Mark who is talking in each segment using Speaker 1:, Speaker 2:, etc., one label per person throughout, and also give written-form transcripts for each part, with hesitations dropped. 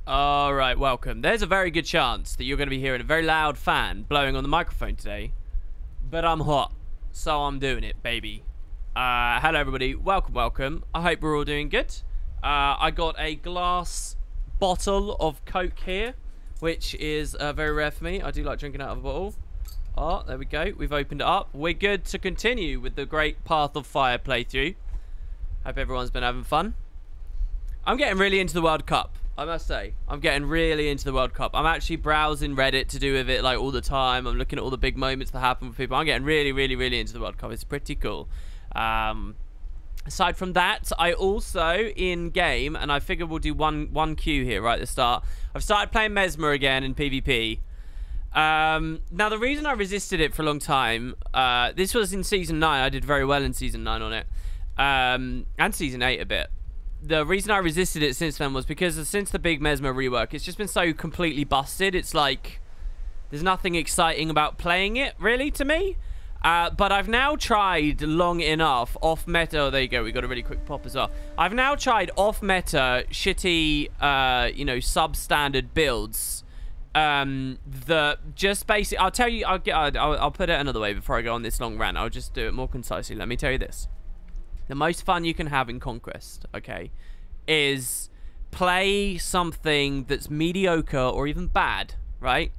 Speaker 1: All right, welcome. There's a very good chance that you're going to be hearing a very loud fan blowing on the microphone today, but I'm hot, so I'm doing it, baby. Hello, everybody. Welcome. I hope we're all doing good. I got a glass bottle of Coke here, which is very rare for me. I do like drinking out of a bottle. Oh, there we go. We've opened it up. We're good to continue with the great Path of Fire playthrough. Hope everyone's been having fun. I'm getting really into the World Cup. I must say, I'm getting really into the World Cup. I'm actually browsing Reddit to do with it like all the time. I'm looking at all the big moments that happen with people. I'm getting really into the World Cup. It's pretty cool. Aside from that, I also, in game, and I figure we'll do one queue here right at the start. I've started playing Mesmer again in PvP. Now, the reason I resisted it for a long time, this was in Season 9. I did very well in Season 9 on it. And Season 8 a bit. The reason I resisted it since then was because since the big Mesmer rework, it's just been so completely busted. It's like, there's nothing exciting about playing it, really, to me. But I've now tried long enough off-meta. Oh, there you go. We got a really quick pop as well. I've now tried off-meta, shitty, you know, substandard builds. That just basically, I'll tell you, I'll put it another way before I go on this long rant. I'll just do it more concisely. Let me tell you this. The most fun you can have in Conquest, okay, is play something that's mediocre or even bad, right?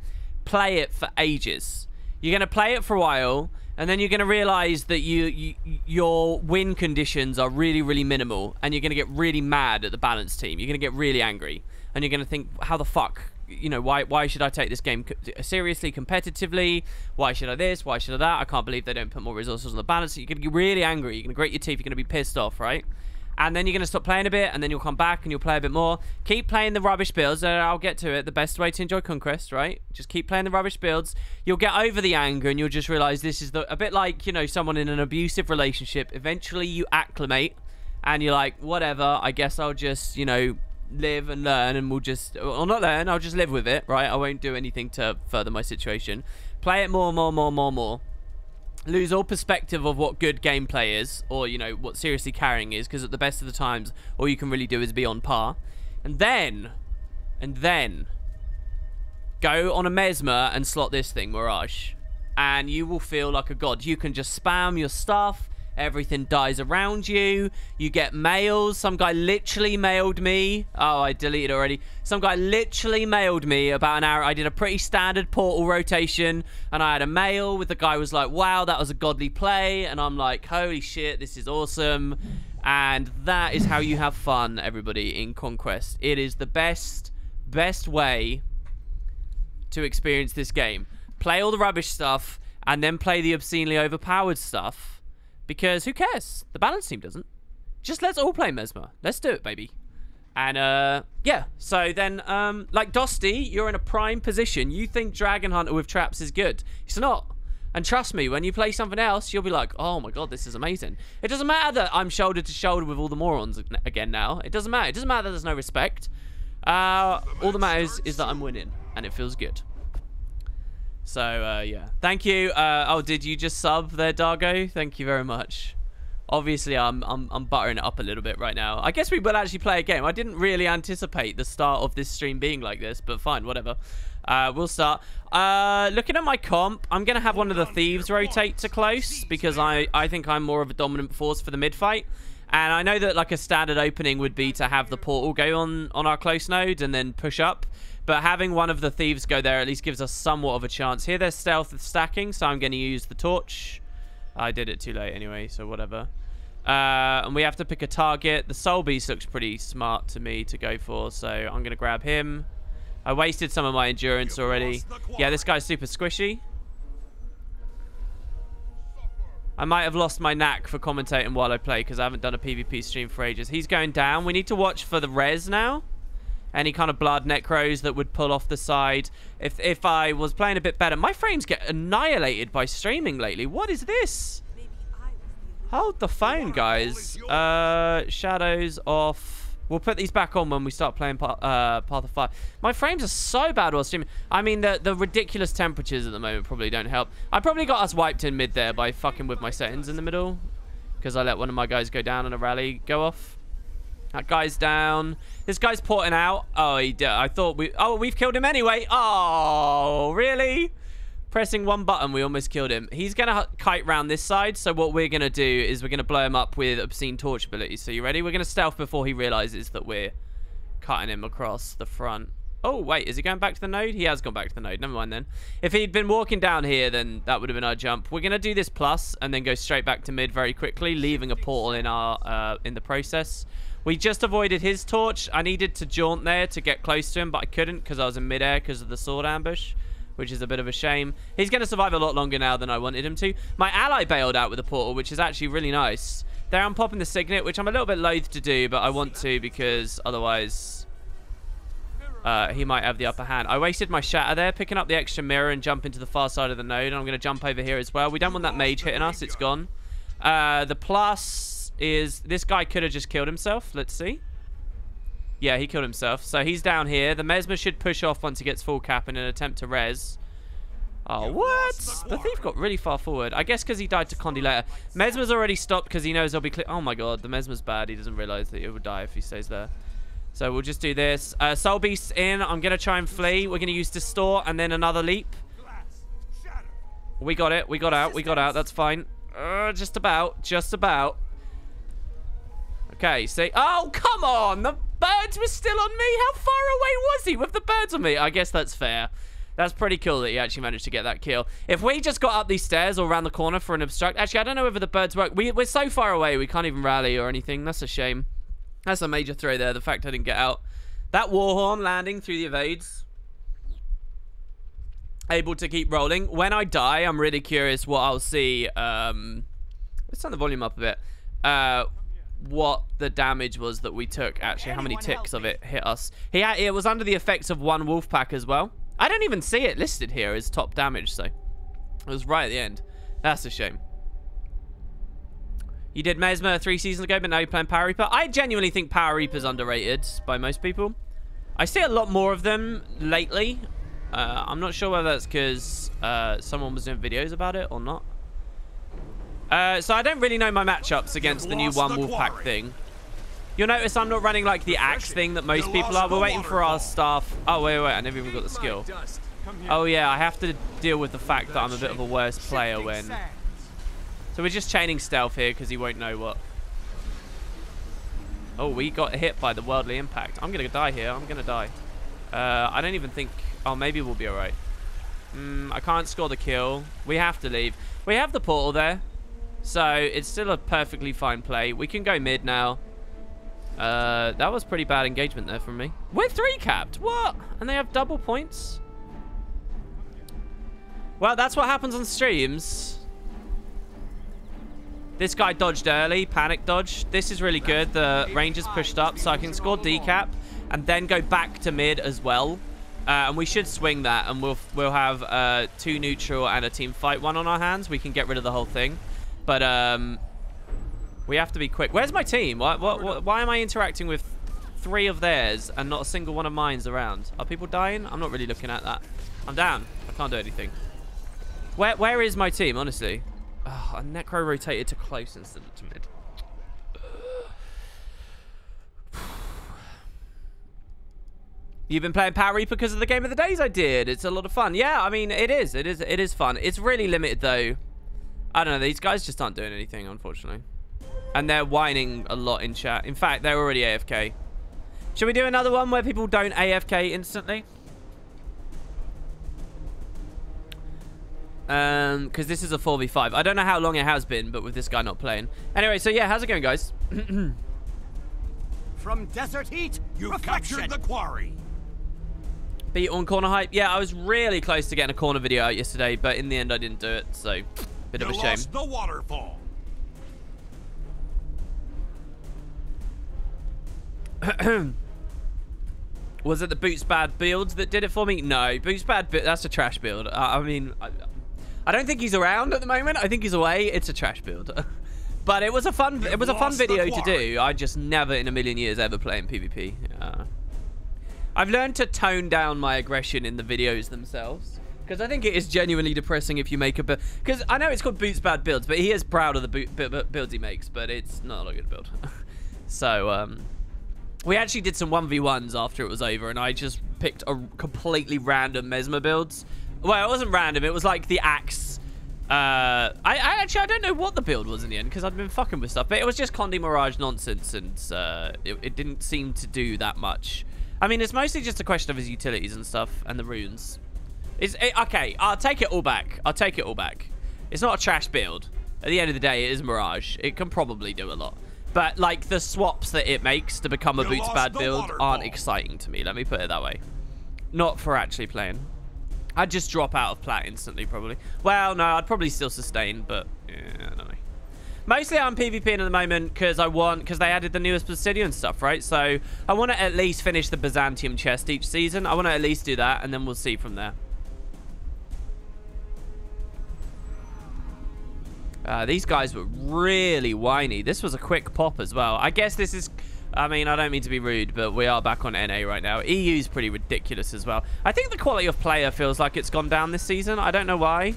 Speaker 1: Play it for ages. You're going to play it for a while, and then you're going to realize that your win conditions are really minimal, and you're going to get really mad at the balance team. You're going to get really angry, and you're going to think, how the fuck? You know, why should I take this game seriously, competitively? Why should I this? Why should I that? I can't believe they don't put more resources on the balance. You're going to get really angry. You're going to grit your teeth. You're going to be pissed off, right? And then you're going to stop playing a bit, and then you'll come back and you'll play a bit more. Keep playing the rubbish builds, and I'll get to it. The best way to enjoy Conquest, right? Just keep playing the rubbish builds. You'll get over the anger, and you'll just realize this is a bit like, you know, someone in an abusive relationship. Eventually, you acclimate, and you're like, whatever, I guess I'll just, you know, live and learn, and we'll just, or not learn, I'll just live with it, right? I won't do anything to further my situation. Play it more. Lose all perspective of what good gameplay is, or, you know, what seriously carrying is, because at the best of the times, all you can really do is be on par. And then go on a Mesmer and slot this thing, Mirage, and you will feel like a god. You can just spam your stuff. Everything dies around you. You get mails. Some guy literally mailed me. Oh, I deleted already. Some guy literally mailed me about an hour. I did a pretty standard portal rotation, and I had a mail with the guy was like, wow, that was a godly play. And I'm like, holy shit, this is awesome. And that is how you have fun, everybody, in Conquest. It is the best way to experience this game. Play all the rubbish stuff, and then play the obscenely overpowered stuff. Because who cares? The balance team doesn't. Just let's all play Mesmer. Let's do it, baby. And, yeah. So then, like Dosty, you're in a prime position. You think Dragon Hunter with traps is good. It's not. And trust me, when you play something else, you'll be like, oh my god, this is amazing. It doesn't matter that I'm shoulder to shoulder with all the morons again now. It doesn't matter. It doesn't matter that there's no respect. All that matters is that I'm winning. And it feels good. So, yeah. Thank you. Oh, did you just sub there, Dargo? Thank you very much. Obviously, I'm buttering it up a little bit right now. I guess we will actually play a game. I didn't really anticipate the start of this stream being like this, but fine, whatever. We'll start. Looking at my comp, I'm going to have one of the thieves rotate to close, because I think I'm more of a dominant force for the mid-fight. And I know that, like, a standard opening would be to have the portal go on our close node and then push up. But having one of the thieves go there at least gives us somewhat of a chance. Here, there's stealth stacking, so I'm going to use the torch. I did it too late anyway, so whatever. And we have to pick a target. The Soul Beast looks pretty smart to me to go for, so I'm going to grab him. I wasted some of my endurance already. Yeah, this guy's super squishy. I might have lost my knack for commentating while I play because I haven't done a PvP stream for ages. He's going down. We need to watch for the res now. Any kind of blood necros that would pull off the side. If I was playing a bit better. My frames get annihilated by streaming lately. What is this? Hold the phone, guys. Shadows off. We'll put these back on when we start playing Path of Fire. My frames are so bad while streaming. I mean, the ridiculous temperatures at the moment probably don't help. I probably got us wiped in mid there by fucking with my settings in the middle. Because I let one of my guys go down and a rally go off. That guy's down. This guy's porting out. Oh, I thought we... Oh, we've killed him anyway. Oh, really? Pressing one button, we almost killed him. He's going to kite round this side. So what we're going to do is we're going to blow him up with obscene torch ability. So you ready? We're going to stealth before he realizes that we're cutting him across the front. Oh, wait. Is he going back to the node? He has gone back to the node. Never mind then. If he'd been walking down here, then that would have been our jump. We're going to do this plus and then go straight back to mid very quickly, leaving a portal in our in the process. We just avoided his torch. I needed to jaunt there to get close to him, but I couldn't because I was in midair because of the sword ambush, which is a bit of a shame. He's going to survive a lot longer now than I wanted him to. My ally bailed out with the portal, which is actually really nice. There I'm popping the signet, which I'm a little bit loath to do, but I want to because otherwise he might have the upper hand. I wasted my shatter there, picking up the extra mirror and jump into the far side of the node. And I'm going to jump over here as well. We don't want that mage hitting us. It's gone. The plus is this guy could have just killed himself. Let's see. Yeah, he killed himself. So he's down here. The Mesmer should push off once he gets full cap in an attempt to res. Oh, what? The thief got really far forward. I guess because he died to Condi later. Mesmer's already stopped because he knows he'll be clear. Oh my god, the Mesmer's bad. He doesn't realize that he will die if he stays there. So we'll just do this. Soul Beast's in. I'm going to try and flee. We're going to use Distort and then another leap. We got it. We got out. We got out. That's fine. Just about. Just about. Okay, see. Oh, come on. The birds were still on me. How far away was he with the birds on me? I guess that's fair. That's pretty cool that he actually managed to get that kill. If we just got up these stairs or around the corner for an obstruct... Actually, I don't know whether the birds work. We're so far away, we can't even rally or anything. That's a shame. That's a major throw there, the fact I didn't get out. That Warhorn landing through the evades. Able to keep rolling. When I die, I'm really curious what I'll see. Let's turn the volume up a bit. What the damage was that we took, actually. How many ticks of it hit us. It was under the effects of one wolf pack as well. I don't even see it listed here as top damage, so it was right at the end. That's a shame. You did Mesmer 3 seasons ago, but now you're playing Power Reaper. I genuinely think Power Reaper's underrated by most people. I see a lot more of them lately. I'm not sure whether that's because someone was doing videos about it or not. So I don't really know my matchups against the new one Wolfpack thing. You'll notice I'm not running like the axe thing that most people are. We're waiting for our staff. Oh, wait. I never even got the skill. Oh, yeah. I have to deal with the fact that I'm a bit of a worse player when... So we're just chaining stealth here because he won't know what. Oh, we got hit by the worldly impact. I'm going to die here. I'm going to die. I don't even think... Oh, maybe we'll be all right. I can't score the kill. We have to leave. We have the portal there. So it's still a perfectly fine play. We can go mid now. That was pretty bad engagement there from me. We're 3 capped. What? And they have double points? Well, that's what happens on streams. This guy dodged early. Panic dodge. This is really good. The range is pushed up, so I can score decap and then go back to mid as well. And we should swing that, and we'll have 2 neutral and a team fight 1 on our hands. We can get rid of the whole thing. But we have to be quick. Where's my team? Why am I interacting with 3 of theirs and not a single one of mine's around? Are people dying? I'm not really looking at that. I'm down. I can't do anything. Where is my team, honestly? Oh, a Necro rotated to close instead of to mid. You've been playing Power Reaper because of the Game of the Days I did. It's a lot of fun. Yeah, I mean, it is. It is fun. It's really limited, though. I don't know. These guys just aren't doing anything, unfortunately. And they're whining a lot in chat. In fact, they're already AFK. Should we do another one where people don't AFK instantly? Because this is a 4v5. I don't know how long it has been, but with this guy not playing. Anyway, so yeah, how's it going, guys?
Speaker 2: From desert heat, you captured the quarry.
Speaker 1: Beat on corner hype. Yeah, I was really close to getting a corner video out yesterday, but in the end I didn't do it, so bit of a shame.
Speaker 2: Lost the waterfall.
Speaker 1: Was it the Boots Bad builds that did it for me? No, Boots Bad that's a trash build. I mean, I don't think he's around at the moment. I think he's away. It's a trash build. But it was a fun video to do. I just never in a million years ever play in PvP. I've learned to tone down my aggression in the videos themselves, because I think it is genuinely depressing if you make a build. Because I know it's called Boots Bad Builds, but he is proud of the builds he makes, but it's not a good build. So We actually did some 1v1s after it was over, and I just picked a completely random Mesmer builds. Well, it wasn't random. It was like the axe. I don't know what the build was in the end, because I'd been fucking with stuff. But it was just Condi Mirage nonsense, and it didn't seem to do that much. I mean, it's mostly just a question of his utilities and stuff, and the runes. Okay, I'll take it all back. I'll take it all back. It's not a trash build. At the end of the day, it is Mirage. It can probably do a lot. But, like, the swaps that it makes to become a Boots Bad build aren't exciting to me. Let me put it that way. Not for actually playing. I'd just drop out of plat instantly, probably. Well, no, I'd probably still sustain, but, yeah, I don't know. Mostly I'm PvPing at the moment because they added the newest Obsidian stuff, right? So, I want to at least finish the Byzantium chest each season. I want to at least do that, and then we'll see from there. These guys were really whiny. This was a quick pop as well. I guess this is... I mean, I don't mean to be rude, but we are back on NA right now. EU's pretty ridiculous as well. I think the quality of player feels like it's gone down this season. I don't know why,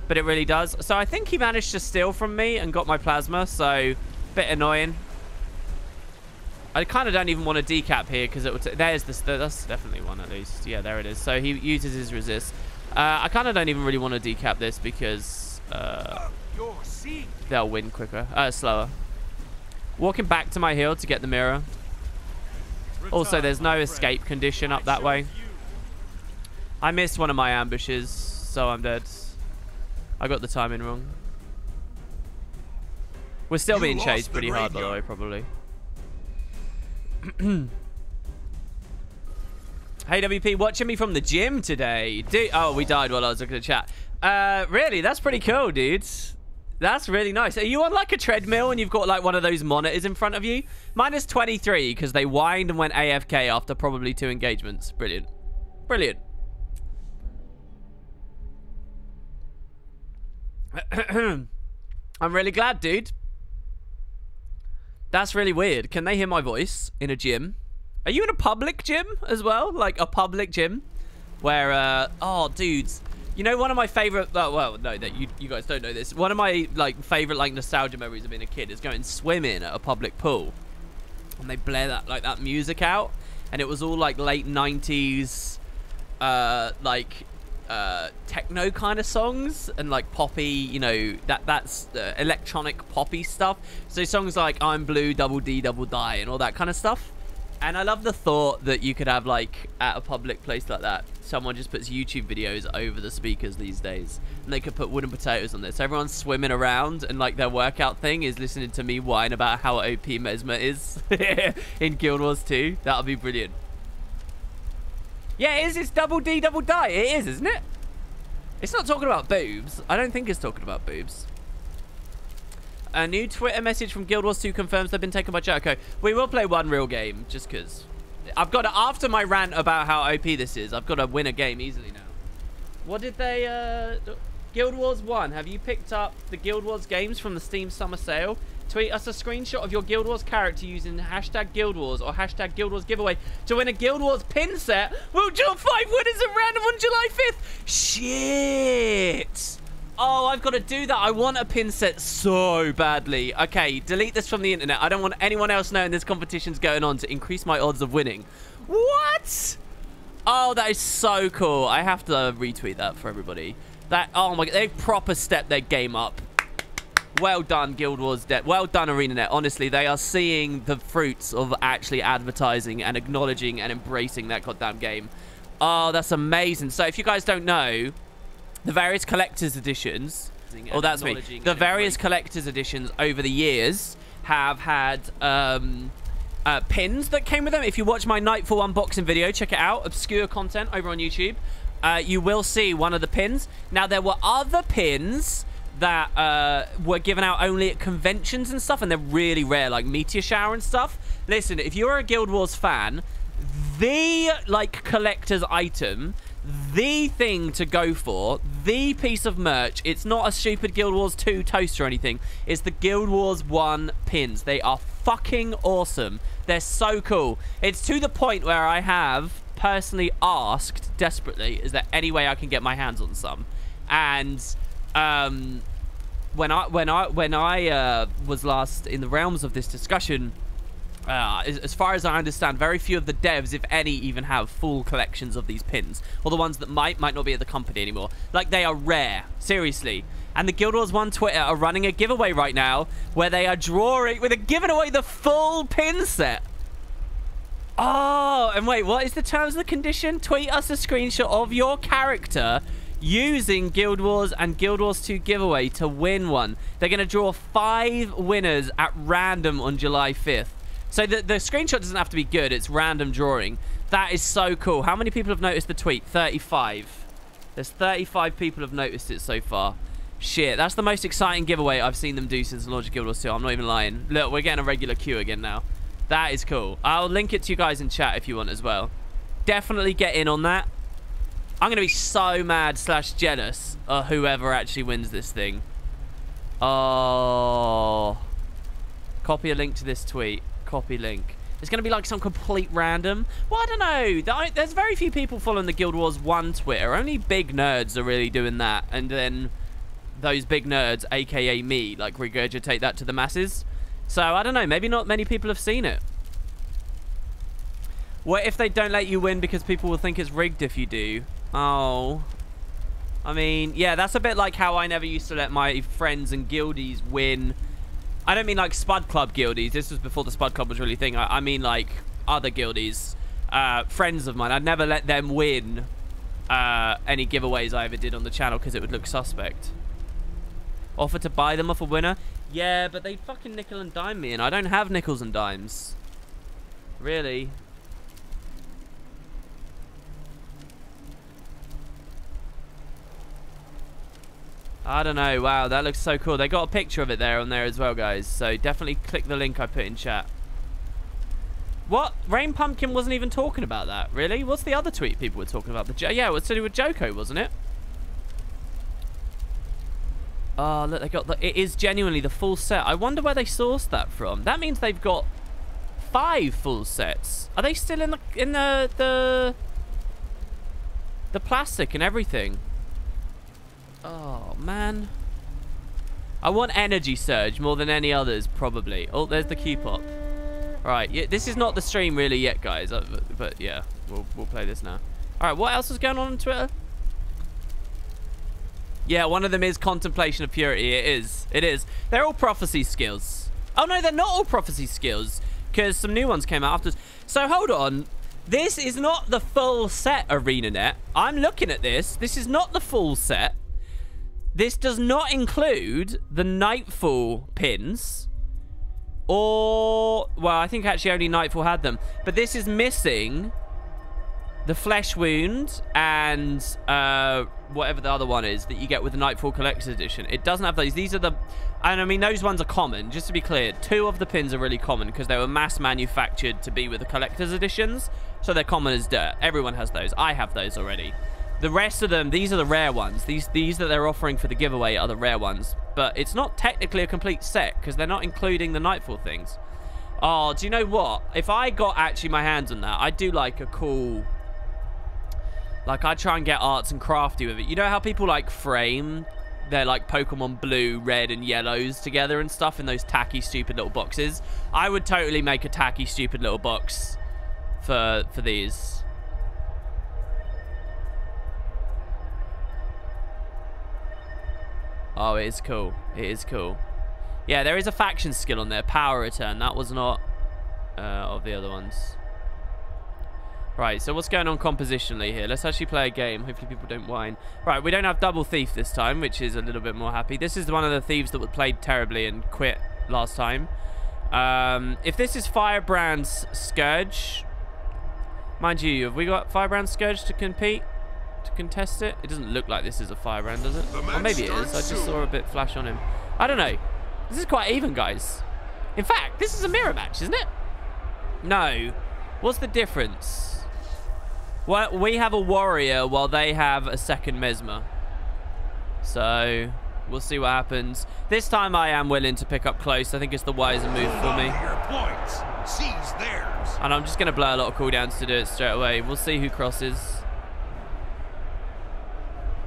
Speaker 1: but it really does. So I think he managed to steal from me and got my plasma, so bit annoying. I kind of don't even want to decap here because it would... There's this... That's definitely one at least. Yeah, there it is. So he uses his resist. I kind of don't even really want to decap this because... they'll win quicker, slower. Walking back to my hill to get the mirror. Also, there's no escape condition up that way. I missed one of my ambushes, so I'm dead. I got the timing wrong. We're still being chased pretty hard, by the way, probably. Hey, WP, watching me from the gym today. Oh, we died while I was looking at chat. Really? That's pretty cool, dudes. That's really nice. Are you on like a treadmill and you've got like one of those monitors in front of you? Mine is 23 because they whined and went AFK after probably 2 engagements. Brilliant. Brilliant. I'm really glad, dude. That's really weird. Can they hear my voice in a gym? Are you in a public gym as well? Like a public gym? Where, oh, dudes. You know, one of my favorite... Oh, well, no, that you guys don't know this. One of my, like, favorite, like, nostalgia memories of being a kid is going swimming at a public pool. And they blare that, like, that music out. And it was all, like, late 90s, techno kind of songs. And, like, poppy, you know, that's electronic poppy stuff. So songs like I'm Blue, Double D, Double Die, and all that kind of stuff. And I love the thought that you could have, like, at a public place like that, someone just puts YouTube videos over the speakers these days. And they could put wooden potatoes on this. Everyone's swimming around, and, like, their workout thing is listening to me whine about how OP Mesmer is in Guild Wars 2. That would be brilliant. Yeah, it is. It's Double D, Double Die. It is, isn't it? It's not talking about boobs. I don't think it's talking about boobs. A new Twitter message from Guild Wars 2 confirms they've been taken by Jericho. We will play one real game, just because. I've got to, after my rant about how OP this is, I've got to win a game easily now. What did they, Guild Wars 1, have you picked up the Guild Wars games from the Steam Summer Sale? Tweet us a screenshot of your Guild Wars character using hashtag Guild Wars or hashtag Guild Wars giveaway to win a Guild Wars pin set. We'll draw 5 winners at random on July 5th. Shit. Oh, I've got to do that. I want a pin set so badly. Okay, delete this from the internet. I don't want anyone else knowing this competition's going on to increase my odds of winning. What? Oh, that is so cool. I have to retweet that for everybody. That, oh my God, they've proper stepped their game up. Well done, Guild Wars. Well done, ArenaNet. Honestly, they are seeing the fruits of actually advertising and acknowledging and embracing that goddamn game. Oh, that's amazing. So if you guys don't know, the various collector's editions, oh, that's me. The various collector's editions over the years have had pins that came with them. If you watch my Nightfall unboxing video, check it out. Obscure content over on YouTube. You will see one of the pins. Now, there were other pins that were given out only at conventions and stuff, and they're really rare, like Meteor Shower and stuff. Listen, if you're a Guild Wars fan, the, like, collector's item, the thing to go for, the piece of merch, it's not a stupid Guild Wars 2 toaster or anything, it's the Guild Wars 1 pins. They are fucking awesome. They're so cool. It's to the point where I have personally asked desperately, is there any way I can get my hands on some? And when I was last in the realms of this discussion, As far as I understand, very few of the devs, if any, even have full collections of these pins. Or the ones that might not be at the company anymore. Like, they are rare. Seriously. And the Guild Wars 1 Twitter are running a giveaway right now where they are giving away the full pin set. Oh, and wait, what is the terms of the condition? Tweet us a screenshot of your character using Guild Wars and Guild Wars 2 giveaway to win one. They're going to draw 5 winners at random on July 5th. So the screenshot doesn't have to be good. It's random drawing. That is so cool. How many people have noticed the tweet? 35. There's 35 people have noticed it so far. Shit, that's the most exciting giveaway I've seen them do since the launch of Guild Wars 2. I'm not even lying. Look, we're getting a regular queue again now. That is cool. I'll link it to you guys in chat if you want as well. Definitely get in on that. I'm going to be so mad / jealous of whoever actually wins this thing. Oh. Copy a link to this tweet. Copy link. It's going to be like some complete random. Well, I don't know. There's very few people following the Guild Wars 1 Twitter. Only big nerds are really doing that. And then those big nerds, aka me, like regurgitate that to the masses. So, I don't know. Maybe not many people have seen it. What if they don't let you win because people will think it's rigged if you do? Oh. I mean, yeah, that's a bit like how I never used to let my friends and guildies win. I don't mean like Spud Club guildies. This was before the Spud Club was really a thing. I mean like other guildies. Friends of mine. I'd never let them win any giveaways I ever did on the channel because it would look suspect. Offer to buy them off a winner? Yeah, but they fucking nickel and dime me and I don't have nickels and dimes. Really? I don't know. Wow, that looks so cool. They got a picture of it there on there as well, guys. So definitely click the link I put in chat. What? Rain Pumpkin wasn't even talking about that. Really? What's the other tweet people were talking about? Yeah, it was to do with Joko, wasn't it? Oh, look, they got the... It is genuinely the full set. I wonder where they sourced that from. That means they've got 5 full sets. Are they still in the plastic and everything? Oh, man. I want Energy Surge more than any others, probably. Oh, there's the Q-Pop. Right, yeah, this is not the stream really yet, guys. But yeah, we'll play this now. All right, what else is going on Twitter? Yeah, one of them is Contemplation of Purity. It is. It is. They're all prophecy skills. Oh, no, they're not all prophecy skills because some new ones came out afterwards. So, hold on. This is not the full set, ArenaNet. I'm looking at this. This is not the full set. This does not include the Nightfall pins. Or, well, I think actually only Nightfall had them. But this is missing the Flesh Wound and whatever the other one is that you get with the Nightfall Collector's Edition. It doesn't have those. These are the... And I mean, those ones are common. Just to be clear, 2 of the pins are really common because they were mass manufactured to be with the Collector's Editions. So they're common as dirt. Everyone has those. I have those already. The rest of them, these are the rare ones. These that they're offering for the giveaway are the rare ones. But it's not technically a complete set because they're not including the Nightfall things. Oh, do you know what? If I got actually my hands on that, I'd do like a cool... Like, I'd try and get arts and crafty with it. You know how people like frame their like Pokemon blue, red, and yellows together and stuff in those tacky, stupid little boxes? I would totally make a tacky, stupid little box for these. Oh, it is cool. It is cool. Yeah, there is a faction skill on there. Power Return. That was not of the other ones. Right, so what's going on compositionally here? Let's actually play a game. Hopefully people don't whine. Right, we don't have Double Thief this time, which is a little bit more happy. This is one of the thieves that played terribly and quit last time. If this is Firebrand's Scourge... Mind you, have we got Firebrand's Scourge to compete? To contest it? It doesn't look like this is a Firebrand, does it? Or maybe it is. I just saw a bit flash on him. I don't know. This is quite even, guys. In fact, this is a mirror match, isn't it? No. What's the difference? Well, we have a warrior while they have a second Mesmer. So, we'll see what happens. This time I am willing to pick up close. I think it's the wiser move for me.
Speaker 2: Seize theirs.
Speaker 1: And I'm just going to blow a lot of cooldowns to do it straight away. We'll see who crosses.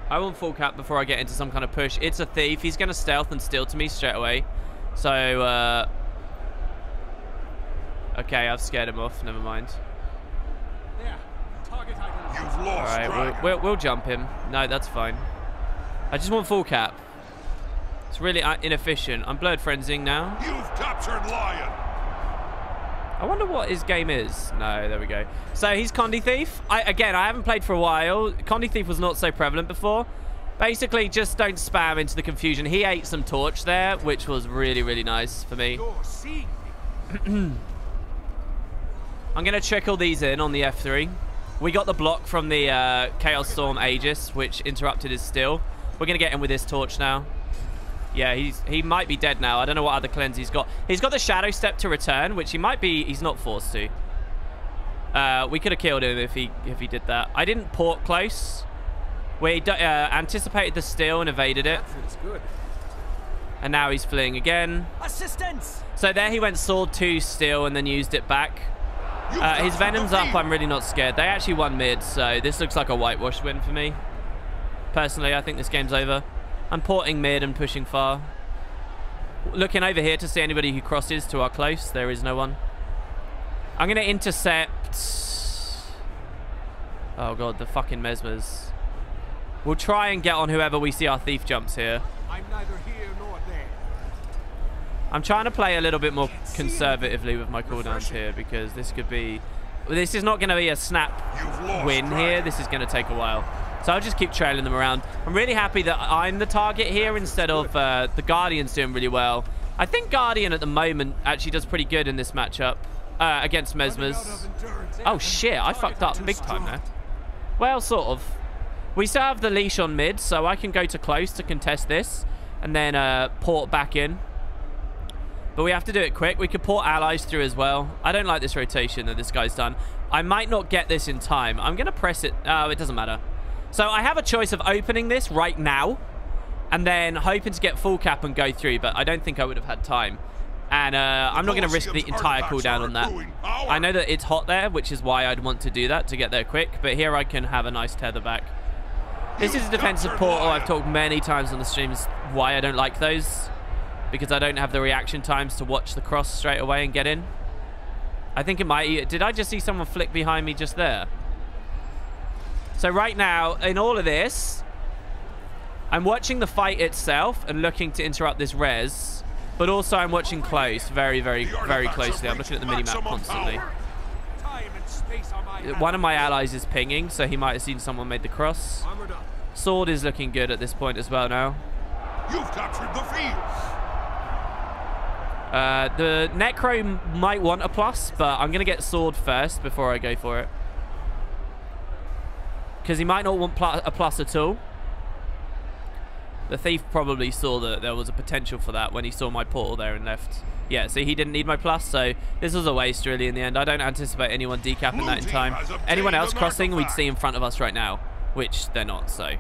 Speaker 1: I want full cap before I get into some kind of push. It's a thief. He's going to stealth and steal to me straight away. So, Okay, I've scared him off. Never mind.
Speaker 2: You've lost.
Speaker 1: Alright, we'll jump him. No, that's fine. I just want full cap. It's really inefficient. I'm blurred frenzying now.
Speaker 2: You've captured Lion.
Speaker 1: I wonder what his game is. No, there we go. So he's Condi Thief. Again, I haven't played for a while. Condi Thief was not so prevalent before. Basically, just don't spam into the confusion. He ate some torch there, which was really, really nice for me. I'm going to trickle these in on the F3. We got the block from the Chaos Storm Aegis, which interrupted his steal. We're going to get him with his torch now. Yeah, he might be dead now. I don't know what other cleanse he's got. He's got the Shadow Step to return, which he might be. He's not forced to. We could have killed him if he did that. I didn't port close. We anticipated the steal and evaded it.
Speaker 3: Good.
Speaker 1: And now he's fleeing again.
Speaker 3: Assistance.
Speaker 1: So there he went sword 2 steal and then used it back. His Venom's up. I'm really not scared. They actually won mid, so this looks like a whitewash win for me. Personally, I think this game's over. I'm porting mid and pushing far. Looking over here to see anybody who crosses to our close. There is no one. I'm going to intercept. Oh, God, the fucking Mesmers. We'll try and get on whoever we see our thief jumps here.
Speaker 3: I'm neither here nor there.
Speaker 1: I'm trying to play a little bit more conservatively with my cooldowns here because this could be... This is not going to be a snap win here. This is going to take a while. So I'll just keep trailing them around. I'm really happy that I'm the target here instead of the Guardian's doing really well. I think Guardian at the moment actually does pretty good in this matchup against Mesmers. Oh shit, I fucked up big time there. Well, sort of. We still have the leash on mid, so I can go to close to contest this and then port back in. But we have to do it quick. We could port allies through as well. I don't like this rotation that this guy's done. I might not get this in time. I'm going to press it. Oh, it doesn't matter. So I have a choice of opening this right now and then hoping to get full cap and go through, but I don't think I would have had time. And I'm not going to risk the entire cooldown on that. I know that it's hot there, which is why I'd want to do that to get there quick, but here I can have a nice tether back. This is a defensive portal. I've talked many times on the streams why I don't like those, because I don't have the reaction times to watch the cross straight away and get in. I think it might... Did I just see someone flick behind me just there? So right now, in all of this, I'm watching the fight itself and looking to interrupt this res, but also I'm watching close, very, very, very closely. I'm looking at the minimap constantly. One of my allies is pinging, so he might have seen someone made the cross. Sword is looking good at this point as well now.
Speaker 2: You've captured the field.
Speaker 1: The Necro might want a plus, but I'm going to get sword first before I go for it. Because he might not want a plus at all. The thief probably saw that there was a potential for that when he saw my portal there and left. Yeah, see, he didn't need my plus, so this was a waste really in the end. I don't anticipate anyone decapping that in time. Anyone else crossing, we'd see in front of us right now, which they're not, so.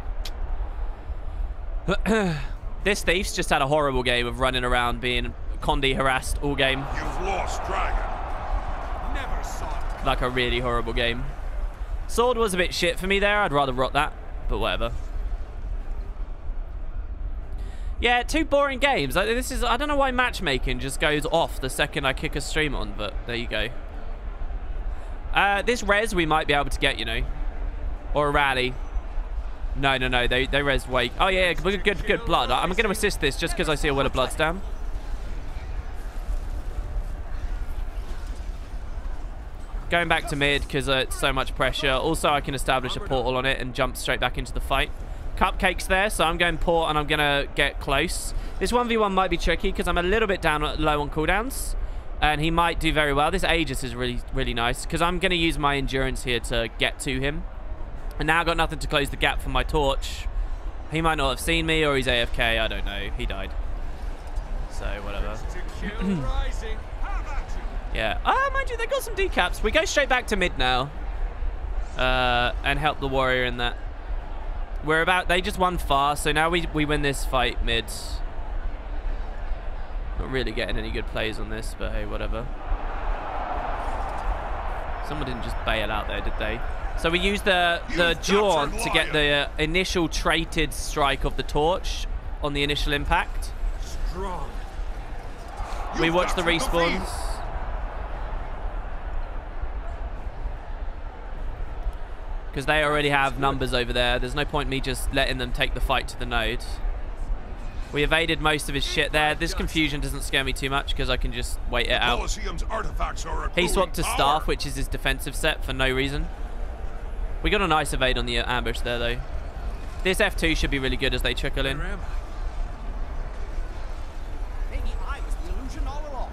Speaker 1: This thief's just had a horrible game of running around being Condi harassed all game.
Speaker 2: You've lost, Dragon.
Speaker 3: Never saw it.
Speaker 1: Like a really horrible game. Sword was a bit shit for me there. I'd rather rot that, but whatever. Yeah, 2 boring games. I don't know why matchmaking just goes off the second I kick a stream on, but there you go. This res we might be able to get, you know. Or a rally. No, they res way... Oh yeah, good blood. I'm going to assist this just because I see a Will of Bloods down. Going back to mid because it's so much pressure. Also, I can establish a portal on it and jump straight back into the fight. Cupcake's there, so I'm going port and I'm going to get close. This 1v1 might be tricky because I'm a little bit down low on cooldowns. And he might do very well. This Aegis is really, really nice because I'm going to use my endurance here to get to him. And now I've got nothing to close the gap from my torch. He might not have seen me or he's AFK. I don't know. He died. So, whatever. Yeah. Oh, mind you, they got some decaps. We go straight back to mid now. And help the warrior in that. We're about... They just won fast, so now we win this fight mid. Not really getting any good plays on this, but hey, whatever. Someone didn't just bail out there, did they? So we used the jaunt to get the initial traded strike of the torch on the initial impact. We watch the respawns. because they already have numbers over there. There's no point me just letting them take the fight to the node. We evaded most of his shit there. This confusion doesn't scare me too much because I can just wait it out.
Speaker 2: Colosseum's artifacts are
Speaker 1: He swapped to
Speaker 2: accruing
Speaker 1: staff,
Speaker 2: power.
Speaker 1: which is his defensive set, for no reason. We got a nice evade on the ambush there, though. This F2 should be really good as they trickle in.
Speaker 3: Where am I? Maybe I was the illusion all along.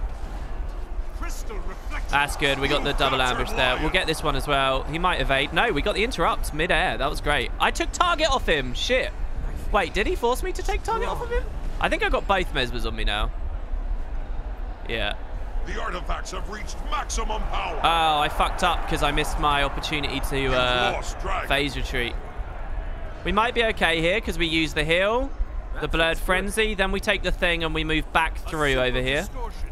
Speaker 3: Crystal reflection.
Speaker 1: That's good. We got the double ambush there. We'll get this one as well. He might evade. No, we got the interrupt mid-air. That was great. I took target off him. Shit. Wait, did he force me to take target off of him? I think I got both Mesmers on me now. Yeah.
Speaker 2: The artifacts have reached maximum power.
Speaker 1: Oh, I fucked up because I missed my opportunity to
Speaker 2: lost Dragon.
Speaker 1: phase retreat. We might be okay here because we use the heal, the Blurred Frenzy, then we take the thing and we move back through over here.
Speaker 3: Distortion.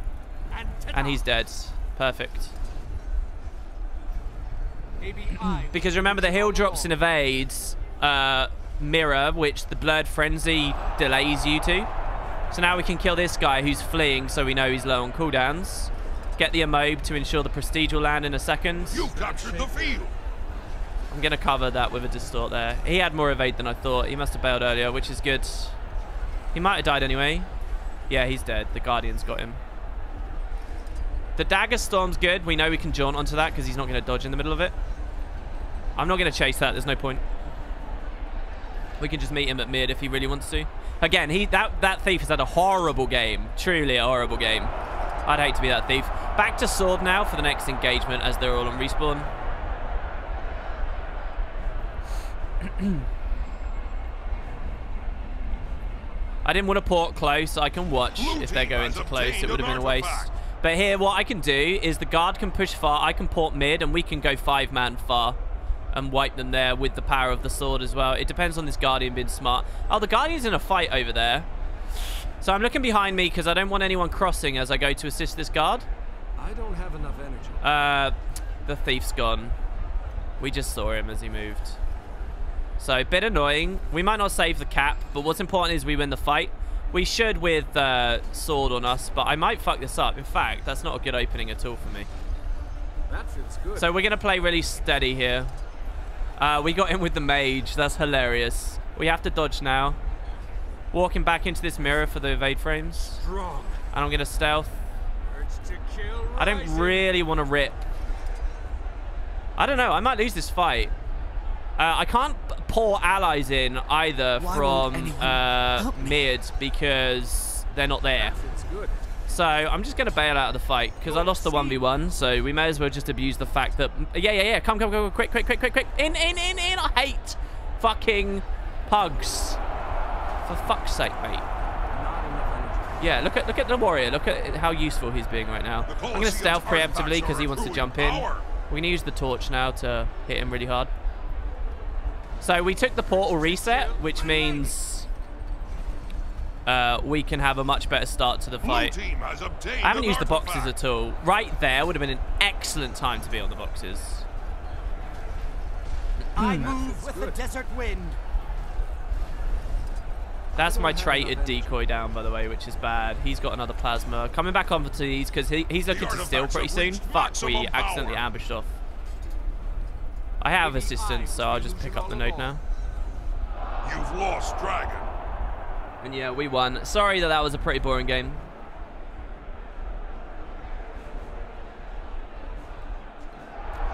Speaker 1: And he's dead. Perfect.
Speaker 3: Maybe I was
Speaker 1: Because remember, the heal drops and evades mirror, which the Blurred Frenzy delays you to. So now we can kill this guy who's fleeing, so we know he's low on cooldowns. Get the Immob to ensure the Prestige will land in a second.
Speaker 2: You've captured the field.
Speaker 1: I'm going to cover that with a Distort there. He had more evade than I thought. He must have bailed earlier, which is good. He might have died anyway. Yeah, he's dead. The Guardian's got him. The Dagger Storm's good. We know we can jaunt onto that because he's not going to dodge in the middle of it. I'm not going to chase that. There's no point. We can just meet him at mid if he really wants to. Again, that Thief has had a horrible game. Truly a horrible game. I'd hate to be that Thief. Back to Sword now for the next engagement as they're all on respawn. I didn't want to port close. I can watch if they go into close. It would have been a waste. But here, what I can do is the guard can push far. I can port mid, and we can go 5-man far and wipe them there with the power of the sword as well. It depends on this Guardian being smart. Oh, the Guardian's in a fight over there. So I'm looking behind me because I don't want anyone crossing as I go to assist this guard.
Speaker 3: I don't have enough energy.
Speaker 1: The Thief's gone. We just saw him as he moved. So, a bit annoying. We might not save the cap, but what's important is we win the fight. We should with sword on us, but I might fuck this up. In fact, that's not a good opening at all for me.
Speaker 3: That feels good.
Speaker 1: So we're going to play really steady here. We got in with the mage. That's hilarious. We have to dodge now. Walking back into this mirror for the evade frames.
Speaker 3: Strong.
Speaker 1: And I'm going to stealth.
Speaker 3: Urge to kill
Speaker 1: I don't
Speaker 3: rising.
Speaker 1: really want to rip. I don't know. I might lose this fight. I can't pour allies in either from mid because they're not there.
Speaker 3: That feels good.
Speaker 1: So I'm just going to bail out of the fight because I lost the 1v1. So we may as well just abuse the fact that... Yeah. Come. Quick. In. I hate fucking pugs. For fuck's sake, mate.
Speaker 3: Not enough energy.
Speaker 1: Yeah, look at the warrior. Look at how useful he's being right now. I'm going to stealth preemptively because he wants to jump in. We're going to use the torch now to hit him really hard. So we took the portal reset, which means we can have a much better start to the fight. I haven't used the boxes at all. Right there would have been an excellent time to be on the boxes.
Speaker 3: I move with the desert wind.
Speaker 1: That's my traitor decoy down, by the way, which is bad. He's got another plasma. Coming back on for these because he's looking to steal pretty soon. Fuck, we accidentally ambushed off. I have assistance, so I'll just pick up the node now.
Speaker 2: You've lost Dragon.
Speaker 1: And yeah, we won. Sorry that was a pretty boring game.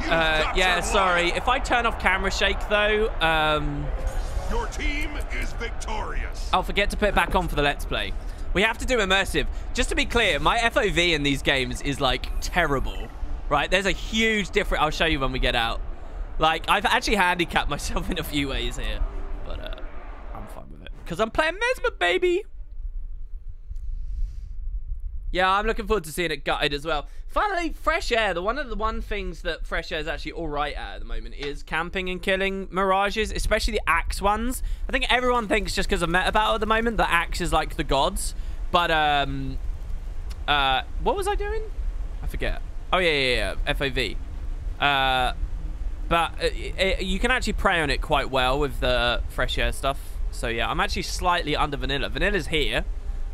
Speaker 1: Yeah, sorry. If I turn off camera shake, though,
Speaker 2: Your team is victorious.
Speaker 1: I'll forget to put it back on for the Let's Play. We have to do immersive. Just to be clear, my FOV in these games is, like, terrible. Right? There's a huge difference. I'll show you when we get out. Like, I've actually handicapped myself in a few ways here. But, I'm fine with it. Because I'm playing Mesmer, baby! Yeah, I'm looking forward to seeing it gutted as well. Finally, Fresh Air. One of the things that Fresh Air is actually all right at the moment is camping and killing mirages, especially the axe ones. I think everyone thinks just because of meta battle at the moment that axe is like the gods. But what was I doing? I forget. Oh yeah, FOV. But you can actually prey on it quite well with the Fresh Air stuff. So yeah, I'm actually slightly under Vanilla. Vanilla's here.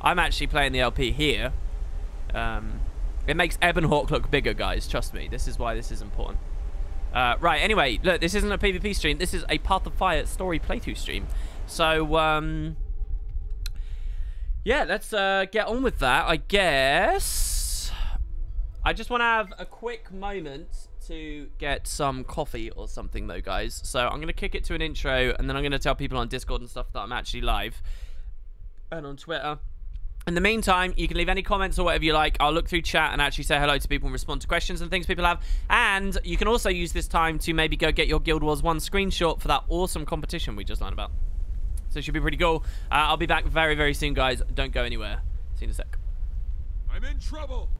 Speaker 1: I'm actually playing the LP here. It makes Ebon Hawk look bigger, guys. Trust me. This is why this is important. Right, anyway, look, this isn't a PvP stream. This is a Path of Fire story playthrough stream. So, yeah, let's get on with that, I guess. I just want to have a quick moment to get some coffee or something, though, guys. So I'm going to kick it to an intro, and then I'm going to tell people on Discord and stuff that I'm actually live. And on Twitter. In the meantime, you can leave any comments or whatever you like. I'll look through chat and actually say hello to people and respond to questions and things people have. And you can also use this time to maybe go get your Guild Wars 1 screenshot for that awesome competition we just learned about. So it should be pretty cool. I'll be back very, very soon, guys. Don't go anywhere. See you in a sec.
Speaker 2: I'm in trouble.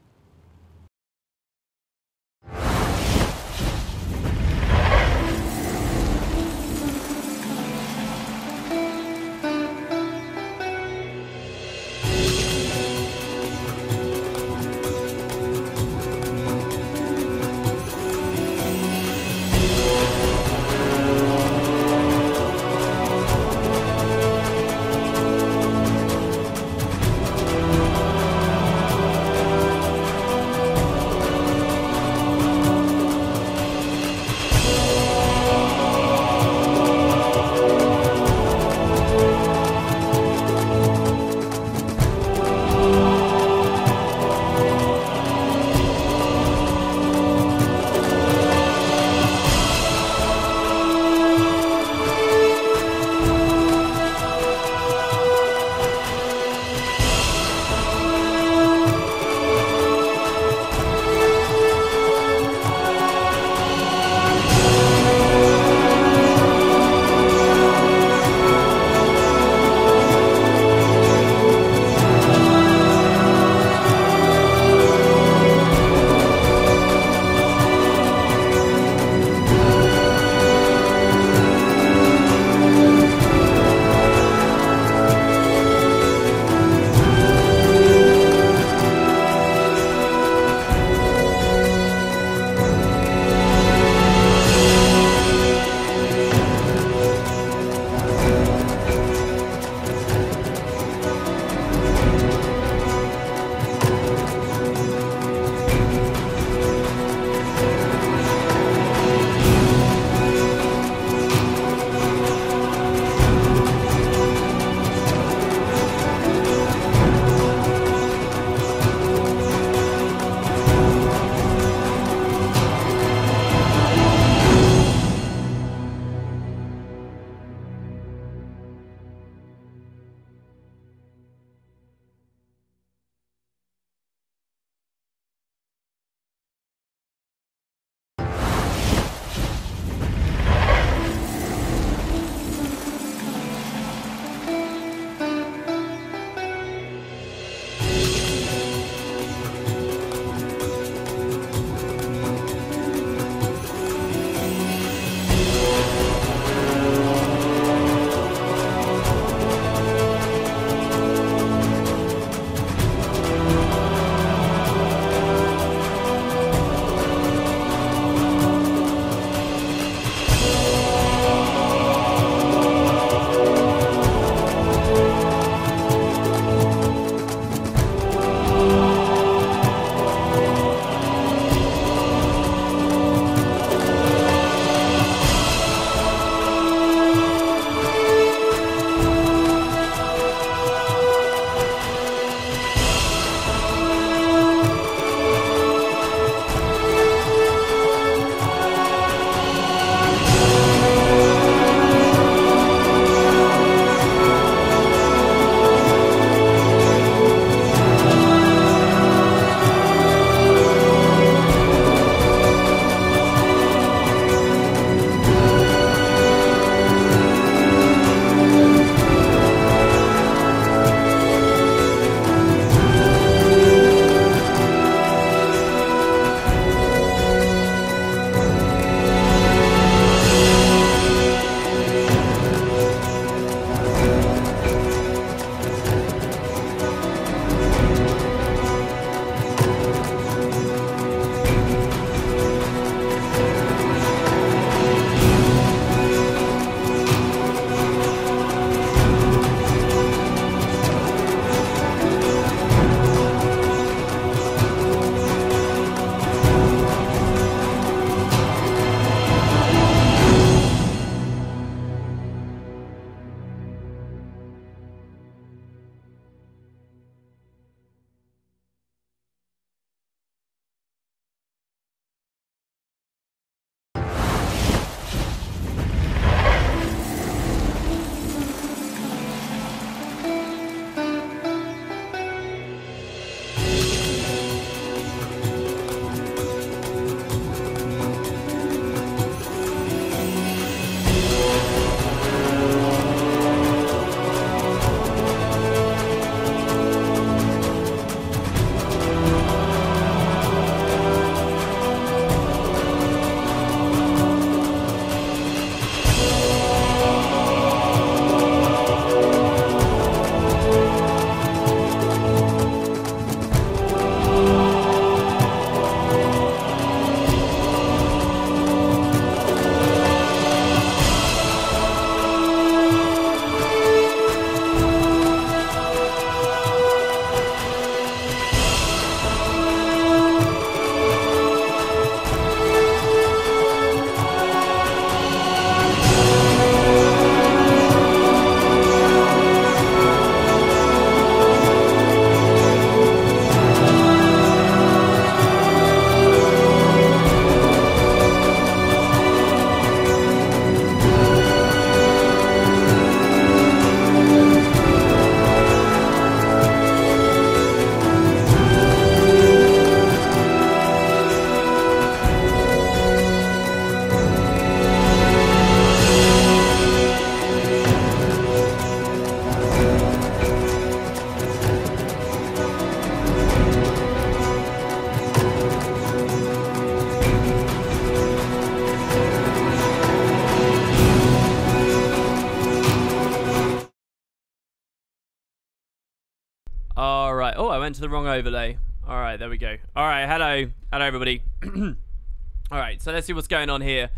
Speaker 1: Oh, I went to the wrong overlay. All right, there we go. All right, hello. Hello, everybody. All right, so let's see what's going on here.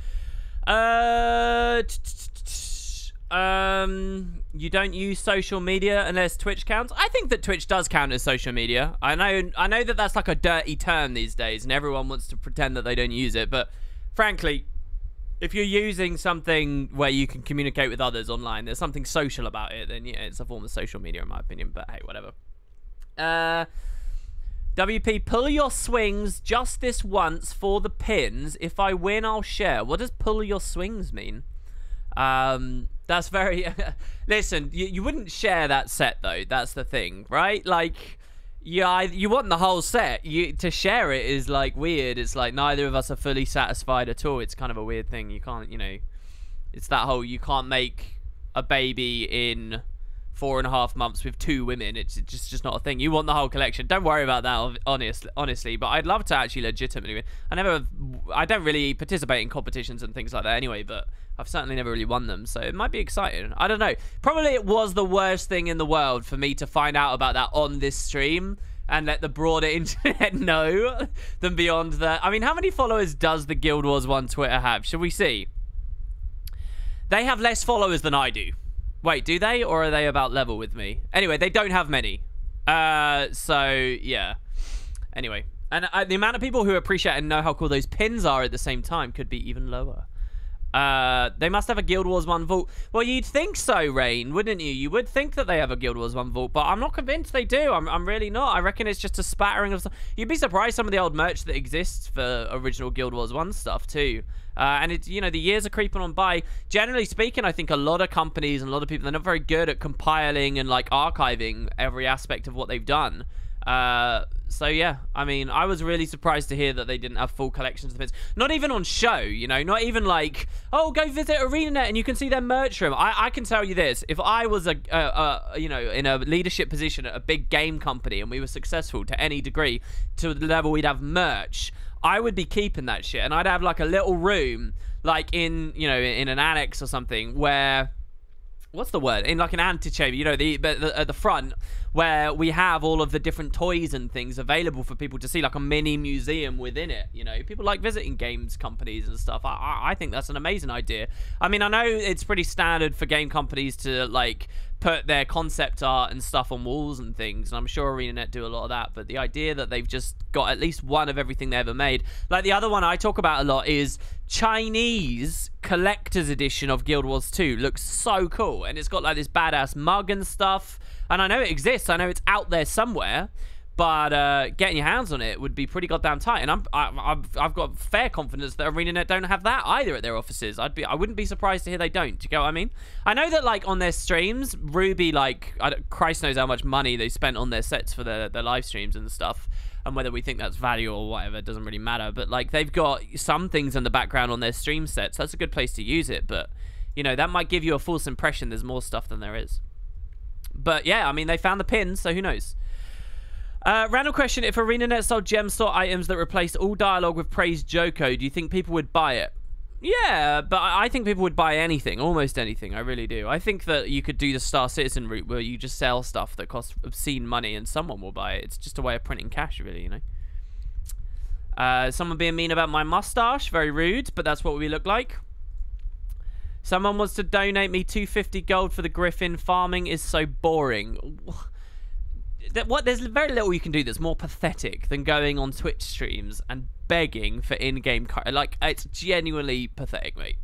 Speaker 1: You don't use social media unless Twitch counts? I think that Twitch does count as social media. I know that that's like a dirty term these days, and everyone wants to pretend that they don't use it, but frankly, if you're using something where you can communicate with others online, there's something social about it, then yeah, it's a form of social media in my opinion, but hey, whatever. WP, pull your swings just this once for the pins. If I win, I'll share. What does pull your swings mean? That's very... Listen, you wouldn't share that set, though. That's the thing, right? Like... Yeah, you want the whole set. To share it is like weird. It's like neither of us are fully satisfied at all. It's kind of a weird thing. You can't, you know, it's that whole you can't make a baby in 4.5 months with 2 women. It's just not a thing. You want the whole collection. Don't worry about that, honestly. But I'd love to actually legitimately win. I don't really participate in competitions and things like that anyway. But I've certainly never really won them, so it might be exciting. I don't know. Probably it was the worst thing in the world for me to find out about that on this stream and let the broader internet know than beyond that. I mean, how many followers does the Guild Wars 1 Twitter have? Shall we see? They have less followers than I do. Wait, do they? Or are they about level with me? Anyway, they don't have many. So, yeah. Anyway. And the amount of people who appreciate and know how cool those pins are at the same time could be even lower. They must have a Guild Wars 1 vault. Well, you'd think so, Rain, wouldn't you? You would think that they have a Guild Wars 1 vault, but I'm not convinced they do. I'm really not. I reckon it's just a spattering of stuff. You'd be surprised some of the old merch that exists for original Guild Wars 1 stuff, too. And it's, you know, the years are creeping on by. Generally speaking, I think a lot of companies and a lot of people, they're not very good at compiling and, like, archiving every aspect of what they've done. So yeah, I mean, I was really surprised to hear that they didn't have full collections of pins. Not even on show, you know, not even like, oh, go visit ArenaNet and you can see their merch room. I can tell you this, if I was you know, in a leadership position at a big game company and we were successful to any degree to the level we'd have merch, I would be keeping that shit, and I'd have like a little room, like in, you know, in an annex or something where, what's the word? In like an antechamber, you know, at the front, where we have all of the different toys and things available for people to see, like a mini museum within it. You know, people like visiting games companies and stuff. I think that's an amazing idea. I mean, I know it's pretty standard for game companies to like put their concept art and stuff on walls and things, and I'm sure ArenaNet do a lot of that, but the idea that they've just got at least one of everything they ever made. Like the other one I talk about a lot is Chinese collector's edition of Guild Wars 2. Looks so cool, and it's got like this badass mug and stuff, and I know it exists, I know it's out there somewhere, but getting your hands on it would be pretty goddamn tight, and I've got fair confidence that ArenaNet don't have that either at their offices. I wouldn't be surprised to hear they don't. Do you get what I mean? I know that like on their streams, Ruby, like Christ knows how much money they spent on their sets for their live streams and stuff, and whether we think that's value or whatever doesn't really matter. But like they've got some things in the background on their stream sets. That's a good place to use it, but you know that might give you a false impression there's more stuff than there is. But yeah, I mean they found the pins, so who knows? Random question, if ArenaNet sold gem store items that replaced all dialogue with praise Joko, do you think people would buy it? Yeah, but I think people would buy anything, almost anything, I really do. I think that you could do the Star Citizen route where you just sell stuff that costs obscene money and someone will buy it. It's just a way of printing cash, really, you know. Someone being mean about my mustache, very rude, but that's what we look like. Someone wants to donate me 250 gold for the Griffin. Farming is so boring. There's very little you can do that's more pathetic than going on Twitch streams and begging for in-game like it's genuinely pathetic, mate.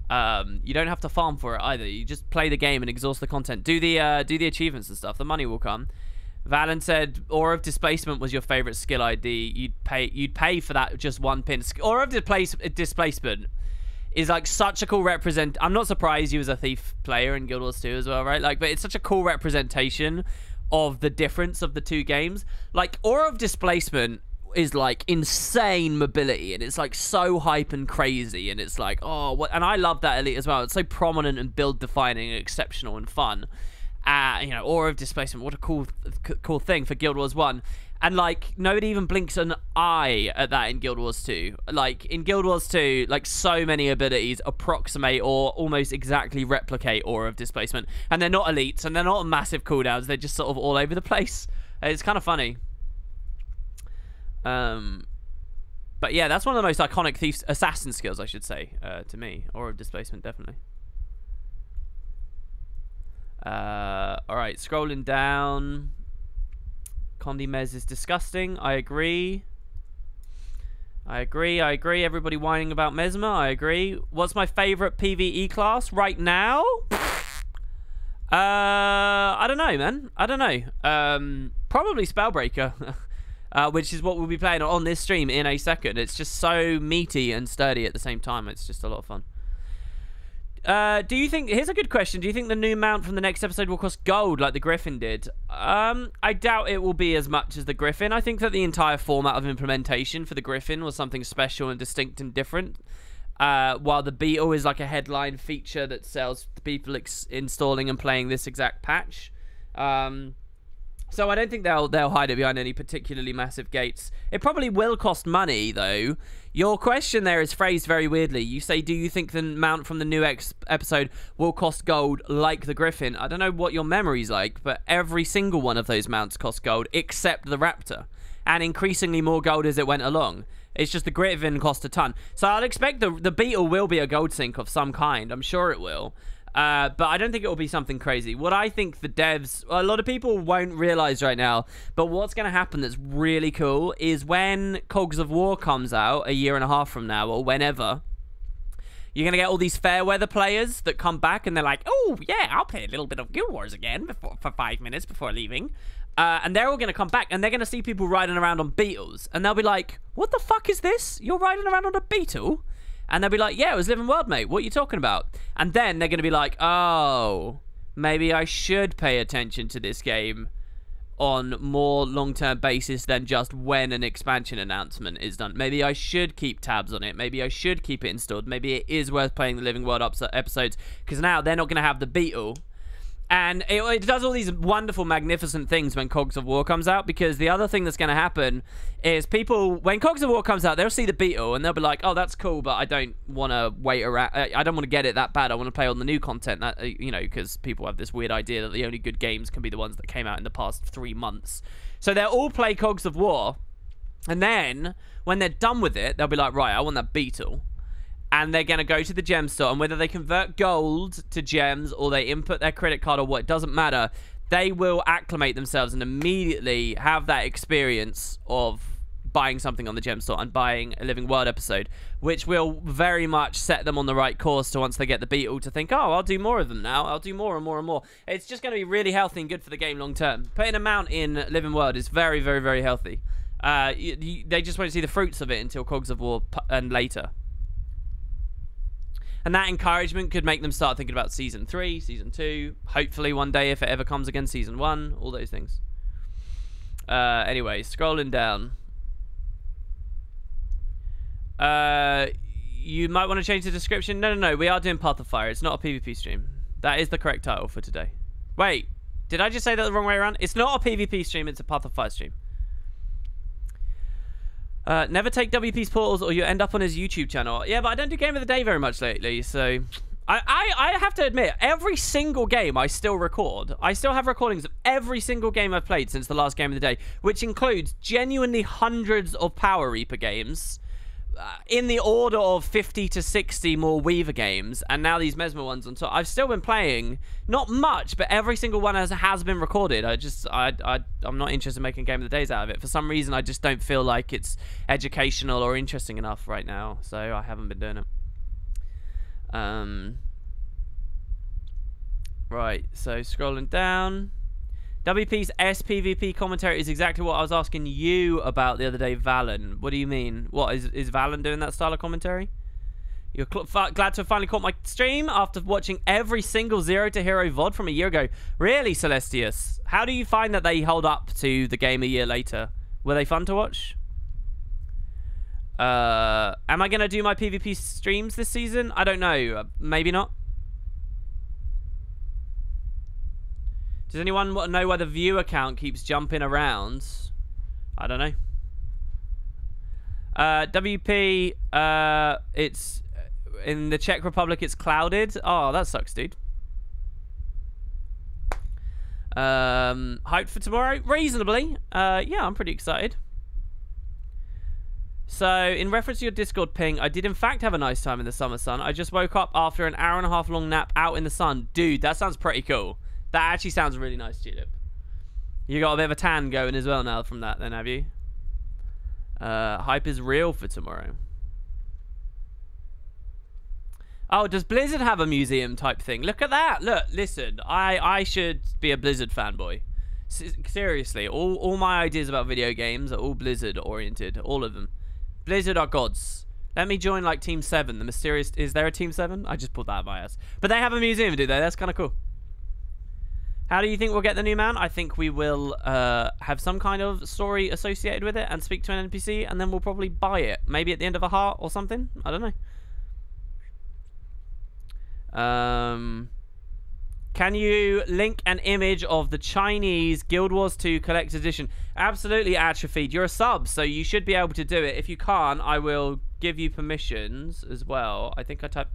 Speaker 1: You don't have to farm for it either. You just play the game and exhaust the content. Do the achievements and stuff. The money will come. Valen said Aura of Displacement was your favorite skill ID. You'd pay for that just one pin. Aura of Displacement is like such a cool represent. I'm not surprised you was a thief player in Guild Wars 2 as well, right? Like, but it's such a cool representation of the difference of the two games. Like, Aura of Displacement is like insane mobility, and it's like so hype and crazy, and it's like, oh, what? And I love that elite as well. It's so prominent and build defining and exceptional and fun. You know, Aura of Displacement. What a cool thing for Guild Wars 1. And, like, nobody even blinks an eye at that in Guild Wars 2. Like, in Guild Wars 2, like, so many abilities approximate or almost exactly replicate Aura of Displacement. And they're not elites, and they're not massive cooldowns. They're just sort of all over the place. It's kind of funny. But yeah, that's one of the most iconic assassin skills, I should say, to me. Aura of Displacement, definitely. Alright, scrolling down. Condi Mez is disgusting. I agree. Everybody whining about Mesmer. I agree. What's my favorite PvE class right now? I don't know, man. I don't know. Probably Spellbreaker. Which is what we'll be playing on this stream in a second. It's just so meaty and sturdy at the same time. It's just a lot of fun. Do you think... Here's a good question. Do you think the new mount from the next episode will cost gold like the Griffin did? I doubt it will be as much as the Griffin. I think that the entire format of implementation for the Griffin was something special and distinct and different. While the Beetle is like a headline feature that sells to people installing and playing this exact patch. So I don't think they'll hide it behind any particularly massive gates. It probably will cost money, though. Your question there is phrased very weirdly. You say, do you think the mount from the new episode will cost gold like the Griffin? I don't know what your memory's like, but every single one of those mounts cost gold except the Raptor. And increasingly more gold as it went along. It's just the Griffin cost a ton. So I'll expect the Beetle will be a gold sink of some kind. I'm sure it will. But I don't think it will be something crazy. What I think the devs, a lot of people won't realize right now, but what's going to happen that's really cool is when Cogs of War comes out a year and a half from now or whenever, you're going to get all these Fairweather players that come back and they're like, oh, yeah, I'll play a little bit of Guild Wars again for 5 minutes before leaving. And they're all going to come back and they're going to see people riding around on Beetles. And they'll be like, what the fuck is this? You're riding around on a Beetle? And they'll be like, yeah, it was Living World, mate. What are you talking about? And then they're going to be like, oh, maybe I should pay attention to this game on more long-term basis than just when an expansion announcement is done. Maybe I should keep tabs on it. Maybe I should keep it installed. Maybe it is worth playing the Living World episodes because now they're not going to have the Beetle. And it does all these wonderful, magnificent things when Cogs of War comes out, because the other thing that's going to happen is people, when Cogs of War comes out, they'll see the Beetle and they'll be like, oh, that's cool, but I don't want to wait around. I don't want to get it that bad. I want to play all the new content, that, you know, because people have this weird idea that the only good games can be the ones that came out in the past 3 months. So they'll all play Cogs of War, and then when they're done with it, they'll be like, right, I want that Beetle. And they're going to go to the gem store, and whether they convert gold to gems or they input their credit card or what, it doesn't matter. They will acclimate themselves and immediately have that experience of buying something on the gem store and buying a Living World episode, which will very much set them on the right course to once they get the Beetle to think, oh, I'll do more of them now. I'll do more and more and more. It's just going to be really healthy and good for the game long term. Putting a mount in Living World is very, very, very healthy. They just won't see the fruits of it until Cogs of War and later. And that encouragement could make them start thinking about Season 3, Season 2, hopefully one day if it ever comes again, Season 1, all those things. Anyway, scrolling down. You might want to change the description. No, we are doing Path of Fire. It's not a PvP stream. That is the correct title for today. Wait, did I just say that the wrong way around? It's not a PvP stream, it's a Path of Fire stream. Never take WP's portals or you end up on his YouTube channel. Yeah, but I don't do Game of the Day very much lately, so... I have to admit, every single game I still record. I still have recordings of every single game I've played since the last Game of the Day, which includes genuinely hundreds of Power Reaper games, in the order of 50 to 60 more Weaver games, and now these Mesmer ones on top. I've still been playing, not much, but every single one has been recorded. I'm not interested in making Game of the Days out of it. For some reason, I just don't feel like it's educational or interesting enough right now, so I haven't been doing it. Right, so scrolling down. WP's SPVP commentary is exactly what I was asking you about the other day, Valen. What do you mean? What, is Valen doing that style of commentary? You're glad to have finally caught my stream after watching every single Zero to Hero VOD from a year ago. Really, Celestius? How do you find that they hold up to the game a year later? Were they fun to watch? Am I going to do my PvP streams this season? I don't know. Maybe not. Does anyone know why the viewer count keeps jumping around? I don't know. WP, it's in the Czech Republic. It's clouded. Oh, that sucks, dude. Hyped for tomorrow? Reasonably. Yeah, I'm pretty excited. So, in reference to your Discord ping, I did in fact have a nice time in the summer sun. I just woke up after an hour-and-a-half long nap out in the sun. Dude, that sounds pretty cool. That actually sounds really nice, Tulip. You got a bit of a tan going as well now from that then, have you? Hype is real for tomorrow. Oh, does Blizzard have a museum type thing? Look at that. Look, listen, I should be a Blizzard fanboy. Seriously, all my ideas about video games are all Blizzard oriented. All of them. Blizzard are gods. Let me join like Team 7. The mysterious... Is there a Team 7? I just pulled that out of my ass. But they have a museum, do they? That's kind of cool. How do you think we'll get the new man? I think we will have some kind of story associated with it and speak to an NPC, and then we'll probably buy it. Maybe at the end of a heart or something. I don't know. Can you link an image of the Chinese Guild Wars 2 Collector's Edition? Absolutely, Atrophied. You're a sub, so you should be able to do it. If you can't, I will give you permissions as well. I think I type !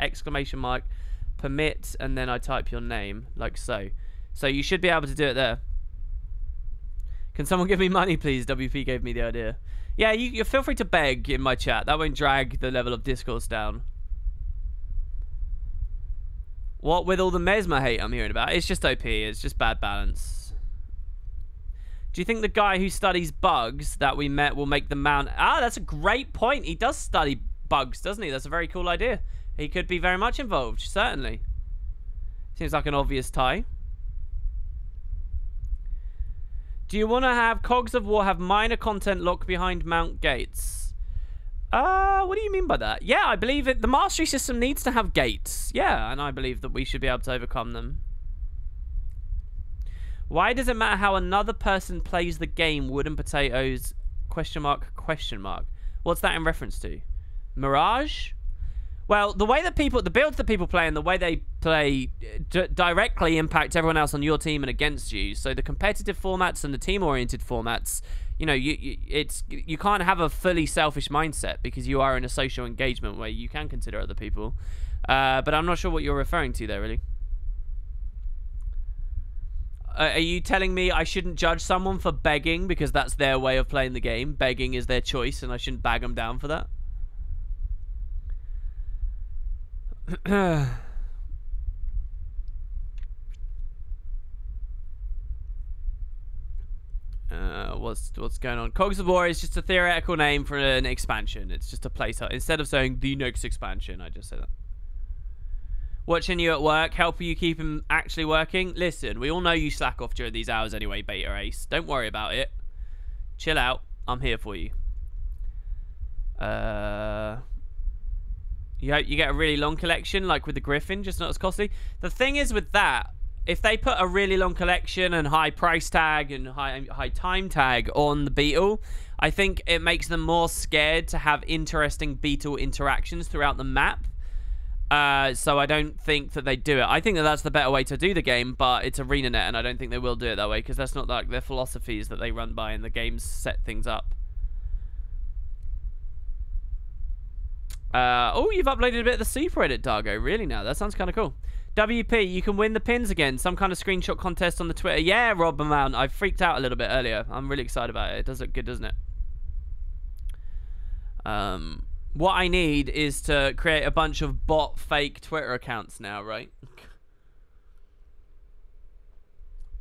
Speaker 1: permit, and then I type your name, like so. So you should be able to do it there. Can someone give me money, please? WP gave me the idea. Yeah, you feel free to beg in my chat. That won't drag the level of discourse down. What with all the Mesmer hate I'm hearing about? It's just OP. It's just bad balance. Do you think the guy who studies bugs that we met will make the mount... Ah, that's a great point. He does study bugs, doesn't he? That's a very cool idea. He could be very much involved, certainly. Seems like an obvious tie. Do you want to have Cogs of War have minor content locked behind mount gates? What do you mean by that? Yeah, I believe the mastery system needs to have gates. Yeah, and I believe that we should be able to overcome them. Why does it matter how another person plays the game? Wooden potatoes? ? What's that in reference to? Mirage? Well, the way that the builds that people play and the way they play directly impact everyone else on your team and against you. So the competitive formats and the team-oriented formats, you know, you can't have a fully selfish mindset because you are in a social engagement where you can consider other people. But I'm not sure what you're referring to there, really. Are you telling me I shouldn't judge someone for begging because that's their way of playing the game? Begging is their choice and I shouldn't bag them down for that? What's going on? Cogs of War is just a theoretical name for an expansion. It's just a placeholder. Instead of saying the next expansion, I just say that. Watching you at work, help you keep him actually working. Listen, we all know you slack off during these hours anyway, Beta Ace. Don't worry about it. Chill out. I'm here for you. You hope you get a really long collection, like with the Griffin, just not as costly. The thing is with that, if they put a really long collection and high price tag and high time tag on the Beetle, I think it makes them more scared to have interesting Beetle interactions throughout the map. So I don't think that they do it. I think that that's the better way to do the game, but it's ArenaNet, and I don't think they will do it that way because that's not like their philosophies that they run by and the games set things up. Oh, you've uploaded a bit of the Super Edit, Dargo. Really now? That sounds kind of cool. WP, you can win the pins again. Some kind of screenshot contest on the Twitter. Yeah, Rob Amount. I freaked out a little bit earlier. I'm really excited about it. It does look good, doesn't it? What I need is to create a bunch of bot fake Twitter accounts now, right?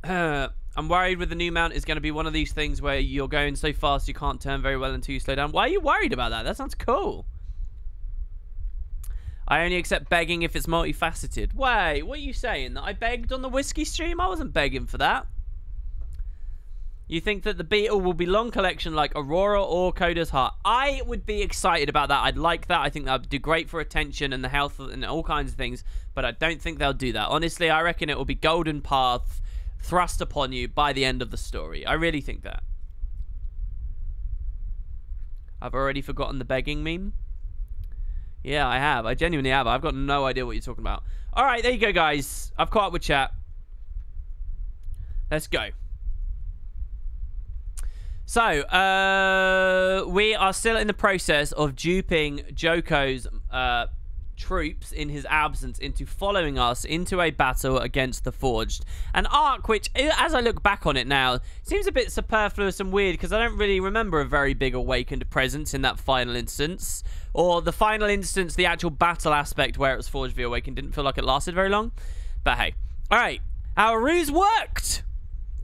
Speaker 1: I'm worried with the new mount is going to be one of these things where you're going so fast you can't turn very well until you slow down. Why are you worried about that? That sounds cool. I only accept begging if it's multifaceted. Wait, what are you saying? That I begged on the whiskey stream? I wasn't begging for that. You think that the Beetle will be long collection like Aurora or Coda's Heart? I would be excited about that. I'd like that. I think that would do great for attention and the health and all kinds of things. But I don't think they'll do that. Honestly, I reckon it will be Golden Path thrust upon you by the end of the story. I really think that. I've already forgotten the begging meme. Yeah, I have. I genuinely have. I've got no idea what you're talking about. All right, there you go, guys. I've caught up with chat. Let's go. So, we are still in the process of duping Joko's troops in his absence into following us into a battle against the Forged. An arc which, as I look back on it now, seems a bit superfluous and weird because I don't really remember a very big Awakened presence in that final instance. Or the final instance, the actual battle aspect where it was Forged v Awakened didn't feel like it lasted very long. But hey. Alright. Our ruse worked!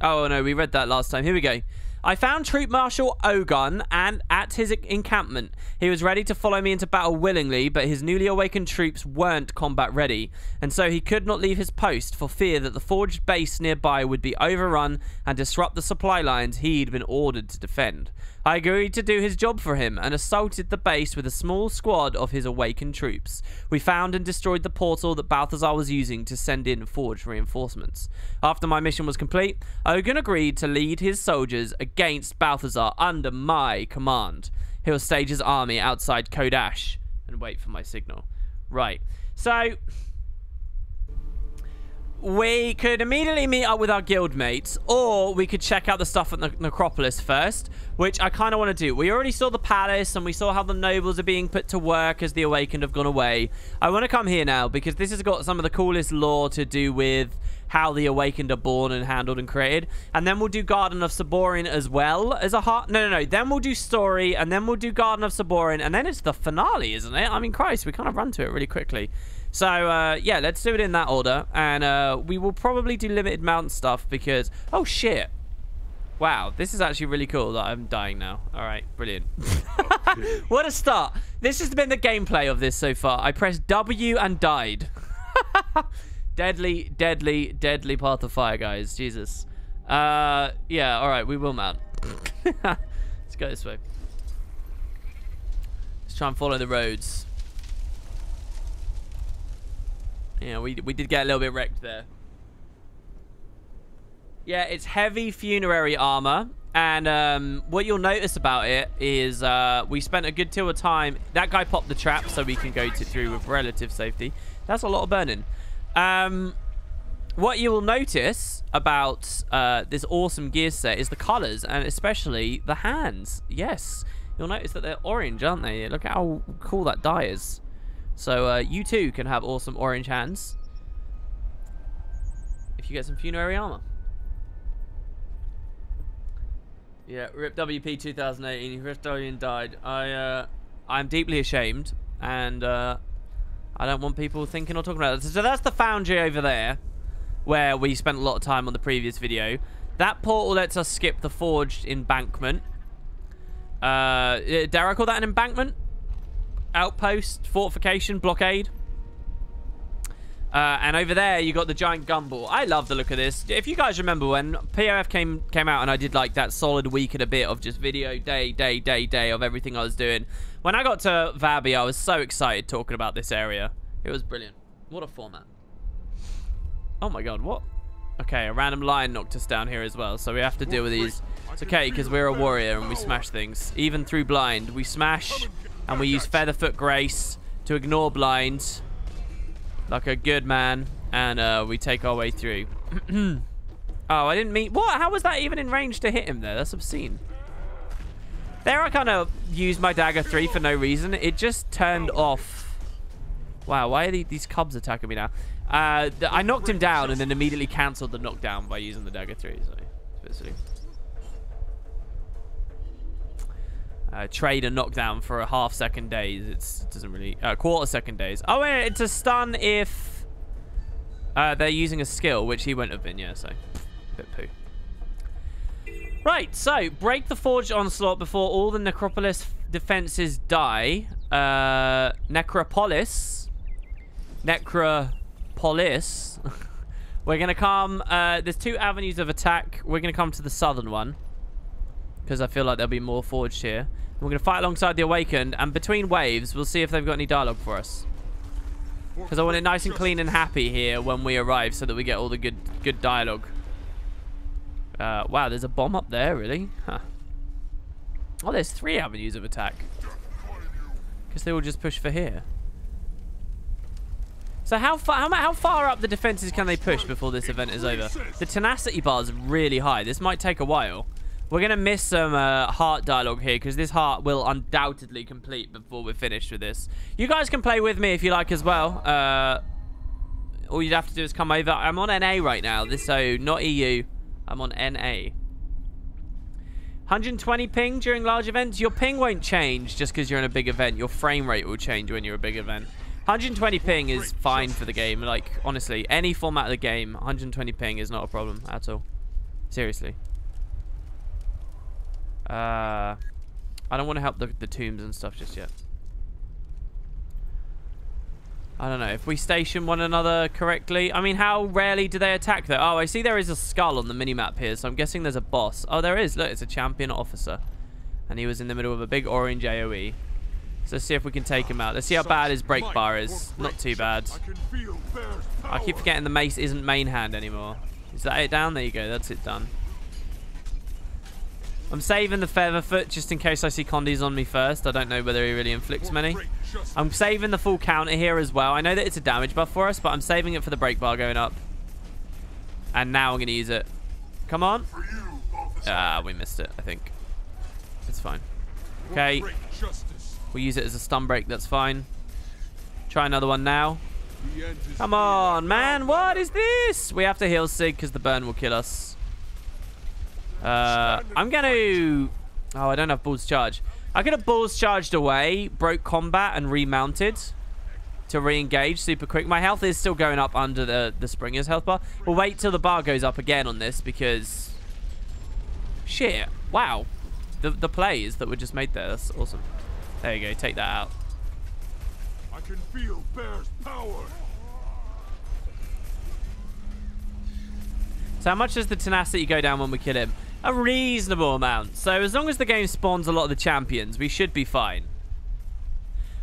Speaker 1: Oh no, we read that last time. Here we go. I found Troop Marshal Ogun and at his encampment. He was ready to follow me into battle willingly, but his newly awakened troops weren't combat ready, and so he could not leave his post for fear that the Forged base nearby would be overrun and disrupt the supply lines he'd been ordered to defend. I agreed to do his job for him and assaulted the base with a small squad of his awakened troops. We found and destroyed the portal that Balthazar was using to send in Forged reinforcements. After my mission was complete, Ogun agreed to lead his soldiers against Balthazar under my command. He'll stage his army outside Kodash and wait for my signal. Right, so we could immediately meet up with our guild mates, or we could check out the stuff at the Necropolis first, which I kind of want to do. We already saw the palace, and we saw how the nobles are being put to work as the Awakened have gone away. I want to come here now, because this has got some of the coolest lore to do with how the Awakened are born and handled and created. And then we'll do Garden of Saborin as well as a heart. No. Then we'll do story, and then we'll do Garden of Saborin, and then it's the finale, isn't it? I mean, Christ, we kind of run to it really quickly. So, yeah, let's do it in that order. And we will probably do limited mount stuff because... Oh, shit. Wow, this is actually really cool that I'm dying now. All right, brilliant. What a start. This has been the gameplay of this so far. I pressed W and died. Deadly, deadly, deadly path of fire, guys. Jesus. Yeah, all right, we will mount. Let's go this way. Let's try and follow the roads. Yeah, we did get a little bit wrecked there. Yeah, it's heavy funerary armor. And what you'll notice about it is we spent a good deal of time. That guy popped the trap so we can go through with relative safety. That's a lot of burning. What you will notice about this awesome gear set is the colors, and especially the hands. Yes, you'll notice that they're orange, aren't they? Look at how cool that dye is. So you too can have awesome orange hands if you get some funerary armor. Yeah, RIP WP 2018. Restolian died. I'm deeply ashamed, and I don't want people thinking or talking about it. So that's the foundry over there, where we spent a lot of time on the previous video. That portal lets us skip the Forged embankment. Dare I call that an embankment? Outpost, fortification, blockade. And over there, you got the giant gumball. I love the look of this. If you guys remember when POF came out and I did like that solid week and a bit of just video day of everything I was doing. When I got to Vabi, I was so excited talking about this area. It was brilliant. What a format. Oh my god, what? Okay, a random lion knocked us down here as well, so we have to deal with these. It's okay, because we're a warrior and we smash things. Even through blind, we smash and we use Featherfoot Grace to ignore blind. Like a good man, and we take our way through. Oh, I didn't mean... What? How was that even in range to hit him there? That's obscene. There I kind of used my dagger 3 for no reason. It just turned off. Wow, why are these cubs attacking me now? I knocked him down and then immediately cancelled the knockdown by using the dagger 3. So, it's a bit silly. Trade a knockdown for a half-second daze. It doesn't really... quarter-second daze. Oh, wait, it's a stun if they're using a skill, which he wouldn't have been, yeah, so... A bit poo. Right, so, break the Forged onslaught before all the Necropolis defenses die. Necropolis. We're going to come... there's 2 avenues of attack. We're going to come to the southern one, because I feel like there'll be more Forged here. We're going to fight alongside the Awakened, and between waves, we'll see if they've got any dialogue for us. Because I want it nice and clean and happy here when we arrive, so that we get all the good dialogue. Wow, there's a bomb up there, really? Huh. Oh, there's 3 avenues of attack. Because they will just push for here. So how far up the defenses can they push before this event is over? The tenacity bar is really high. This might take a while. We're going to miss some heart dialogue here because this heart will undoubtedly complete before we're finished with this. You guys can play with me if you like as well. All you'd have to do is come over. I'm on NA right now, so not EU. I'm on NA. 120 ping during large events. Your ping won't change just because you're in a big event. Your frame rate will change when you're a big event. 120 ping is fine for the game. Like, honestly, any format of the game, 120 ping is not a problem at all. Seriously. I don't want to help the tombs and stuff just yet. I don't know. If we station one another correctly. I mean, how rarely do they attack though? Oh, I see there is a skull on the minimap here, so I'm guessing there's a boss. Oh, there is. Look, it's a champion officer. And he was in the middle of a big orange AoE. So let's see if we can take him out. Let's see how bad his break bar is. Not too bad. I keep forgetting the mace isn't main hand anymore. Is that it down? There you go. That's it done. I'm saving the Featherfoot just in case I see Condi's on me first. I don't know whether he really inflicts many. I'm saving the full counter here as well. I know that it's a damage buff for us, but I'm saving it for the break bar going up. And now I'm going to use it. Come on. Ah, we missed it, I think. It's fine. Okay. We'll use it as a stun break. That's fine. Try another one now. Come on, man. What is this? We have to heal Sig because the burn will kill us. I'm going to... Oh, I don't have Balls Charge. I could have Balls Charged away, broke combat, and remounted to re-engage super quick. My health is still going up under the Springer's health bar. We'll wait till the bar goes up again on this because... Shit. Wow. The plays that were just made there. That's awesome. There you go. Take that out.
Speaker 2: I can feel Bear's power.
Speaker 1: So how much does the tenacity go down when we kill him? A reasonable amount. So as long as the game spawns a lot of the champions, we should be fine.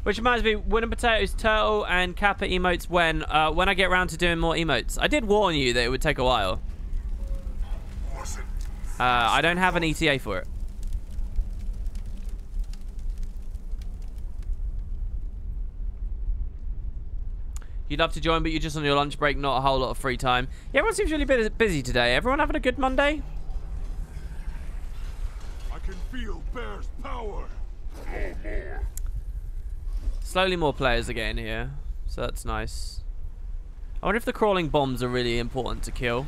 Speaker 1: Which reminds me, Wooden Potatoes, Turtle, and Kappa emotes when I get around to doing more emotes. I did warn you that it would take a while. I don't have an ETA for it. You'd love to join, but you're just on your lunch break, not a whole lot of free time. Yeah, everyone seems really busy today. Everyone having a good Monday?
Speaker 2: I can feel Bear's power.
Speaker 1: Slowly more players are getting here, so that's nice. I wonder if the crawling bombs are really important to kill.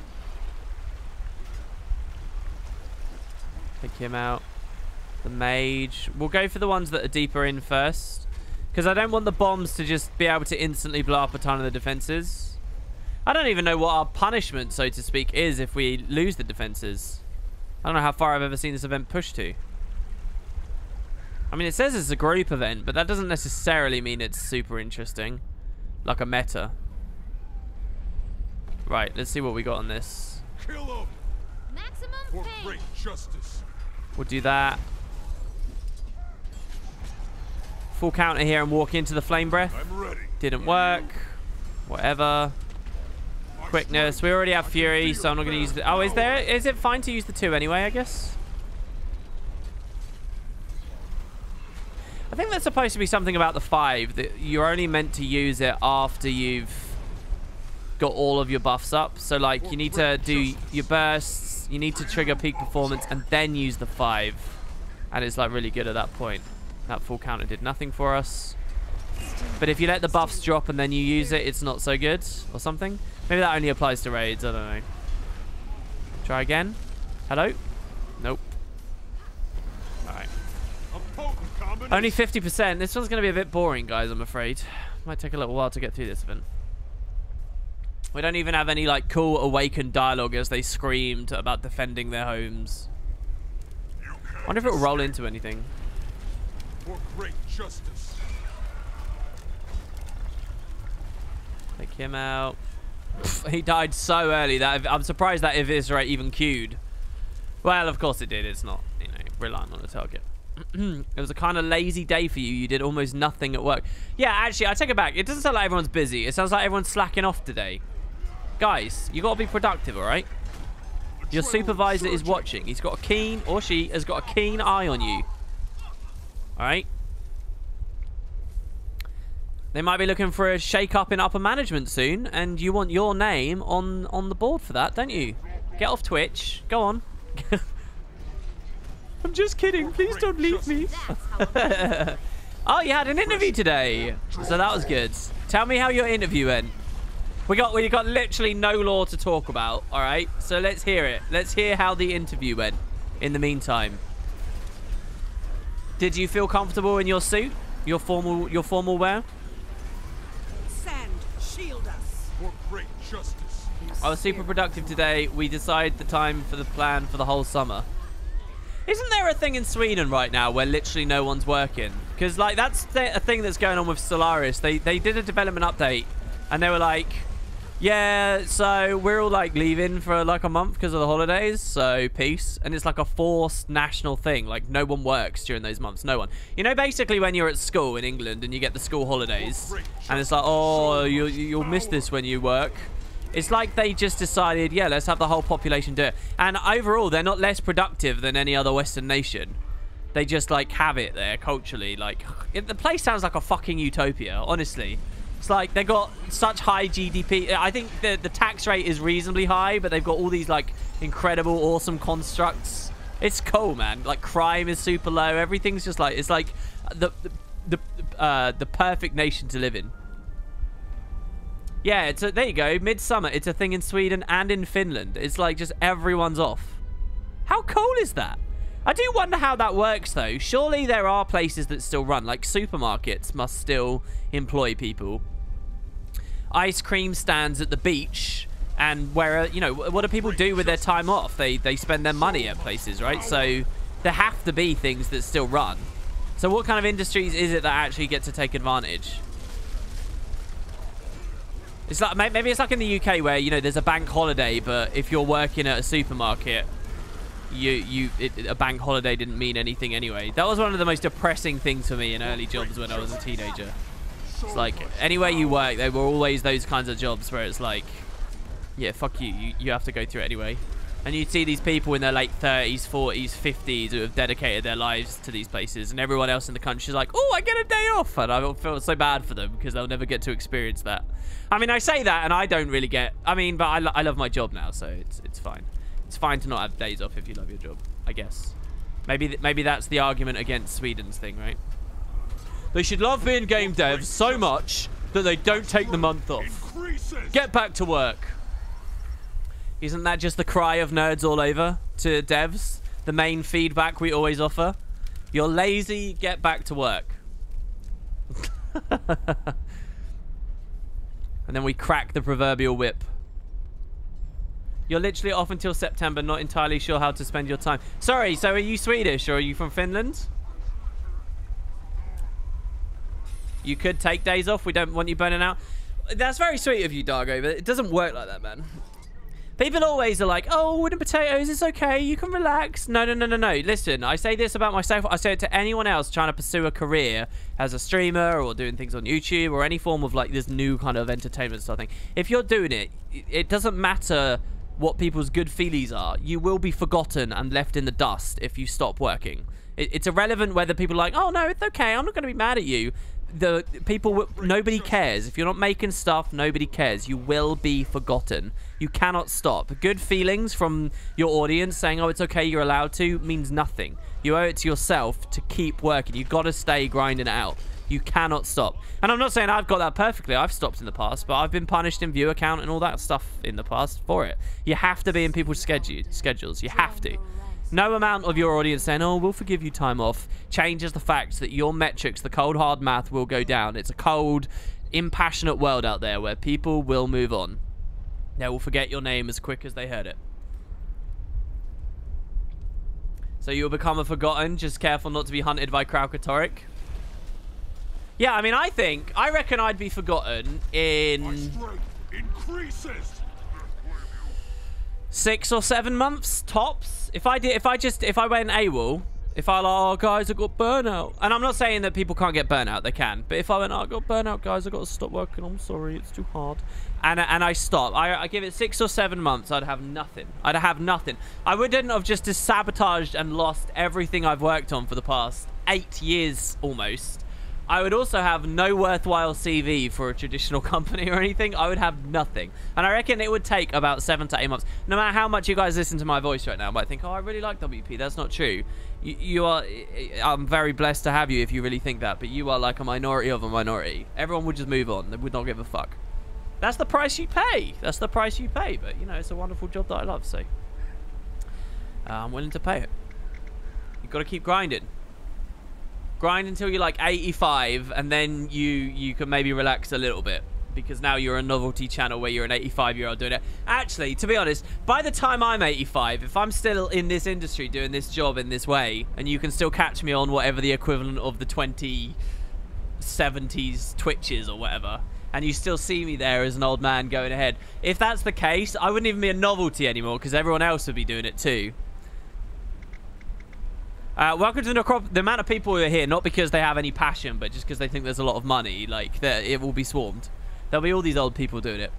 Speaker 1: Take him out. The mage. We'll go for the ones that are deeper in first. Because I don't want the bombs to just be able to instantly blow up a ton of the defenses. I don't even know what our punishment, so to speak, is if we lose the defenses. I don't know how far I've ever seen this event push to. I mean, it says it's a group event, but that doesn't necessarily mean it's super interesting. Like a meta. Right, let's see what we got on this.
Speaker 2: Kill him.
Speaker 4: Maximum
Speaker 2: For
Speaker 4: pain.
Speaker 2: great justice.
Speaker 1: We'll do that. Full counter here and walk into the flame breath.
Speaker 2: I'm ready.
Speaker 1: Didn't work. Whatever. Quickness. We already have fury, so I'm not going to use the... Oh, is it fine to use the 2 anyway, I guess? I think that's supposed to be something about the 5, that you're only meant to use it after you've got all of your buffs up. So, like, you need to do your bursts, you need to trigger peak performance, and then use the 5. And it's, like, really good at that point. That full counter did nothing for us. But if you let the buffs drop and then you use it, it's not so good or something. Maybe that only applies to raids. I don't know. Try again. Hello? Nope. Alright. Only 50%. This one's going to be a bit boring, guys, I'm afraid. Might take a little while to get through this event. We don't even have any, like, cool awakened dialogue as they screamed about defending their homes. I wonder if it'll roll into anything.
Speaker 2: For great justice.
Speaker 1: Take him out. He died so early that I'm surprised that Eviscerate even queued. Well, of course it did. It's not, you know, reliant on the target. It was a kind of lazy day for you. You did almost nothing at work. Yeah, actually, I take it back. It doesn't sound like everyone's busy. It sounds like everyone's slacking off today. Guys, you got to be productive, all right? Your supervisor is watching. He's got a keen, or she has got a keen eye on you. All right? They might be looking for a shake-up in upper management soon, and you want your name on the board for that, don't you? Get off Twitch. Go on. I'm just kidding. Please don't leave me. Oh, you had an interview today, so that was good. Tell me how your interview went. We got literally no lore to talk about. All right, so let's hear it. Let's hear how the interview went. In the meantime, did you feel comfortable in your suit, your formal wear?
Speaker 3: Sand, shield us.
Speaker 2: For great justice.
Speaker 1: I was super productive today. We decide the time for the plan for the whole summer. Isn't there a thing in Sweden right now where literally no one's working? Because like that's a thing that's going on with Stellaris. They did a development update and they were like, yeah, so we're all like leaving for like a month because of the holidays, so peace. And it's like a forced national thing. Like no one works during those months. No one. You know, basically when you're at school in England and you get the school holidays and it's like, oh, you'll miss this when you work. It's like they just decided, yeah, let's have the whole population do it. And overall, they're not less productive than any other Western nation. They just, like, have it there culturally. Like, the place sounds like a fucking utopia, honestly. It's like they got such high GDP. I think the tax rate is reasonably high, but they've got all these, like, incredible, awesome constructs. It's cool, man. Like, crime is super low. Everything's just, like, it's like the perfect nation to live in. Yeah, there you go. Midsummer. It's a thing in Sweden and in Finland. It's like just everyone's off. How cool is that? I do wonder how that works, though. Surely there are places that still run. Like supermarkets must still employ people. Ice cream stands at the beach. And where, you know, what do people do with their time off? They spend their money at places, right? So there have to be things that still run. So what kind of industries is it that actually get to take advantage? It's like maybe it's like in the UK where, you know, there's a bank holiday, but if you're working at a supermarket, a bank holiday didn't mean anything anyway. That was one of the most depressing things for me in early jobs when I was a teenager. It's like anywhere you work, there were always those kinds of jobs where it's like, yeah, fuck you, you have to go through it anyway. And you'd see these people in their late 30s, 40s, 50s who have dedicated their lives to these places, and everyone else in the country's like, oh, I get a day off. And I feel so bad for them because they'll never get to experience that. I mean, I say that and I don't really get, I mean, but I love my job now, so it's fine. It's fine to not have days off if you love your job, I guess. Maybe that's the argument against Sweden's thing, right? They should love being game devs so much that they don't take the month off. Get back to work. Isn't that just the cry of nerds all over to devs? The main feedback we always offer? You're lazy, get back to work. And then we crack the proverbial whip. You're literally off until September, not entirely sure how to spend your time. Sorry, so are you Swedish or are you from Finland? You could take days off. We don't want you burning out. That's very sweet of you, Dargo, but it doesn't work like that, man. People always are like, oh, wooden potatoes, it's okay, you can relax. No. Listen, I say this about myself. I say it to anyone else trying to pursue a career as a streamer or doing things on YouTube or any form of like this new kind of entertainment style thing. If you're doing it, it doesn't matter what people's good feelings are. You will be forgotten and left in the dust if you stop working. It's irrelevant whether people are like, oh, no, it's okay, I'm not going to be mad at you. Nobody cares. If you're not making stuff, nobody cares. You will be forgotten. You cannot stop. Good feelings from your audience saying, oh, it's okay, you're allowed to, means nothing. You owe it to yourself to keep working. You've got to stay grinding it out. You cannot stop. And I'm not saying I've got that perfectly. I've stopped in the past, but I've been punished in viewer count and all that stuff in the past for it. You have to be in people's schedules. You have to. No amount of your audience saying, oh, we'll forgive you time off, changes the fact that your metrics, the cold hard math, will go down. It's a cold, impassionate world out there where people will move on. They will forget your name as quick as they heard it. So you'll become a forgotten. Just careful not to be hunted by Kraukatoric. Yeah, I mean, I reckon I'd be forgotten in 6 or 7 months tops. If I went AWOL, if I like, oh guys, I got burnout, and I'm not saying that people can't get burnout, they can, but if I went, oh, I got burnout, guys, I got to stop working, I'm sorry, it's too hard, and I stop, I give it 6 or 7 months, I'd have nothing. I wouldn't have just sabotaged and lost everything I've worked on for the past 8 years almost I would also have no worthwhile CV for a traditional company or anything. I would have nothing. And I reckon it would take about 7 to 8 months. No matter how much you guys listen to my voice right now, I might think, oh, I really like WP. That's not true. You are... I'm very blessed to have you if you really think that. But you are like a minority of a minority. Everyone would just move on. They would not give a fuck. That's the price you pay. That's the price you pay. But, you know, it's a wonderful job that I love. So I'm willing to pay it. You've got to keep grinding. Grind until you're like 85, and then you can maybe relax a little bit, because now you're a novelty channel where you're an 85-year-old doing it. Actually, to be honest, by the time I'm 85, if I'm still in this industry doing this job in this way, and you can still catch me on whatever the equivalent of the 2070s Twitch is or whatever, and you still see me there as an old man going ahead, if that's the case, I wouldn't even be a novelty anymore, because everyone else would be doing it too. Welcome to the amount of people who are here, not because they have any passion, but just because they think there's a lot of money. Like, it will be swarmed. There'll be all these old people doing it.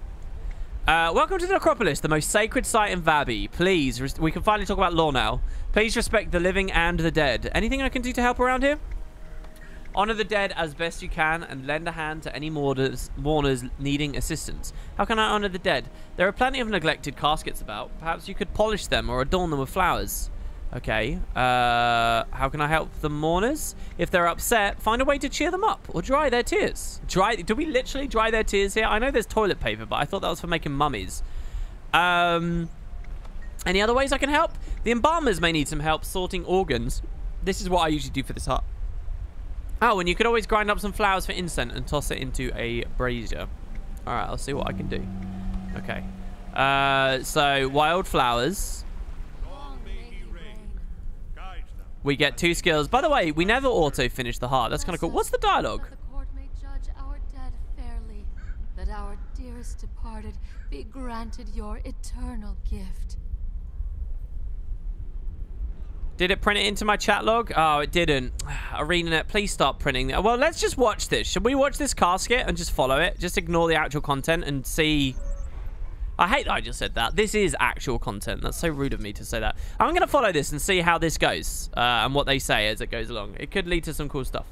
Speaker 1: Welcome to the Necropolis, the most sacred site in Vabi. Please, we can finally talk about law now. Please respect the living and the dead. Anything I can do to help around here? Honor the dead as best you can and lend a hand to any mourners needing assistance. How can I honor the dead? There are plenty of neglected caskets about. Perhaps you could polish them or adorn them with flowers. Okay, how can I help the mourners? If they're upset, find a way to cheer them up or dry their tears. Do we literally dry their tears here? I know there's toilet paper, but I thought that was for making mummies. Any other ways I can help? The embalmers may need some help sorting organs. This is what I usually do for this hut. Oh, and you could always grind up some flowers for incense and toss it into a brazier. Alright, I'll see what I can do. Okay. So, wild flowers. We get 2 skills. By the way, we never auto-finish the heart. That's kind of cool. What's the dialogue?
Speaker 4: The court may judge our dead fairly, that our dearest departed be granted your eternal gift.
Speaker 1: Did it print it into my chat log? Oh, it didn't. ArenaNet, please stop printing. Well, let's just watch this. Should we watch this casket and just follow it? Just ignore the actual content and see... I hate that I just said that. This is actual content. That's so rude of me to say that. I'm going to follow this and see how this goes and what they say as it goes along. It could lead to some cool stuff.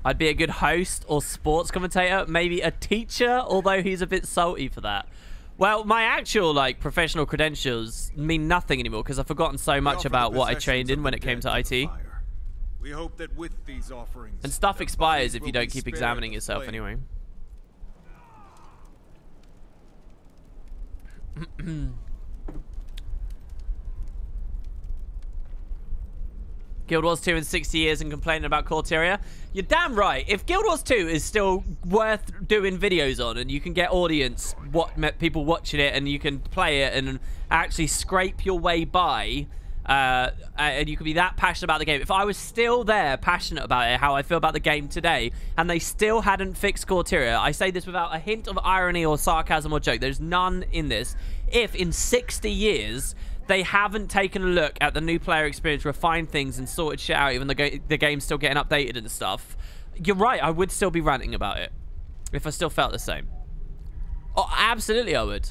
Speaker 1: I'd be a good host or sports commentator. Maybe a teacher, although he's a bit salty for that. Well, my actual, like, professional credentials mean nothing anymore because I've forgotten so much about what I trained in when it came to IT.
Speaker 2: We hope that with these offerings,
Speaker 1: and stuff expires if you don't keep examining yourself anyway. Guild Wars 2 in 60 years and complaining about Corteria? You're damn right. If Guild Wars 2 is still worth doing videos on and you can get audience, people watching it, and you can play it and actually scrape your way by... and you could be that passionate about the game. If I was still there passionate about it, how I feel about the game today, and they still hadn't fixed Corteria, I say this without a hint of irony or sarcasm or joke, there's none in this. If in 60 years they haven't taken a look at the new player experience, refined things and sorted shit out, even though the game's still getting updated and stuff, you're right, I would still be ranting about it if I still felt the same. Oh, absolutely I would.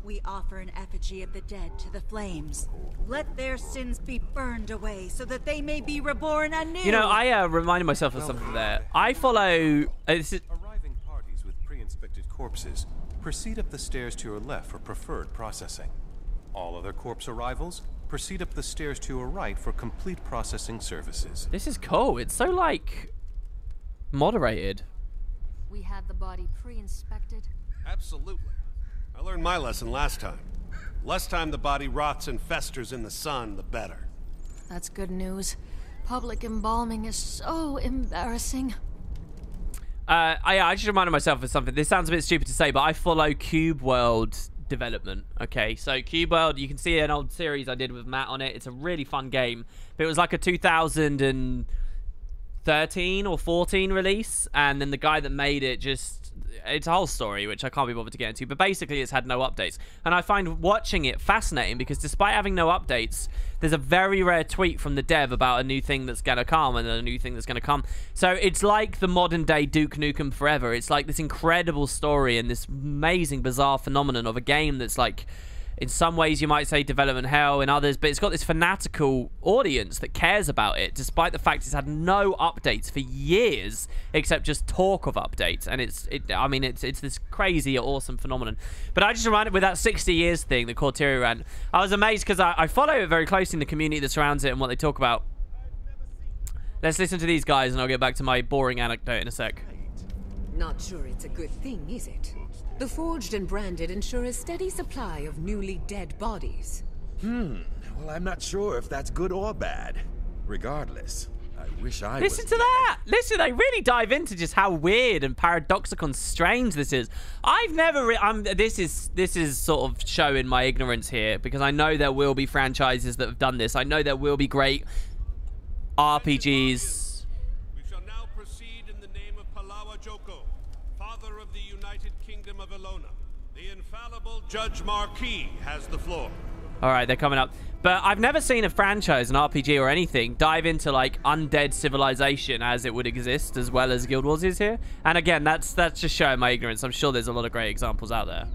Speaker 5: We offer an effigy of the dead to the flames. Let their sins be burned away so that they may be reborn anew.
Speaker 1: You know, I reminded myself of something there. I follow...
Speaker 6: Arriving parties with pre-inspected corpses, proceed up the stairs to your left for preferred processing. All other corpse arrivals, proceed up the stairs to your right for complete processing services.
Speaker 1: This is cool. It's so, like, moderated.
Speaker 4: We had the body pre-inspected.
Speaker 7: Absolutely. I learned my lesson last time. Less time the body rots and festers in the sun, the better.
Speaker 4: That's good news. Public embalming is so embarrassing.
Speaker 1: I just reminded myself of something. This sounds a bit stupid to say, but I follow Cube World development. Okay, so Cube World, you can see an old series I did with Matt on it. It's a really fun game. But it was like a 2013 or 14 release, and then the guy that made it just... It's a whole story, which I can't be bothered to get into, but basically it's had no updates. And I find watching it fascinating because despite having no updates, there's a very rare tweet from the dev about a new thing that's going to come and a new thing that's going to come. So it's like the modern day Duke Nukem Forever. It's like this incredible story and this amazing, bizarre phenomenon of a game that's like In some ways, you might say development hell. In others, but it's got this fanatical audience that cares about it, despite the fact it's had no updates for years, except just talk of updates. And it's this crazy, awesome phenomenon. But I just reminded with that 60 years thing, the Corteria ran. I was amazed because I follow it very closely in the community that surrounds it and what they talk about. Let's listen to these guys, and I'll get back to my boring anecdote in a sec.
Speaker 8: Not sure it's a good thing, is it? The Forged and Branded ensure a steady supply of newly dead bodies.
Speaker 9: Well, I'm not sure if that's good or bad. Regardless, I wish I
Speaker 1: Listen
Speaker 9: was
Speaker 1: to that! Listen, they really dive into just how weird and paradoxical and strange this is. I've never... this is sort of showing my ignorance here, because I know there will be franchises that have done this. I know there will be great RPGs...
Speaker 7: of Elona. The infallible Judge Marquis has the floor.
Speaker 1: Alright, they're coming up. But I've never seen a franchise, an RPG or anything, dive into, like, undead civilization as it would exist, as well as Guild Wars is here. And again, that's just showing my ignorance. I'm sure there's a lot of great examples out there.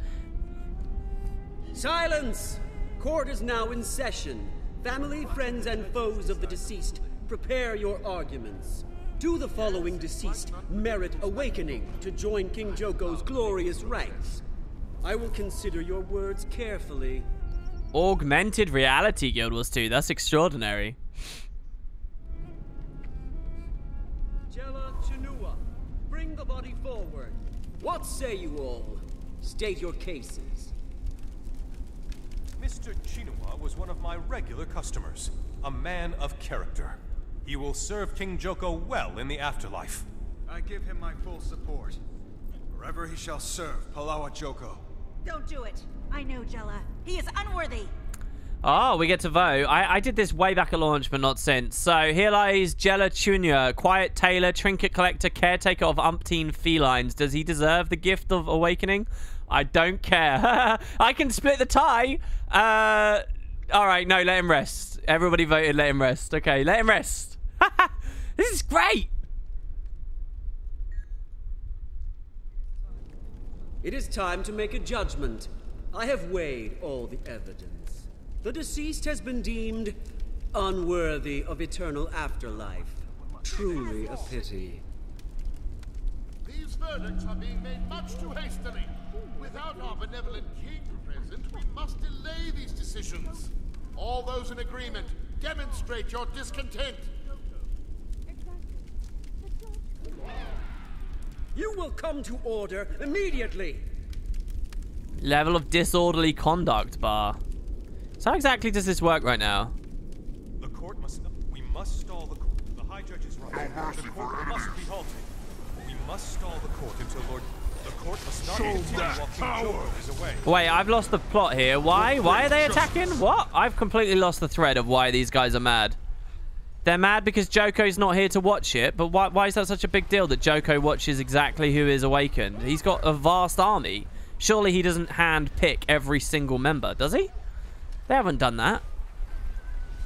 Speaker 10: Silence! Court is now in session. Family, friends, and foes of the deceased, prepare your arguments. Do the following deceased merit awakening to join King Joko's glorious ranks? I will consider your words carefully.
Speaker 1: Augmented reality Guild Wars 2. That's extraordinary.
Speaker 10: Jella Chinua, bring the body forward. What say you all? State your cases.
Speaker 6: Mr. Chinua was one of my regular customers, a man of character. He will serve King Joko well in the afterlife.
Speaker 3: I give him my full support. Wherever he shall serve, Palawa Joko.
Speaker 5: Don't do it. I know Jella. He is unworthy.
Speaker 1: Oh, we get to vote. I did this way back at launch, but not since. So here lies Jella Chunya, quiet tailor, trinket collector, caretaker of umpteen felines. Does he deserve the gift of awakening? I don't care. I can split the tie. All right, no, let him rest. Everybody voted, let him rest. Okay, let him rest. This is great.
Speaker 10: It is time to make a judgment. I have weighed all the evidence. The deceased has been deemed unworthy of eternal afterlife. Truly a pity.
Speaker 2: These verdicts are being made much too hastily. Without our benevolent king present, we must delay these decisions. All those in agreement, demonstrate your discontent.
Speaker 10: You will come to order immediately.
Speaker 1: Level of disorderly conduct bar. So how exactly does this work right now?
Speaker 6: The court must... We must stall the court. The High Judge is right. The court must be halted. We must stall the court until Lord... The court must not continue while King Joko is away.
Speaker 1: Wait, I've lost the plot here. Why? Why are they attacking? What? I've completely lost the thread of why these guys are mad. They're mad because Joko's not here to watch it, but why is that such a big deal that Joko watches exactly who is awakened? He's got a vast army. Surely he doesn't hand-pick every single member, does he? They haven't done that.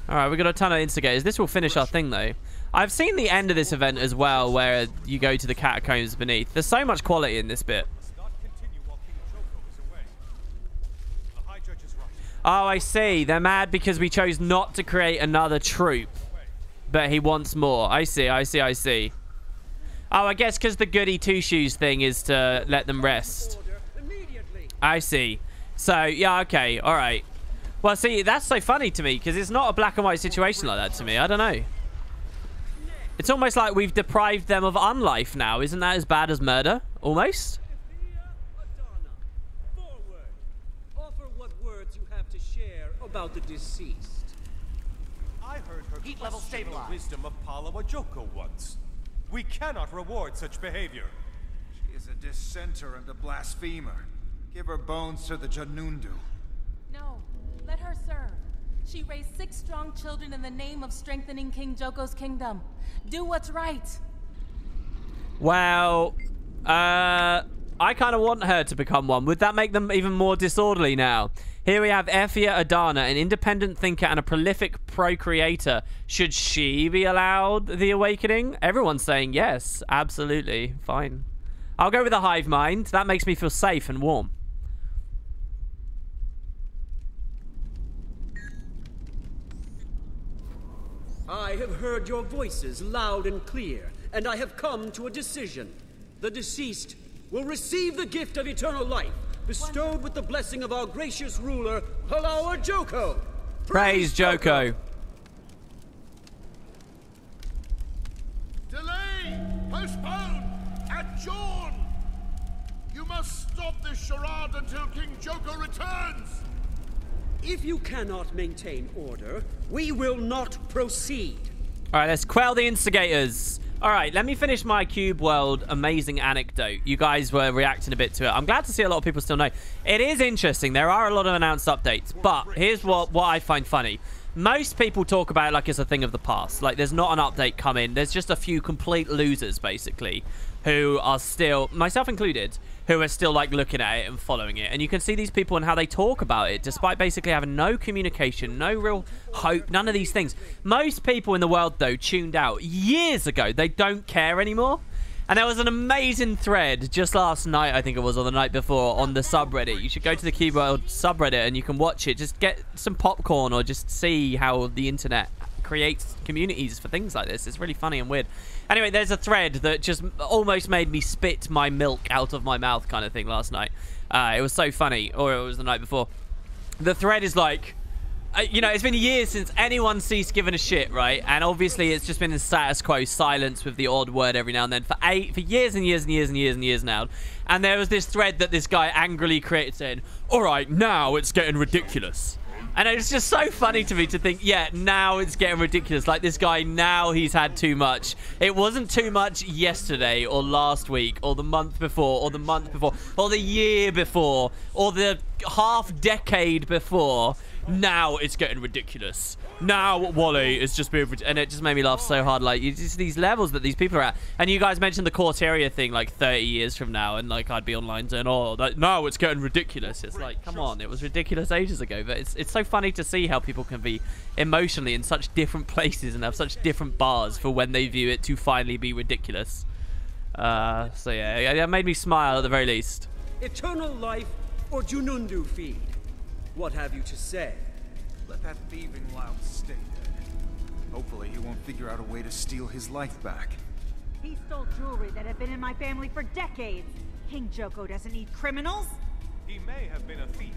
Speaker 1: Alright, we've got a ton of instigators. This will finish our thing, though. I've seen the end of this event as well, where you go to the catacombs beneath. There's so much quality in this bit. Oh, I see. They're mad because we chose not to create another troop. But he wants more. I see, I see, I see. Oh, I guess because the goody two-shoes thing is to let them rest. I see. So, yeah, okay, all right. Well, see, that's so funny to me because it's not a black and white situation like that to me. I don't know. It's almost like we've deprived them of unlife now. Isn't that as bad as murder? Almost?
Speaker 10: Offer what words you have to share about the deceased.
Speaker 6: I heard her
Speaker 3: Heat level
Speaker 6: question the
Speaker 3: stabilized.
Speaker 6: wisdom of Palawa Joko once. We cannot reward such behavior.
Speaker 3: She is a dissenter and a blasphemer. Give her bones to the Janundu.
Speaker 11: No, let her serve. She raised 6 strong children in the name of strengthening King Joko's kingdom. Do what's right.
Speaker 1: Well, I kind of want her to become one. Would that make them even more disorderly now? Here we have Effia Adana, an independent thinker and a prolific procreator. Should she be allowed the awakening? Everyone's saying yes, absolutely, fine. I'll go with the hive mind. That makes me feel safe and warm.
Speaker 10: I have heard your voices loud and clear, and I have come to a decision. The deceased will receive the gift of eternal life, bestowed with the blessing of our gracious ruler, Halawa Joko.
Speaker 1: Praise Joko.
Speaker 2: Delay! Postpone! Adjourn! You must stop this charade until King Joko returns!
Speaker 10: If you cannot maintain order, we will not proceed.
Speaker 1: All right, let's quell the instigators. All right, let me finish my Cube World amazing anecdote. You guys were reacting a bit to it. I'm glad to see a lot of people still know. It is interesting. There are a lot of announced updates, but here's what I find funny. Most people talk about it like it's a thing of the past. Like, there's not an update coming. There's just a few complete losers, basically, who are still, myself included, who are still, like, looking at it and following it. And you can see these people and how they talk about it, despite basically having no communication, no real hope, none of these things. Most people in the world, though, tuned out years ago. They don't care anymore. And there was an amazing thread just last night, I think it was, or the night before, on the subreddit. You should go to the Cube World subreddit and you can watch it. Just get some popcorn or just see how the internet creates communities for things like this. It's really funny and weird. Anyway, there's a thread that just almost made me spit my milk out of my mouth kind of thing last night. It was so funny, or it was the night before. The thread is like, you know, it's been years since anyone ceased giving a shit, right? And obviously it's just been in status quo silence with the odd word every now and then for years and years and years and years and years now. And there was this thread that this guy angrily created saying, all right, now it's getting ridiculous. And it's just so funny to me to think, yeah, now it's getting ridiculous. Like, this guy, now he's had too much. It wasn't too much yesterday or last week or the month before or the month before or the year before or the half decade before. Now it's getting ridiculous. Now Wally is just being... And it just made me laugh so hard. Like, you just these levels that these people are at. And you guys mentioned the Corteria thing like 30 years from now. And, like, I'd be online saying, oh, now it's getting ridiculous. It's like, come on. It was ridiculous ages ago. But it's so funny to see how people can be emotionally in such different places and have such different bars for when they view it to finally be ridiculous. So, yeah, it made me smile at the very least.
Speaker 10: Eternal life or Junundu feed? What have you to say?
Speaker 3: Let that thieving lout stay dead. Hopefully he won't figure out a way to steal his life back.
Speaker 5: He stole jewelry that had been in my family for decades. King Joko doesn't need criminals.
Speaker 6: He may have been a thief,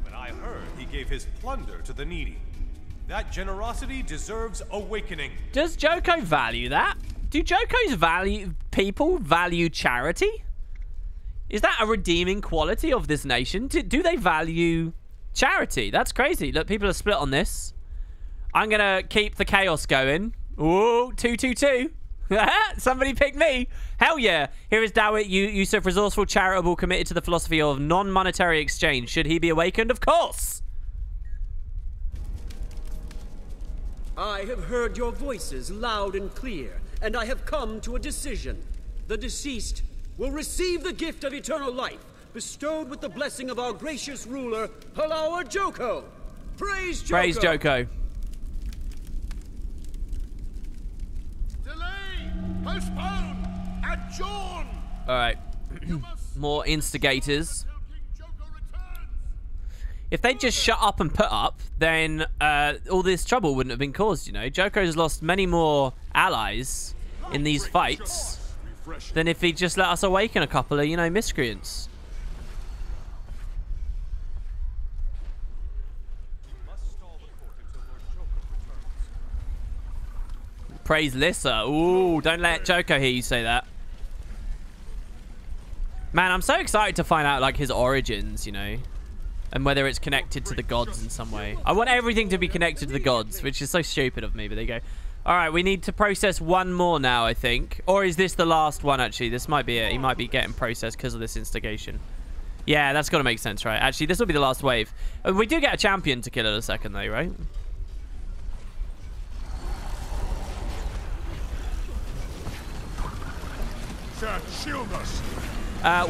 Speaker 6: but I heard he gave his plunder to the needy. That deserves awakening.
Speaker 1: Does Joko value that? Do Joko's people value charity? Is that a redeeming quality of this nation? Do they value charity? That's crazy. Look, people are split on this. I'm gonna keep the chaos going. Ooh, 222. Somebody picked me. Hell yeah. Here is Dawit, Yusuf, resourceful, charitable, committed to the philosophy of non-monetary exchange. Should he be awakened? Of course.
Speaker 10: I have heard your voices loud and clear, and I have come to a decision. The deceased will receive the gift of eternal life, bestowed with the blessing of our gracious ruler, Halawa Joko. Praise Joko!
Speaker 1: Praise Joko.
Speaker 2: Delay! Postpone! Adjourn!
Speaker 1: Alright. More instigators. If they just shut up and put up, then all this trouble wouldn't have been caused, you know. Joko's lost many more allies in these fights than if he just let us awaken a couple of, you know, miscreants. Praise Lissa. Ooh, don't let Joko hear you say that. Man, I'm so excited to find out, like, his origins, you know. And whether it's connected to the gods in some way. I want everything to be connected to the gods, which is so stupid of me, but there you go. Alright, we need to process one more now, I think. Or is this the last one, actually? This might be it. He might be getting processed because of this instigation. Yeah, that's got to make sense, right? Actually, this will be the last wave. We do get a champion to kill in a second, though, right?
Speaker 2: Shield us.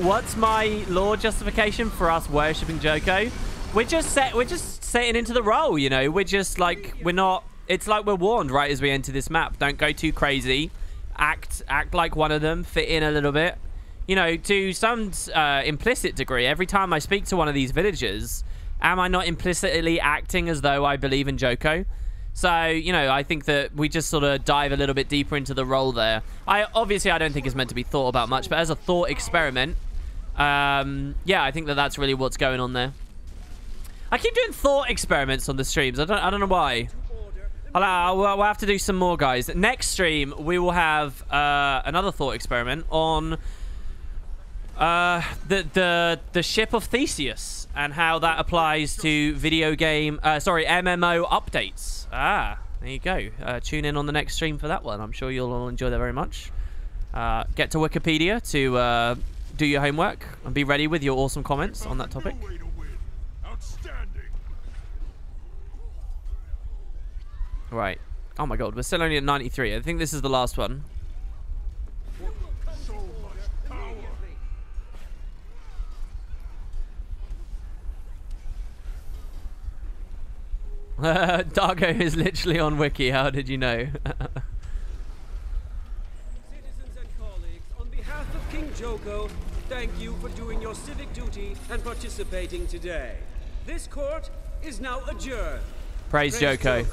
Speaker 1: What's my lore justification for us worshipping Joko? We're just setting into the role, you know. We're just like, we're not. It's like we're warned right as we enter this map. Don't go too crazy. Act like one of them. Fit in a little bit. You know, to some implicit degree, every time I speak to one of these villagers, am I not implicitly acting as though I believe in Joko? So, you know, I think that we just sort of dive a little bit deeper into the role there. Obviously, I don't think it's meant to be thought about much, but as a thought experiment, yeah, I think that that's really what's going on there. I keep doing thought experiments on the streams. I don't know why. We'll have to do some more, guys. Next stream, we will have another thought experiment on the ship of Theseus and how that applies to video game, MMO updates. Ah, there you go. Tune in on the next stream for that one. I'm sure you'll all enjoy that very much. Get to Wikipedia to do your homework and be ready with your awesome comments on that topic. Right. Oh my god, we're still only at 93. I think this is the last one. Dargo is literally on Wiki. How did you know?
Speaker 10: Citizens and colleagues, on behalf of King Joko, thank you for doing your civic duty and participating today. This court is now adjourned.
Speaker 1: Praise Joko.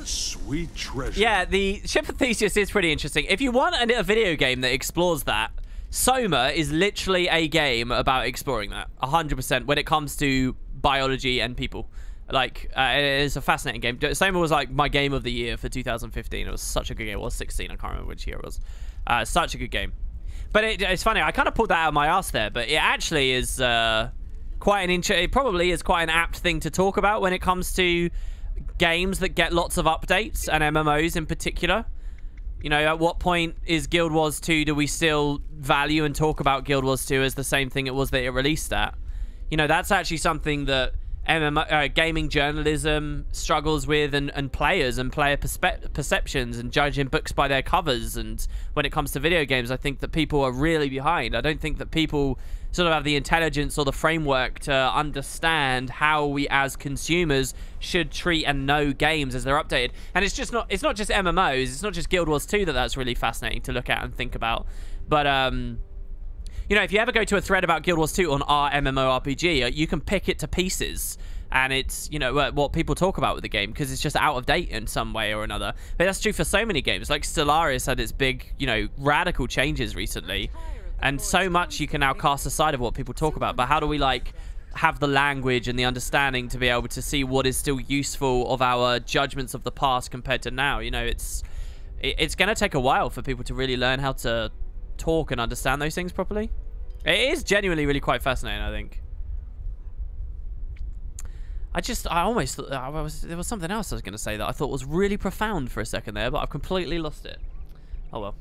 Speaker 12: Sweet treasure.
Speaker 1: Yeah, the Ship of Theseus is pretty interesting. If you want a video game that explores that, Soma is literally a game about exploring that 100% when it comes to biology and people. Like, it is a fascinating game. Soma was like my game of the year for 2015. It was such a good game. It was 16. I can't remember which year it was. Such a good game. But it's funny. I kind of pulled that out of my ass there, but it actually is quite an it probably is quite an apt thing to talk about when it comes to games that get lots of updates, and MMOs in particular. You know, at what point is Guild Wars 2, do we still value and talk about Guild Wars 2 as the same thing it was that it released at? You know, that's actually something that gaming journalism struggles with, and players and player perceptions and judging books by their covers. And when it comes to video games, I think that people are really behind. I don't think that people sort of have the intelligence or the framework to understand how we as consumers should treat and know games as they're updated. And it's just not just MMOs, it's not just Guild Wars 2 that's really fascinating to look at and think about. But you know, if you ever go to a thread about Guild Wars 2 on our MMORPG, you can pick it to pieces. And it's, you know, what people talk about with the game, because it's just out of date in some way or another. But that's true for so many games. Like Stellaris had its big, you know, radical changes recently. And so much you can now cast aside of what people talk about. But how do we, like, have the language and the understanding to be able to see what is still useful of our judgments of the past compared to now? You know, it's going to take a while for people to really learn how to talk and understand those things properly. It is genuinely really quite fascinating, I think. I almost thought there was something else I was going to say that I thought was really profound for a second there, but I've completely lost it. Oh well.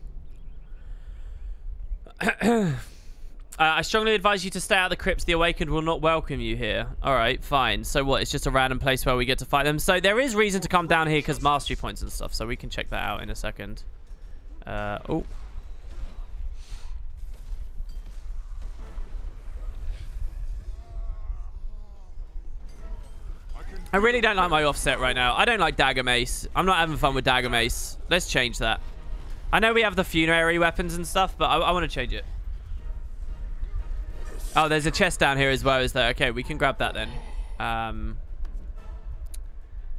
Speaker 1: I strongly advise you to stay out of the crypts. The Awakened will not welcome you here. Alright, fine. So what? It's just a random place where we get to fight them. So there is reason to come down here because mastery points and stuff. So we can check that out in a second. Oh. I really don't like my offset right now. I don't like Dagger Mace. I'm not having fun with Dagger Mace. Let's change that. I know we have the funerary weapons and stuff, but I want to change it. Oh, there's a chest down here as well, is there? Okay, we can grab that then.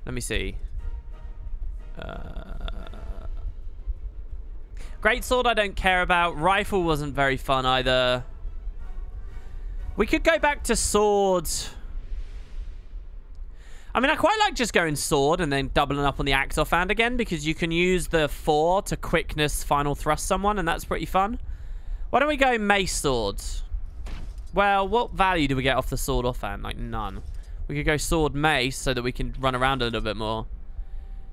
Speaker 1: Let me see. Greatsword I don't care about. Rifle wasn't very fun either. We could go back to sword. I mean, I quite like just going sword and then doubling up on the axe offhand again, because you can use the 4 to quickness final thrust someone, and that's pretty fun. Why don't we go mace sword? Well, what value do we get off the sword offhand? Like, none. We could go sword mace so that we can run around a little bit more.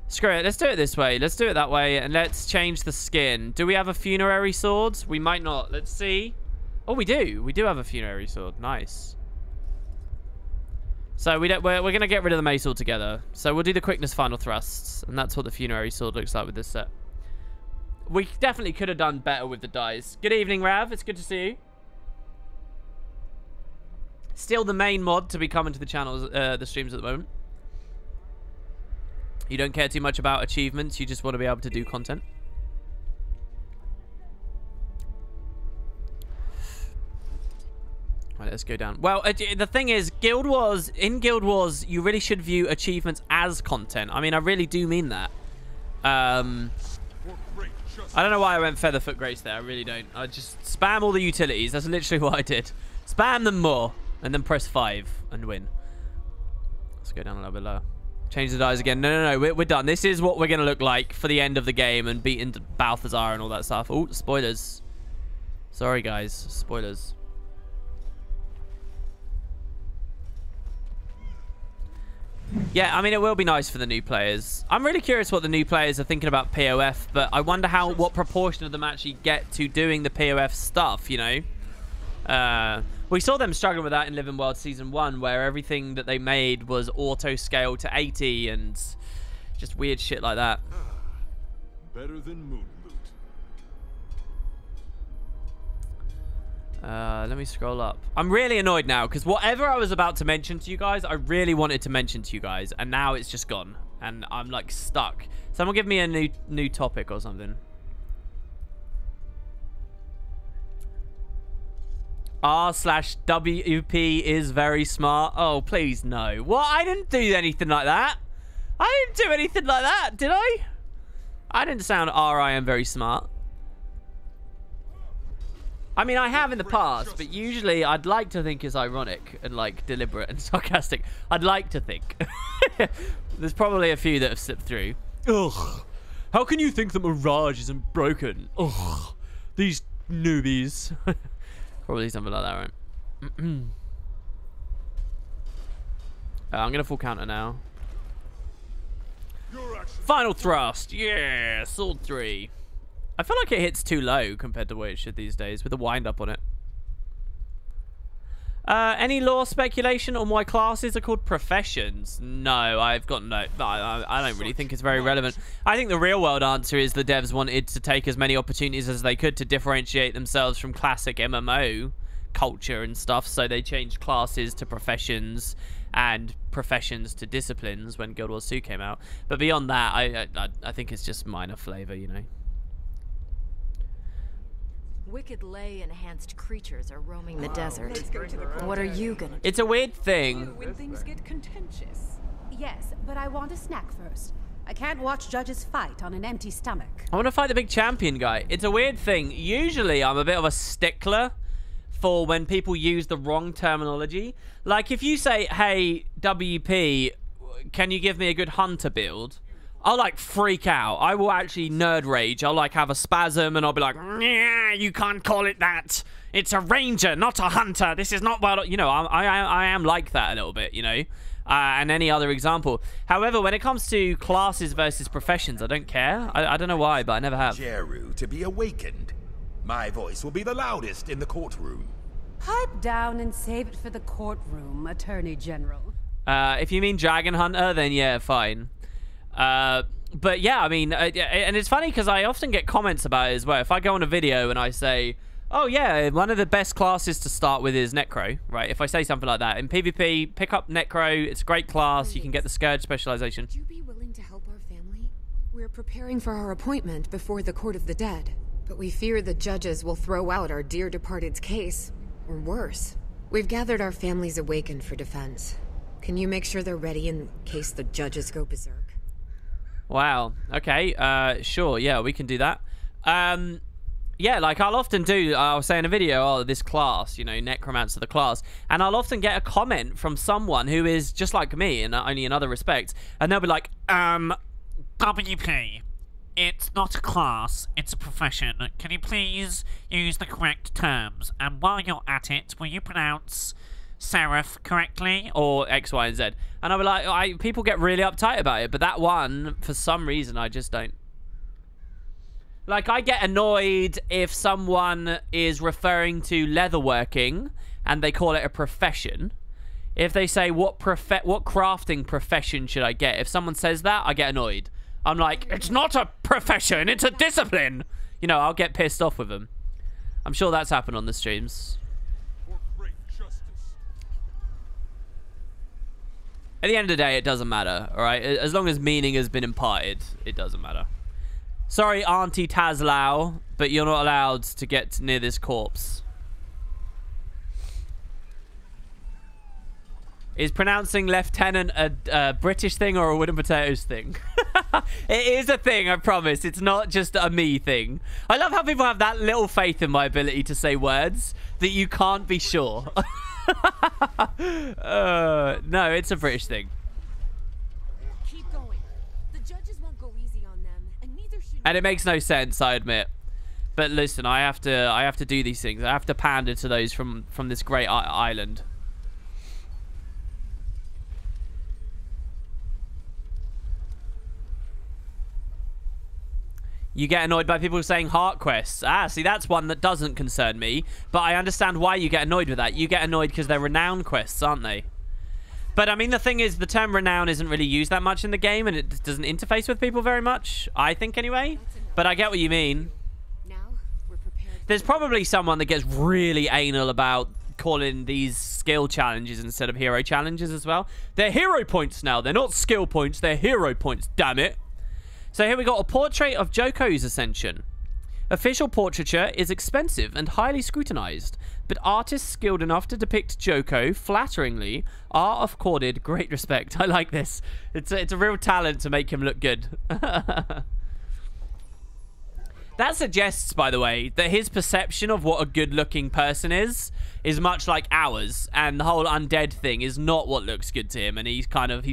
Speaker 1: Screw it. Let's do it this way. Let's do it that way, and let's change the skin. Do we have a funerary sword? We might not. Let's see. Oh, we do. We do have a funerary sword. Nice. So we're going to get rid of the mace altogether. So we'll do the quickness final thrusts. And that's what the funerary sword looks like with this set. We definitely could have done better with the dice. Good evening, Rav. It's good to see you. Still the main mod to be coming to the channels, the streams at the moment. You don't care too much about achievements. You just want to be able to do content. Right, let's go down. Well, the thing is, in Guild Wars, you really should view achievements as content. I mean, I really do mean that. I don't know why I went Featherfoot Grace there. I really don't. I just spam all the utilities. That's literally what I did. Spam them more, and then press 5 and win. Let's go down a little bit lower. Change the dies again. No. We're done. This is what we're going to look like for the end of the game and beating Balthazar and all that stuff. Oh, spoilers. Sorry, guys. Spoilers. Yeah, I mean, it will be nice for the new players. I'm really curious what the new players are thinking about POF, but I wonder what proportion of them actually get to doing the POF stuff, you know? We saw them struggling with that in Living World Season 1, where everything that they made was auto-scaled to 80 and just weird shit like that.
Speaker 12: Better than Moon Loot.
Speaker 1: Let me scroll up. I'm really annoyed now, because whatever I was about to mention to you guys, I really wanted to mention to you guys, and now it's just gone. And I'm, like, stuck. Someone give me a new topic or something. R/WP is very smart. Oh, please no. What? I didn't do anything like that. I didn't do anything like that, did I? I didn't sound I am very smart. I mean, I have in the past, but usually I'd like to think it's ironic and, like, deliberate and sarcastic. I'd like to think. There's probably a few that have slipped through. Ugh. How can you think that Mirage isn't broken? Ugh. These newbies. Probably something like that, right? I'm going to full counter now. Final thrust. Yeah, sword 3. I feel like it hits too low compared to what it should these days with the wind up on it. Any lore speculation on why classes are called professions? No, I've got no. I don't really think it's very relevant. I think the real world answer is the devs wanted to take as many opportunities as they could to differentiate themselves from classic MMO culture and stuff. So they changed classes to professions and professions to disciplines when Guild Wars 2 came out. But beyond that, I think it's just minor flavor, you know.
Speaker 13: Wicked ley-enhanced creatures are roaming the desert. What are you gonna do?
Speaker 1: It's a weird thing.
Speaker 8: When things get contentious.
Speaker 14: Yes, but I want a snack first. I can't watch judges fight on an empty stomach.
Speaker 1: I want to fight the big champion guy. It's a weird thing. Usually, I'm a bit of a stickler for when people use the wrong terminology. Like, if you say, hey, WP, can you give me a good hunter build? I'll, like, freak out. I will actually nerd rage. I'll, like, have a spasm, and I'll be like, yeah, you can't call it that. It's a ranger, not a hunter. This is not well... You know, I am like that a little bit, you know? And any other example. However, when it comes to classes versus professions, I don't care. I don't know why, but I never have.
Speaker 9: Jeru to be awakened. My voice will be the loudest in the courtroom.
Speaker 14: Pipe down and save it for the courtroom, Attorney General.
Speaker 1: If you mean Dragon Hunter, then yeah, fine. But yeah, I mean, and it's funny because I often get comments about it as well. If I go on a video and I say, oh yeah, one of the best classes to start with is Necro, right? If I say something like that. In PvP, pick up Necro. It's a great class. You can get the Scourge specialization.
Speaker 8: Would you be willing to help our family? We're preparing for our appointment before the Court of the Dead, but we fear the judges will throw out our dear departed's case, or worse. We've gathered our families awakened for defense. Can you make sure they're ready in case the judges go berserk?
Speaker 1: Wow. Okay. Sure. Yeah, we can do that. Yeah, like I'll often do, I'll say in a video, oh, this class, you know, Necromancer the class, and I'll often get a comment from someone who is just like me, and only in other respects, and they'll be like, WP, it's not a class, it's a profession. Can you please use the correct terms? And while you're at it, will you pronounce Seraph correctly, or X, Y, and Z? And I'll be like, people get really uptight about it, but that one, for some reason, I just don't. Like, I get annoyed if someone is referring to leatherworking and they call it a profession. If they say, what crafting profession should I get? If someone says that, I get annoyed. I'm like, it's not a profession, it's a discipline. You know, I'll get pissed off with them. I'm sure that's happened on the streams. At the end of the day, it doesn't matter, alright? As long as meaning has been imparted, it doesn't matter. Sorry, Auntie Tazlao, but you're not allowed to get near this corpse. Is pronouncing lieutenant a British thing or a wooden potatoes thing? It is a thing, I promise. It's not just a me thing. I love how people have that little faith in my ability to say words that you can't be sure. No, it's a British thing.
Speaker 8: Keep going. The judges won't go easy on them, and neither should.
Speaker 1: And it makes no sense, I admit. But listen, I have to do these things. I have to pander to those from this great island. You get annoyed by people saying heart quests. Ah, see, that's one that doesn't concern me. But I understand why you get annoyed with that. You get annoyed because they're renown quests, aren't they? But, I mean, the thing is, the term renown isn't really used that much in the game, and it doesn't interface with people very much, I think, anyway. But I get what you mean. There's probably someone that gets really anal about calling these skill challenges instead of hero challenges as well. They're hero points now. They're not skill points. They're hero points, damn it. So here we got a portrait of Joko's ascension. Official portraiture is expensive and highly scrutinized, but artists skilled enough to depict Joko flatteringly are accorded great respect. I like this. It's a real talent to make him look good. That suggests, by the way, that his perception of what a good-looking person is much like ours, and the whole undead thing is not what looks good to him, and he's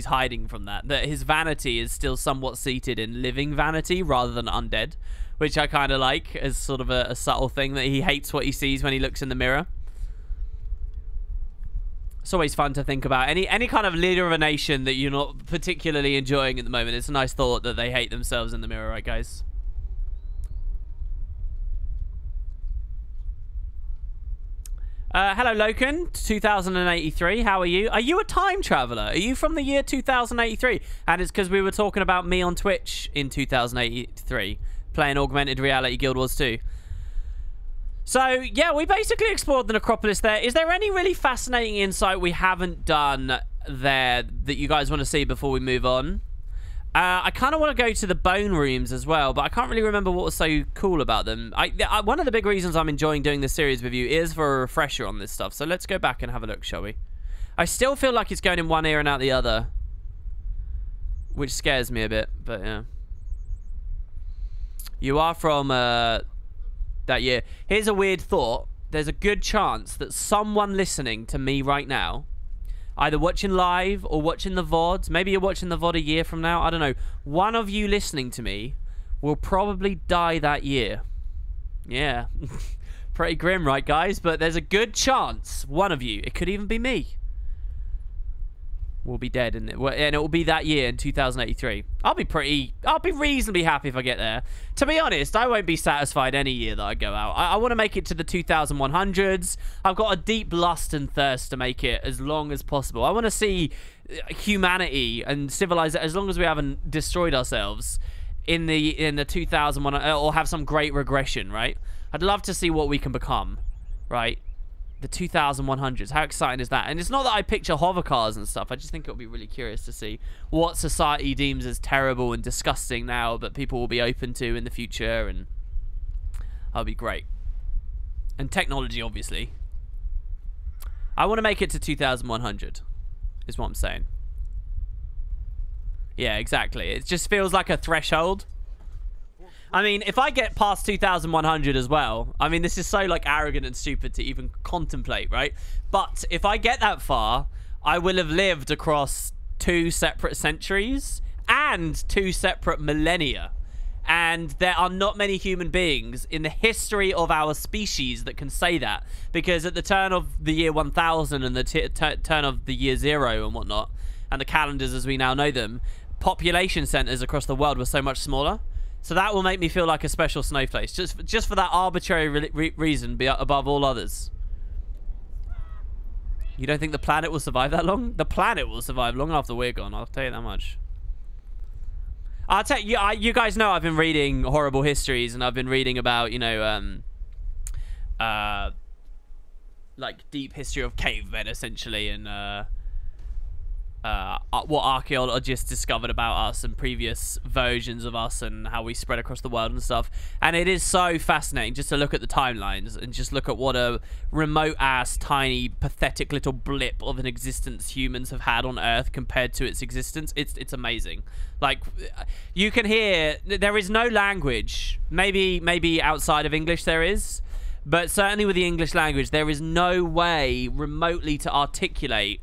Speaker 1: hiding from that. That his vanity is still somewhat seated in living vanity rather than undead, which I kind of like as sort of a subtle thing, that he hates what he sees when he looks in the mirror. It's always fun to think about. Any kind of leader of a nation that you're not particularly enjoying at the moment, it's a nice thought that they hate themselves in the mirror, right, guys? Hello, Loken, 2083. How are you? Are you a time traveler? Are you from the year 2083? And it's because we were talking about me on Twitch in 2083, playing Augmented Reality Guild Wars 2. So, yeah, we basically explored the necropolis there. Is there any really fascinating insight we haven't done there that you guys want to see before we move on? I kind of want to go to the bone rooms as well, but I can't really remember what was so cool about them. One of the big reasons I'm enjoying doing this series with you is for a refresher on this stuff. So let's go back and have a look, shall we? I still feel like it's going in one ear and out the other, which scares me a bit, but yeah. You are from that year. Here's a weird thought. There's a good chance that someone listening to me right now, either watching live or watching the VOD. Maybe you're watching the VOD a year from now. I don't know. One of you listening to me will probably die that year. Yeah. Pretty grim, right, guys? But there's a good chance one of you, it could even be me, will be dead. And it will be that year in 2083. I'll be reasonably happy if I get there. To be honest, I won't be satisfied any year that I go out. I want to make it to the 2100s. I've got a deep lust and thirst to make it as long as possible. I want to see humanity and civilize it as long as we haven't destroyed ourselves in the 2001, or have some great regression, right? I'd love to see what we can become, right? The 2100s. How exciting is that? And it's not that I picture hover cars and stuff. I just think it'll be really curious to see what society deems as terrible and disgusting now, but people will be open to in the future, and that'll be great. And technology, obviously. I want to make it to 2100, is what I'm saying. Yeah, exactly. It just feels like a threshold. I mean, if I get past 2100 as well, I mean, this is so, like, arrogant and stupid to even contemplate, right? But if I get that far, I will have lived across 2 separate centuries and 2 separate millennia. And there are not many human beings in the history of our species that can say that. Because at the turn of the year 1000 and the turn of the year 0 and whatnot, and the calendars as we now know them, population centers across the world were so much smaller. So that will make me feel like a special snowflake, just for that arbitrary reason, be above all others. You don't think the planet will survive that long? The planet will survive long after we're gone, I'll tell you that much. I'll tell you, you guys know I've been reading horrible histories, and I've been reading about, you know, like deep history of cavemen, essentially, and what archaeologists discovered about us and previous versions of us and how we spread across the world and stuff. And it is so fascinating just to look at the timelines and just look at what a remote ass, tiny, pathetic little blip of an existence humans have had on Earth compared to its existence. It's amazing. Like, you can hear there is no language. Maybe outside of English there is, but certainly with the English language there is no way remotely to articulate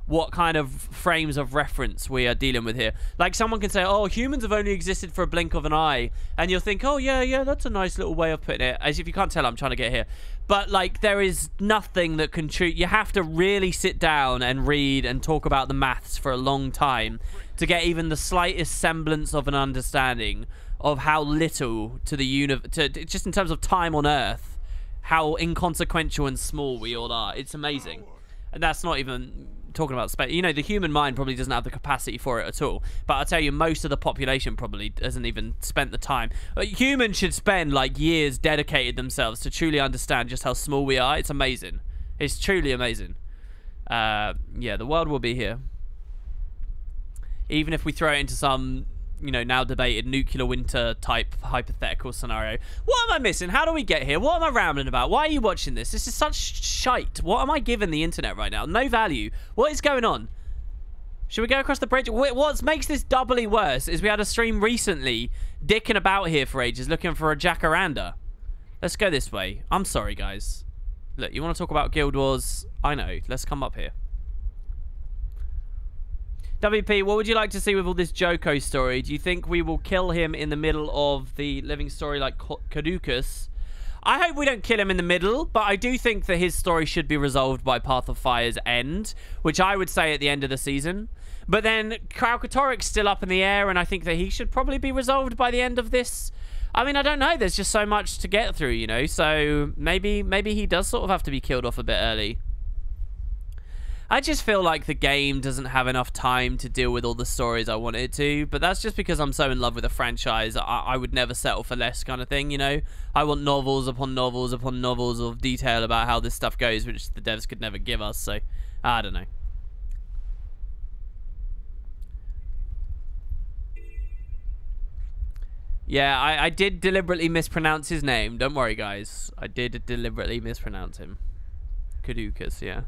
Speaker 1: what kind of frames of reference we are dealing with here. Like, someone can say, oh, humans have only existed for a blink of an eye, and you'll think, oh yeah, that's a nice little way of putting it. As if you can't tell, I'm trying to get here. But like, there is nothing that can you have to really sit down and read and talk about the maths for a long time to get even the slightest semblance of an understanding of how little to the just in terms of time on Earth, how inconsequential and small we all are. It's amazing. And that's not even talking about space. You know, the human mind probably doesn't have the capacity for it at all. But I'll tell you, most of the population probably hasn't even spent the time. Humans should spend like years dedicated themselves to truly understand just how small we are. It's amazing. It's truly amazing. Yeah, the world will be here. Even if we throw it into some, you know, now debated nuclear winter type hypothetical scenario. What am I missing? How do we get here? What am I rambling about? Why are you watching this? This is such shite. What am I giving the internet right now? No value. What is going on? Should we go across the bridge? What makes this doubly worse is we had a stream recently dicking about here for ages looking for a jacaranda. Let's go this way. I'm sorry, guys. Look, you want to talk about Guild Wars? I know. Let's come up here. WP, what would you like to see with all this Joko story? Do you think we will kill him in the middle of the living story like Caduceus? I hope we don't kill him in the middle, but I do think that his story should be resolved by Path of Fire's end, which I would say at the end of the season. But then Kralkatorik's still up in the air, and I think that he should probably be resolved by the end of this. I mean, I don't know. There's just so much to get through, you know? So maybe he does sort of have to be killed off a bit early. I just feel like the game doesn't have enough time to deal with all the stories I want it to, but that's just because I'm so in love with the franchise. I would never settle for less kind of thing, you know? I want novels upon novels upon novels of detail about how this stuff goes, which the devs could never give us, so I don't know. Yeah, I did deliberately mispronounce his name. Don't worry, guys. I did deliberately mispronounce him. Caduceus, yeah.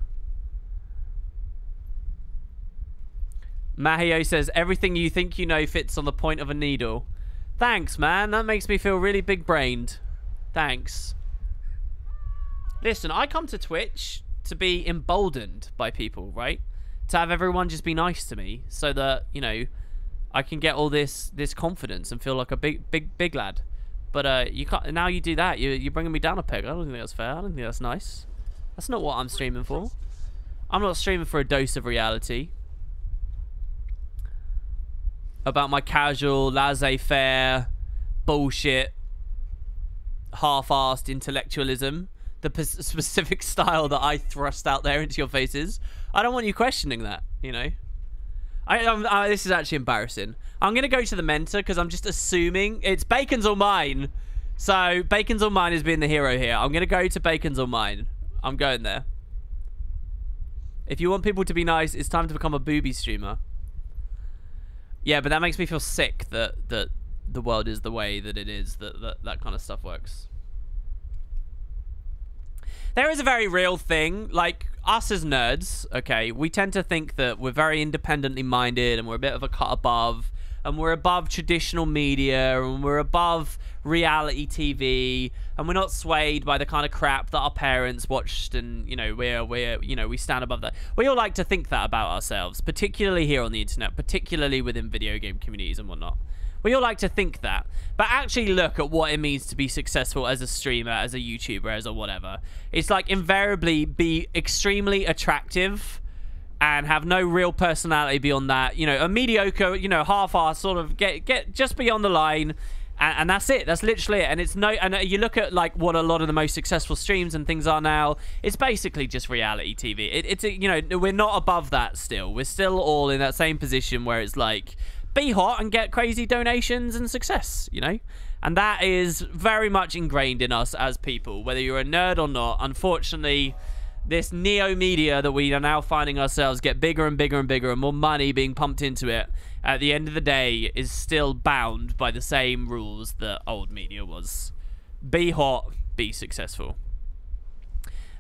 Speaker 1: Mahio says, everything you think you know fits on the point of a needle. Thanks, man. That makes me feel really big-brained. Thanks. Listen, I come to Twitch to be emboldened by people, right? To have everyone just be nice to me so that, you know, I can get all this confidence and feel like a big lad. But you can't. Now you do that. You're bringing me down a peg. I don't think that's fair. I don't think that's nice. That's not what I'm streaming for. I'm not streaming for a dose of reality. About my casual, laissez-faire, bullshit, half-assed intellectualism, the specific style that I thrust out there into your faces. I don't want you questioning that, you know. This is actually embarrassing. I'm going to go to the mentor because I'm just assuming it's Bacon's or mine. So Bacon's or mine is being the hero here. I'm going to go to Bacon's or mine. I'm going there. If you want people to be nice, it's time to become a booby streamer. Yeah, but that makes me feel sick that the world is the way that it is, that kind of stuff works. There is a very real thing, like us as nerds, okay, we tend to think that we're very independently minded and we're a bit of a cut above, and we're above traditional media, and we're above reality TV, and we're not swayed by the kind of crap that our parents watched, and you know, we stand above that. We all like to think that about ourselves, particularly here on the internet, particularly within video game communities and whatnot. We all like to think that, but actually look at what it means to be successful as a streamer, as a YouTuber, as a whatever. It's like invariably be extremely attractive and have no real personality beyond that. You know, a mediocre, you know, half-assed sort of get just beyond the line, and that's it. That's literally it. And it's no, and you look at like what a lot of the most successful streams and things are now. It's basically just reality TV. It's you know, we're not above that still. We're still all in that same position where it's like, be hot and get crazy donations and success, you know? And that is very much ingrained in us as people, whether you're a nerd or not. Unfortunately, this neo media that we are now finding ourselves get bigger and bigger and bigger, and more money being pumped into it, at the end of the day is still bound by the same rules that old media was. Be hot, be successful.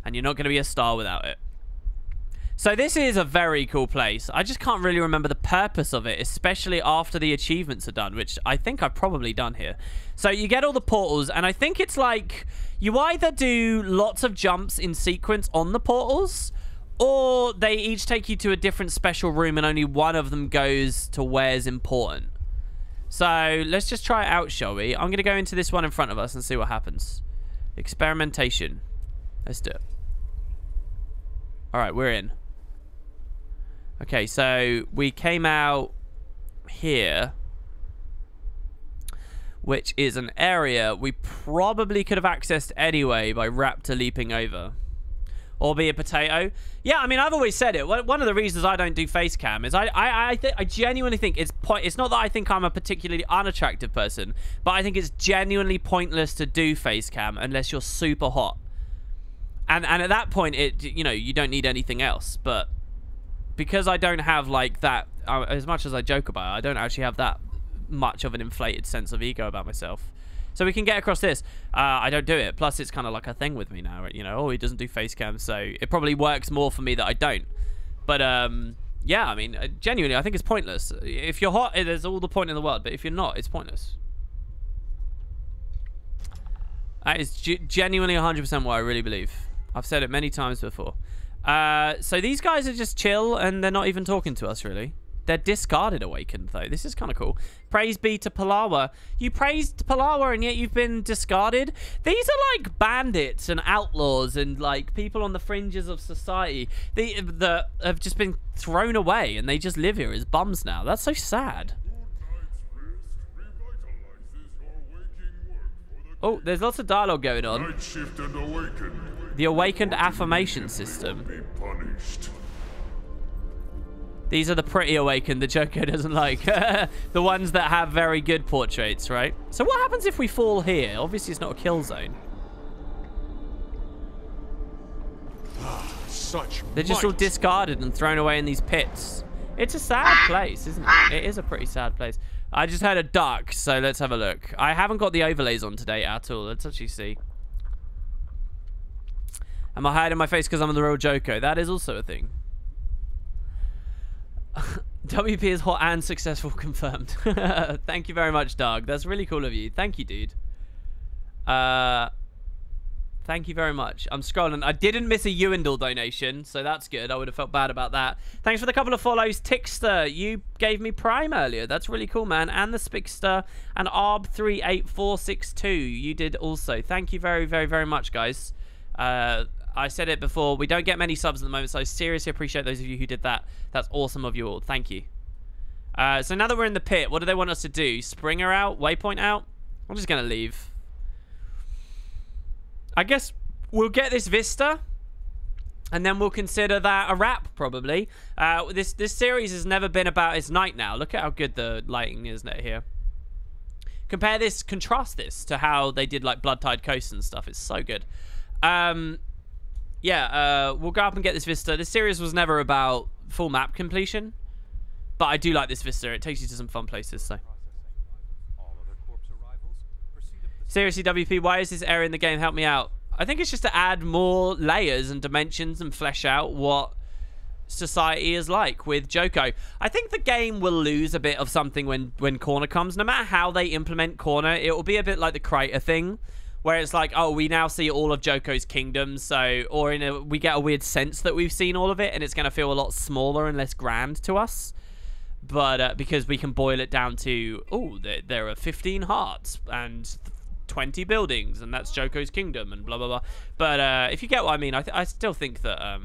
Speaker 1: And you're not going to be a star without it. So this is a very cool place. I just can't really remember the purpose of it, especially after the achievements are done, which I think I've probably done here. So you get all the portals, and I think it's like you either do lots of jumps in sequence on the portals, or they each take you to a different special room and only one of them goes to where's important. So let's just try it out, shall we? I'm going to go into this one in front of us and see what happens. Experimentation. Let's do it. Alright, we're in. Okay, so we came out here, which is an area we probably could have accessed anyway by raptor leaping over. Or be a potato. Yeah, I mean, I've always said it. One of the reasons I don't do face cam is I genuinely think it's not that I think I'm a particularly unattractive person, but I think it's genuinely pointless to do face cam unless you're super hot. And at that point, you know, you don't need anything else. But because I don't have like that, as much as I joke about it, I don't actually have that much of an inflated sense of ego about myself. So we can get across this. I don't do it. Plus, it's kind of like a thing with me now. You know, oh, he doesn't do face cam, so it probably works more for me that I don't. But yeah, I mean, genuinely, I think it's pointless. If you're hot, there's all the point in the world. But if you're not, it's pointless. That is genuinely 100% what I really believe. I've said it many times before. So these guys are just chill, and they're not even talking to us, really. They're discarded awakened, though. This is kind of cool. Praise be to Palawa. You praised Palawa, and yet you've been discarded? These are like bandits and outlaws and like people on the fringes of society that have just been thrown away, and they just live here as bums now. That's so sad. Oh, there's lots of dialogue going on.
Speaker 12: Night shift and awakened.
Speaker 1: The awakened affirmation system.
Speaker 12: Be punished.
Speaker 1: These are the pretty awakened the Joker doesn't like. The ones that have very good portraits, right? So what happens if we fall here? Obviously, it's not a kill zone. They're just all discarded and thrown away in these pits. It's a sad place, isn't it? It is a pretty sad place. I just heard a duck, so let's have a look. I haven't got the overlays on today at all. Let's actually see. Am I hiding my face because I'm the real Joker? That is also a thing. WP is hot and successful confirmed. Thank you very much, Doug. That's really cool of you. Thank you, dude. Thank you very much. I'm scrolling. I didn't miss a Uindle donation, so that's good. I would have felt bad about that. Thanks for the couple of follows. Tixter, you gave me Prime earlier. That's really cool, man. And the Spixter and Arb38462, you did also. Thank you very, very, very much, guys. I said it before, we don't get many subs at the moment, so I seriously appreciate those of you who did that. That's awesome of you all. Thank you. So now that we're in the pit, what do they want us to do? Springer out? Waypoint out? I'm just going to leave. I guess we'll get this vista, and then we'll consider that a wrap, probably. This series has never been about its night now. Look at how good the lighting is here. Contrast this to how they did like Bloodtide Coast and stuff. It's so good. Yeah, we'll go up and get this vista. This series was never about full map completion, but I do like this vista. It takes you to some fun places, so. Seriously, WP, why is this area in the game? Help me out. I think it's just to add more layers and dimensions and flesh out what society is like with Joko. I think the game will lose a bit of something when Corner comes. No matter how they implement Corner, it will be a bit like the Crater thing, where it's like, oh, we now see all of Joko's kingdom, so, or we get a weird sense that we've seen all of it, and it's going to feel a lot smaller and less grand to us. But because we can boil it down to, oh, there are 15 hearts and 20 buildings, and that's Joko's kingdom, and blah, blah, blah. But if you get what I mean, I still think that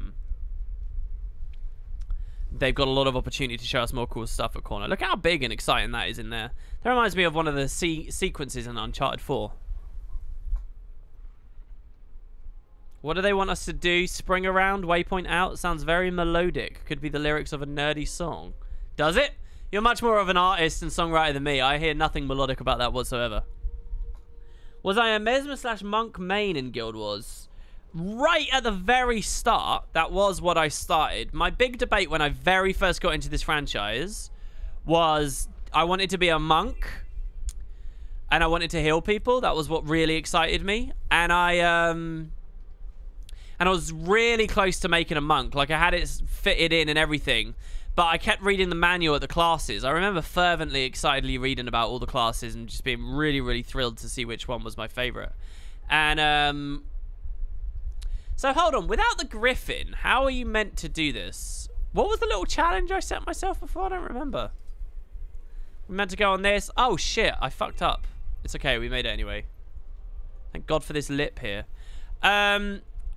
Speaker 1: they've got a lot of opportunity to show us more cool stuff at Corner. Look how big and exciting that is in there. That reminds me of one of the sequences in Uncharted 4. What do they want us to do? Spring around, waypoint out? Sounds very melodic. Could be the lyrics of a nerdy song. Does it? You're much more of an artist and songwriter than me. I hear nothing melodic about that whatsoever. Was I a Mesmer / Monk main in Guild Wars? right at the very start, that was what I started. My big debate when I very first got into this franchise was I wanted to be a monk and I wanted to heal people. That was what really excited me. And I was really close to making a monk. Like, I had it fitted in and everything. But I kept reading the manual at the classes. I remember fervently, excitedly reading about all the classes and just being really, really thrilled to see which one was my favorite. And, so hold on. Without the Griffin, how are you meant to do this? What was the little challenge I set myself before? I don't remember. We meant to go on this. Oh, shit. I fucked up. It's okay. We made it anyway. Thank God for this lip here.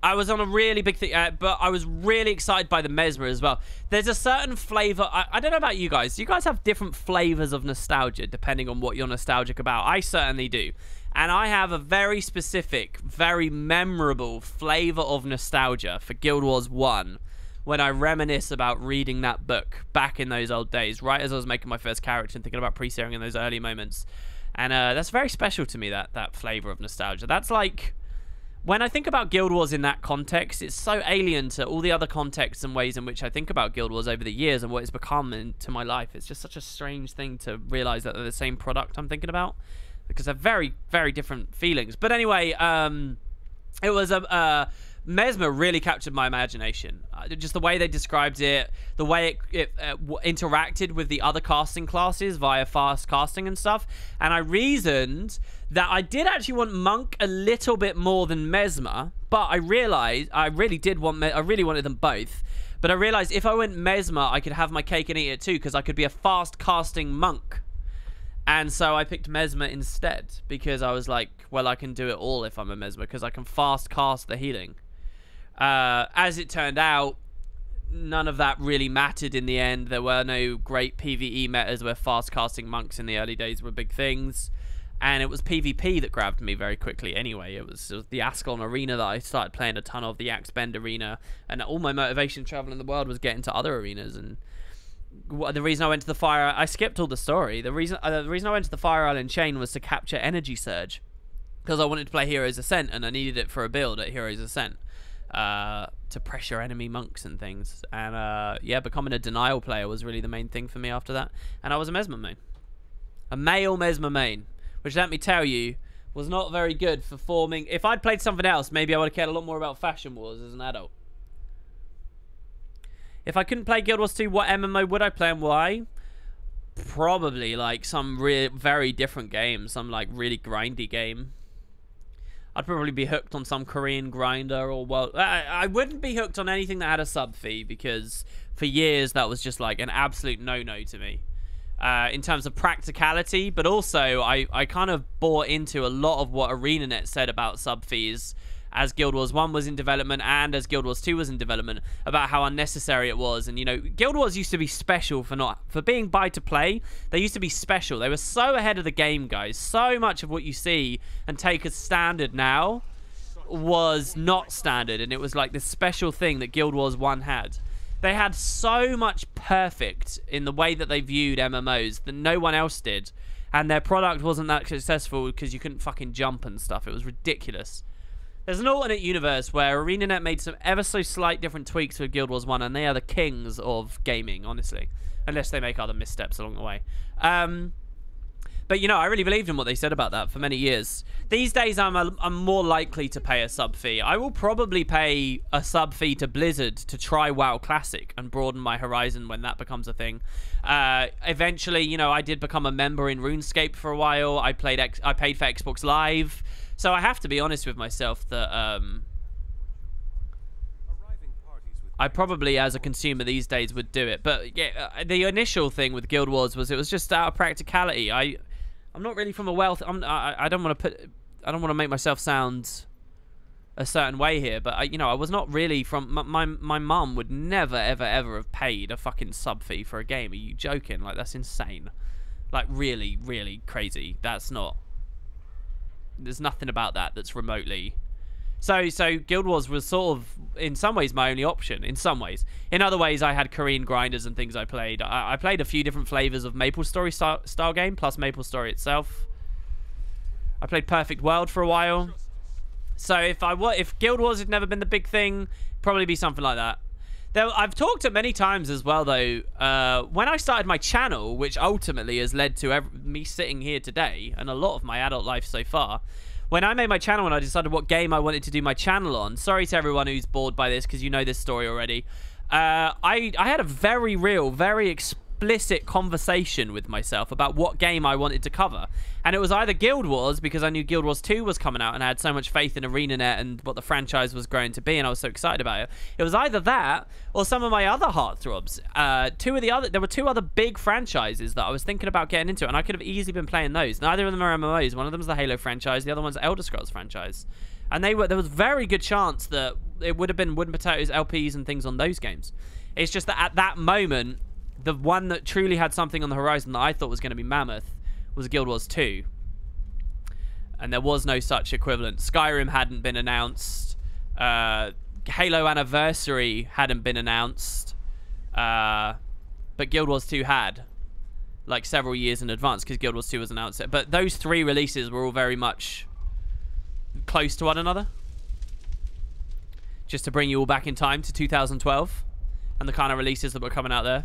Speaker 1: I was on a really big thing, but I was really excited by the Mesmer as well. There's a certain flavor. I don't know about you guys. Do you guys have different flavors of nostalgia depending on what you're nostalgic about? I certainly do. And I have a very specific, very memorable flavor of nostalgia for Guild Wars 1 when I reminisce about reading that book back in those old days, right as I was making my first character and thinking about pre-searing in those early moments. And that's very special to me, that flavor of nostalgia. That's like... When I think about Guild Wars in that context, it's so alien to all the other contexts and ways in which I think about Guild Wars over the years and what it's become into my life. It's just such a strange thing to realize that they're the same product I'm thinking about, because they're very, very different feelings. But anyway, it was Mesmer really captured my imagination. Just the way they described it, the way it interacted with the other casting classes via fast casting and stuff. And I reasoned that I did actually want Monk a little bit more than Mesmer, but I realized I really wanted them both. But I realized if I went Mesmer, I could have my cake and eat it too, because I could be a fast casting monk. And so I picked Mesmer instead, because I was like, well, I can do it all if I'm a Mesmer, because I can fast cast the healing. As it turned out, none of that really mattered in the end. There were no great PvE metas where fast casting monks in the early days were big things. And it was PvP that grabbed me very quickly anyway. It was the Ascalon arena that I started playing a ton of, the Axe Bend arena. And all my motivation traveling the world was getting to other arenas. And the reason I went to the Fire... I skipped all the story. The reason I went to the Fire Island Chain was to capture Energy Surge. Because I wanted to play Heroes Ascent and I needed it for a build at Heroes Ascent. To pressure enemy monks and things. And yeah, becoming a Denial player was really the main thing for me after that. And I was a Mesmer main. A male Mesmer main. Which, let me tell you, was not very good for forming... If I'd played something else, maybe I would have cared a lot more about Fashion Wars as an adult. If I couldn't play Guild Wars 2, what MMO would I play and why? Probably, like, some very different game. Some, like, really grindy game. I'd probably be hooked on some Korean grinder or... Well, I wouldn't be hooked on anything that had a sub fee, because for years that was just, like, an absolute no-no to me. In terms of practicality, but also I kind of bought into a lot of what ArenaNet said about sub fees as Guild Wars 1 was in development and as Guild Wars 2 was in development, about how unnecessary it was. And, you know, Guild Wars used to be special for being buy to play. They used to be special. They were so ahead of the game, guys. So much of what you see and take as standard now was not standard, and it was like this special thing that Guild Wars 1 had. They had so much perfect in the way that they viewed MMOs that no one else did. And their product wasn't that successful because you couldn't fucking jump and stuff. It was ridiculous. There's an alternate universe where ArenaNet made some ever so slight different tweaks with Guild Wars 1, and they are the kings of gaming, honestly. Unless they make other missteps along the way. But, you know, I really believed in what they said about that for many years. These days, I'm more likely to pay a sub fee. I will probably pay a sub fee to Blizzard to try WoW Classic and broaden my horizon when that becomes a thing. Eventually, you know, I did become a member in RuneScape for a while. I paid for Xbox Live. So I have to be honest with myself that I probably, as a consumer these days, would do it. But yeah, the initial thing with Guild Wars was it was just out of practicality. I'm not really from a wealth. I don't want to make myself sound a certain way here, but you know, I was not really from. My mum would never ever have paid a fucking sub fee for a game. Are you joking? Like, that's insane. Like, really, really crazy. That's not. There's nothing about that that's remotely. So Guild Wars was sort of, in some ways, my only option. In some ways. In other ways, I had Korean grinders and things I played. I played a few different flavors of MapleStory style game, plus MapleStory itself. I played Perfect World for a while. So if Guild Wars had never been the big thing, probably be something like that. I've talked it many times as well, though. When I started my channel, which ultimately has led to me sitting here today and a lot of my adult life so far. When I made my channel and I decided what game I wanted to do my channel on, sorry to everyone who's bored by this because you know this story already. I had a very real, very explicit conversation with myself about what game I wanted to cover. And it was either Guild Wars, because I knew Guild Wars 2 was coming out and I had so much faith in ArenaNet and what the franchise was growing to be, and I was so excited about it. It was either that or some of my other heartthrobs. There were two other big franchises that I was thinking about getting into, and I could have easily been playing those. Neither of them are MMOs. One of them is the Halo franchise, the other one's the Elder Scrolls franchise. And there was very good chance that it would have been Wooden Potatoes, LPs, and things on those games. It's just that at that moment, the one that truly had something on the horizon that I thought was going to be mammoth was Guild Wars 2. And there was no such equivalent. Skyrim hadn't been announced. Halo Anniversary hadn't been announced. But Guild Wars 2 had. Like several years in advance, because Guild Wars 2 was announced. But those three releases were all very much close to one another. Just to bring you all back in time to 2012. And the kind of releases that were coming out there.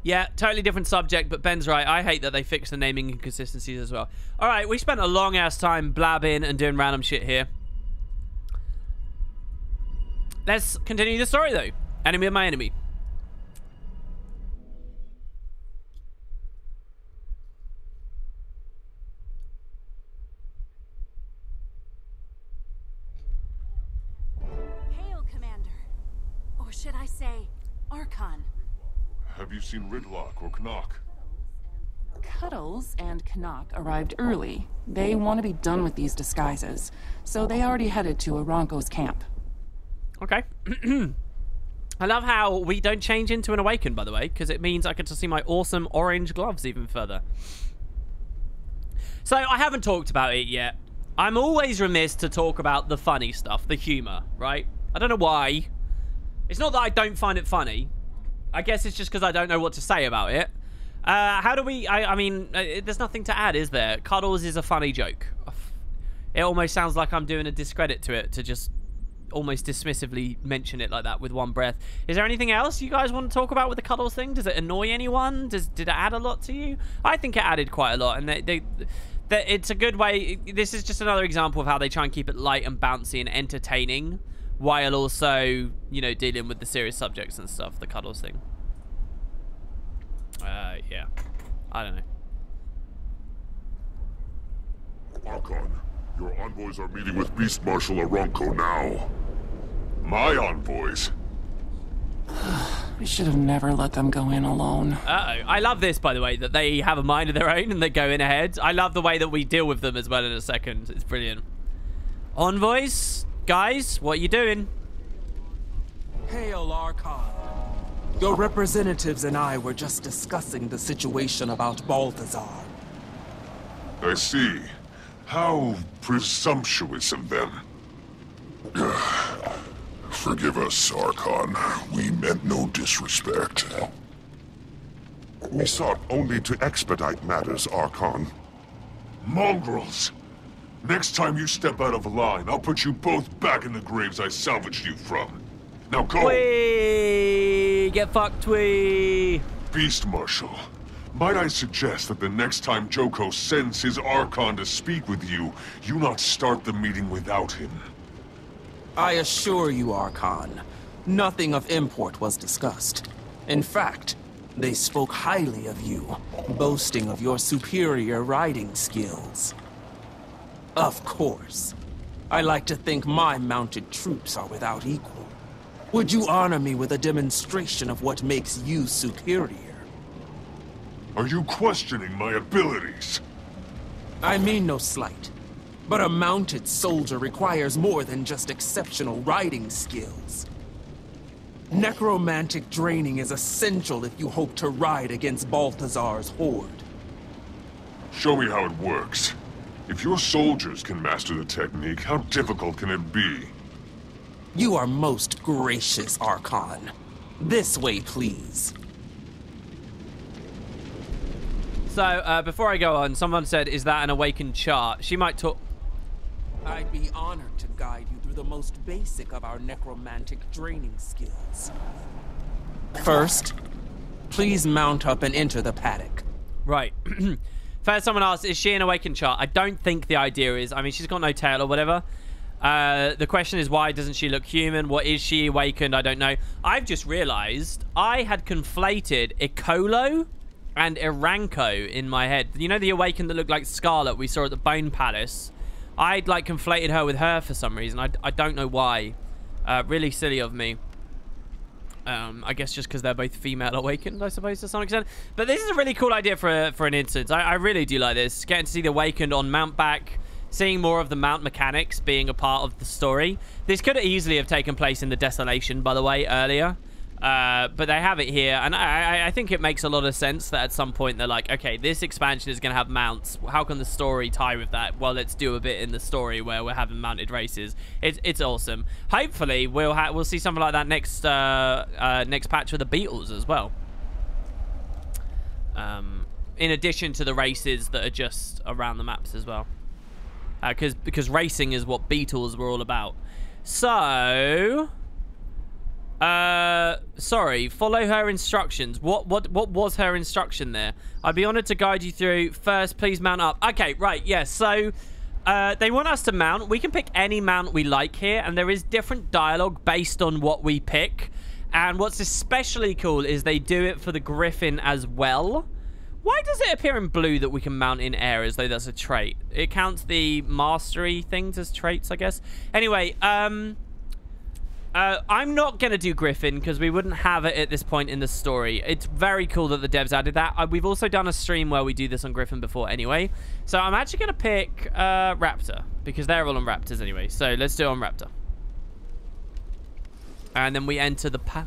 Speaker 1: Yeah, totally different subject, but Ben's right. I hate that they fixed the naming inconsistencies as well. Alright, we spent a long-ass time blabbing and doing random shit here. Let's continue the story, though. Enemy of my enemy.
Speaker 15: Hail, Commander. Or should I say, Archon.
Speaker 12: Have you seen Ridlock or Knock?
Speaker 16: Cuddles and Knock arrived early. They want to be done with these disguises, so they already headed to Aranko's camp.
Speaker 1: Okay. I love how we don't change into an Awaken, by the way, because it means I get to see my awesome orange gloves even further. So, I haven't talked about it yet. I'm always remiss to talk about the funny stuff, the humor, right? I don't know why. It's not that I don't find it funny. I guess it's just because I don't know what to say about it. How do we... I mean, there's nothing to add, is there? Cuddles is a funny joke. It almost sounds like I'm doing a discredit to it to just almost dismissively mention it like that with one breath. Is there anything else you guys want to talk about with the Cuddles thing? Does it annoy anyone? Did it add a lot to you? I think it added quite a lot, and it's a good way... This is just another example of how they try and keep it light and bouncy and entertaining, while also, you know, dealing with the serious subjects and stuff, the Cuddles thing. Yeah. I don't know.
Speaker 12: Archon, your envoys are meeting with Beast Marshal Aranko now. My envoys?
Speaker 16: We should have never let them go in alone.
Speaker 1: Uh-oh. I love this, by the way, that they have a mind of their own and they go in ahead. I love the way that we deal with them as well in a second. It's brilliant. Envoys? Guys, what are you doing?
Speaker 17: Hail, Archon. Your representatives and I were just discussing the situation about Balthazar.
Speaker 12: I see. How presumptuous of them.
Speaker 18: Forgive us, Archon. We meant no disrespect.
Speaker 12: We sought only to expedite matters, Archon. Mongrels! Next time you step out of line, I'll put you both back in the graves I salvaged you from. Now go!
Speaker 1: Wee! Get fucked, wee!
Speaker 12: Beast Marshal, might I suggest that the next time Joko sends his Archon to speak with you, you not start the meeting without him?
Speaker 17: I assure you, Archon, nothing of import was discussed. In fact, they spoke highly of you, boasting of your superior riding skills. Of course. I like to think my mounted troops are without equal. Would you honor me with a demonstration of what makes you superior?
Speaker 12: Are you questioning my abilities?
Speaker 17: I mean no slight. But a mounted soldier requires more than just exceptional riding skills. Necromantic draining is essential if you hope to ride against Balthazar's horde.
Speaker 12: Show me how it works. If your soldiers can master the technique, how difficult can it be?
Speaker 17: You are most gracious, Archon. This way, please.
Speaker 1: So, before I go on, someone said, is that an awakened chart? She might talk...
Speaker 17: I'd be honored to guide you through the most basic of our necromantic draining skills. First, please mount up and enter the paddock.
Speaker 1: Right. First, someone asked, is she an awakened chart? I don't think the idea is... I mean, she's got no tail or whatever. The question is, why doesn't she look human? What is she awakened? I don't know. I've just realized I had conflated Icolo and Iranko in my head. You know the awakened that looked like Scarlet we saw at the Bone Palace? I'd like conflated her with her for some reason. I don't know why. Really silly of me. I guess just because they're both female awakened, I suppose, to some extent. But this is a really cool idea for an instance. I really do like this. Getting to see the awakened on Mountback, seeing more of the mount mechanics being a part of the story. This could easily have taken place in the Desolation, by the way, earlier. But they have it here, and I think it makes a lot of sense that at some point they're like, okay, this expansion is going to have mounts. How can the story tie with that? Well, let's do a bit in the story where we're having mounted races. It's awesome. Hopefully, we'll see something like that next patch with the Beetles as well. In addition to the races that are just around the maps as well, because racing is what Beetles were all about. So. Sorry, follow her instructions. What was her instruction there? I'd be honored to guide you through. First, please mount up. Okay, right, yes. So, they want us to mount. We can pick any mount we like here, and there is different dialogue based on what we pick. And what's especially cool is they do it for the Griffin as well. Why does it appear in blue that we can mount in air as though that's a trait? It counts the mastery things as traits, I guess. Anyway, I'm not going to do Griffin because we wouldn't have it at this point in the story. It's very cool that the devs added that. We've also done a stream where we do this on Griffin before anyway. So I'm actually going to pick Raptor because they're all on Raptors anyway. So let's do it on Raptor. And then we enter the path.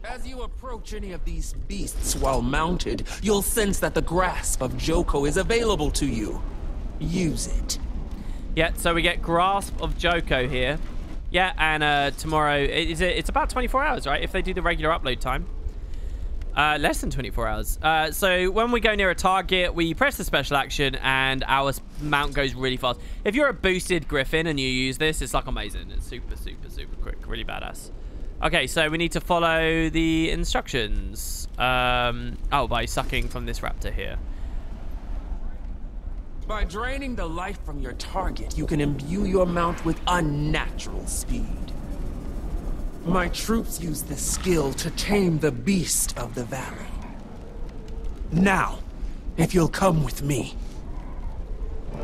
Speaker 17: As you approach any of these beasts while mounted, you'll sense that the grasp of Joko is available to you. Use it.
Speaker 1: Yeah, so we get grasp of Joko here. Yeah, and tomorrow, it's about 24 hours, right? If they do the regular upload time. Less than 24 hours. So when we go near a target, we press the special action and our mount goes really fast. If you're a boosted Griffin and you use this, it's like amazing. It's super, super, super quick. Really badass. Okay, so we need to follow the instructions. Oh, by sucking from this raptor here.
Speaker 17: By draining the life from your target, you can imbue your mount with unnatural speed. My troops use this skill to tame the beast of the valley. Now, if you'll come with me.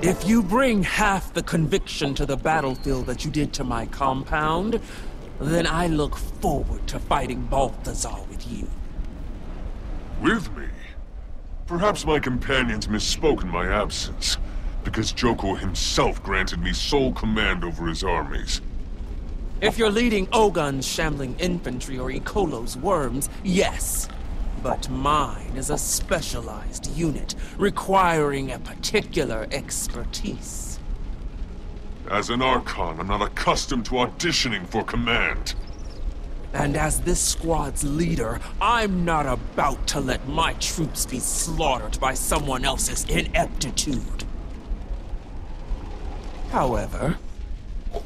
Speaker 17: If you bring half the conviction to the battlefield that you did to my compound, then I look forward to fighting Balthazar with you.
Speaker 12: With me? Perhaps my companions misspoke in my absence, because Joko himself granted me sole command over his armies.
Speaker 17: If you're leading Ogun's shambling infantry or Icolo's worms, yes. But mine is a specialized unit, requiring a particular expertise.
Speaker 12: As an Archon, I'm not accustomed to auditioning for command.
Speaker 17: And as this squad's leader, I'm not about to let my troops be slaughtered by someone else's ineptitude. However,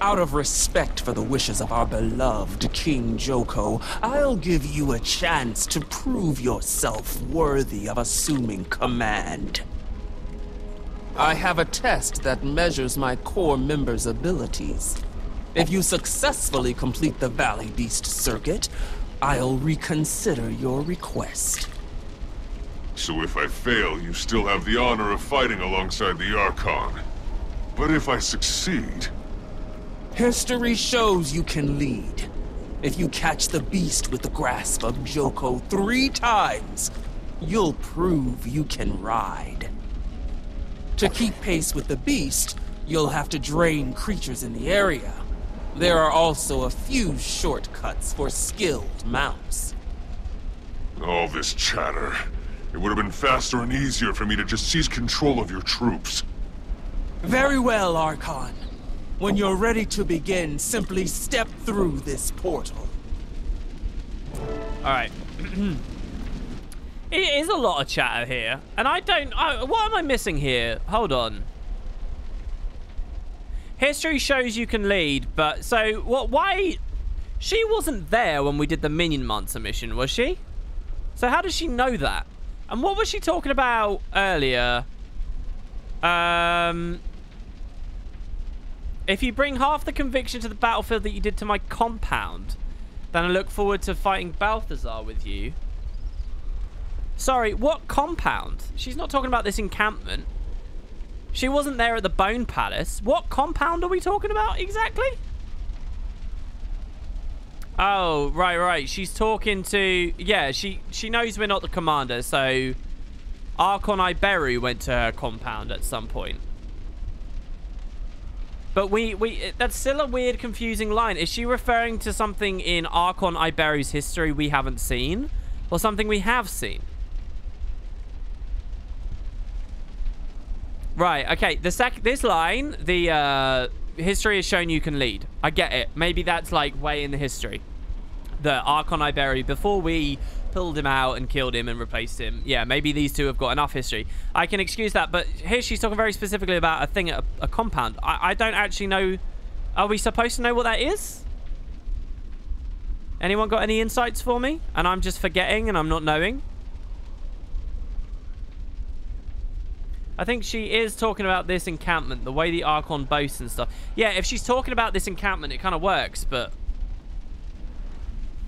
Speaker 17: out of respect for the wishes of our beloved King Joko, I'll give you a chance to prove yourself worthy of assuming command. I have a test that measures my core members' abilities. If you successfully complete the Valley Beast circuit, I'll reconsider your request.
Speaker 12: So if I fail, you still have the honor of fighting alongside the Archon. But if I succeed...
Speaker 17: History shows you can lead. If you catch the beast with the grasp of Joko 3 times, you'll prove you can ride. To keep pace with the beast, you'll have to drain creatures in the area. There are also a few shortcuts for skilled mounts.
Speaker 12: All this chatter. It would have been faster and easier for me to just seize control of your troops.
Speaker 17: Very well, Archon. When you're ready to begin, simply step through this portal.
Speaker 1: Alright. It is a lot of chatter here. And I don't... what am I missing here? Hold on. History shows you can lead, but... So, what? Why... She wasn't there when we did the Minion Mancer mission, was she? So how does she know that? And what was she talking about earlier? If you bring half the conviction to the battlefield that you did to my compound, then I look forward to fighting Balthazar with you. Sorry, what compound? She's not talking about this encampment. She wasn't there at the Bone Palace. What compound are we talking about exactly? Oh, right. She's talking to... Yeah, she knows we're not the commander, so... Archon Iberu went to her compound at some point. But that's still a weird, confusing line. Is she referring to something in Archon Iberu's history we haven't seen? Or something we have seen? Right, okay. This line, the history has shown you can lead. I get it. Maybe that's like way in the history. The Archon Iberu, before we pulled him out and killed him and replaced him. Yeah, maybe these two have got enough history. I can excuse that, but here she's talking very specifically about a thing at a compound. I don't actually know. Are we supposed to know what that is? Anyone got any insights for me? And I'm just forgetting and I'm not knowing. I think she is talking about this encampment, the way the Archon boasts and stuff. Yeah, if she's talking about this encampment, it kind of works, but...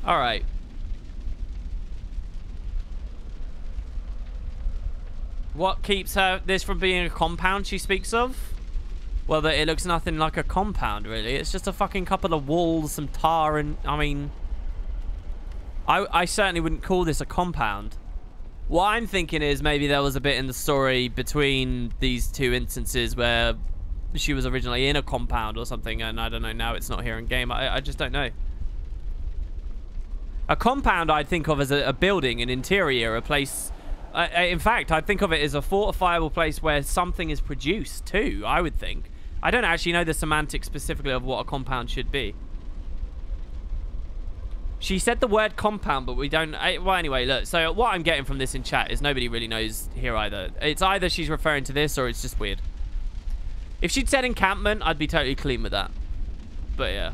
Speaker 1: Alright. What keeps this from being a compound she speaks of? Well, that it looks nothing like a compound, really. It's just a fucking couple of walls, some tar, and... I mean... I certainly wouldn't call this a compound. What I'm thinking is maybe there was a bit in the story between these two instances where she was originally in a compound or something, and I don't know, now it's not here in game. I just don't know. A compound I'd think of as a building, an interior, a place... in fact, I'd think of it as a fortifiable place where something is produced too, I would think. I don't actually know the semantics specifically of what a compound should be. She said the word compound, but we don't... well, anyway, look. So what I'm getting from this in chat is nobody really knows here either. It's either she's referring to this or it's just weird. If she'd said encampment, I'd be totally clean with that. But yeah.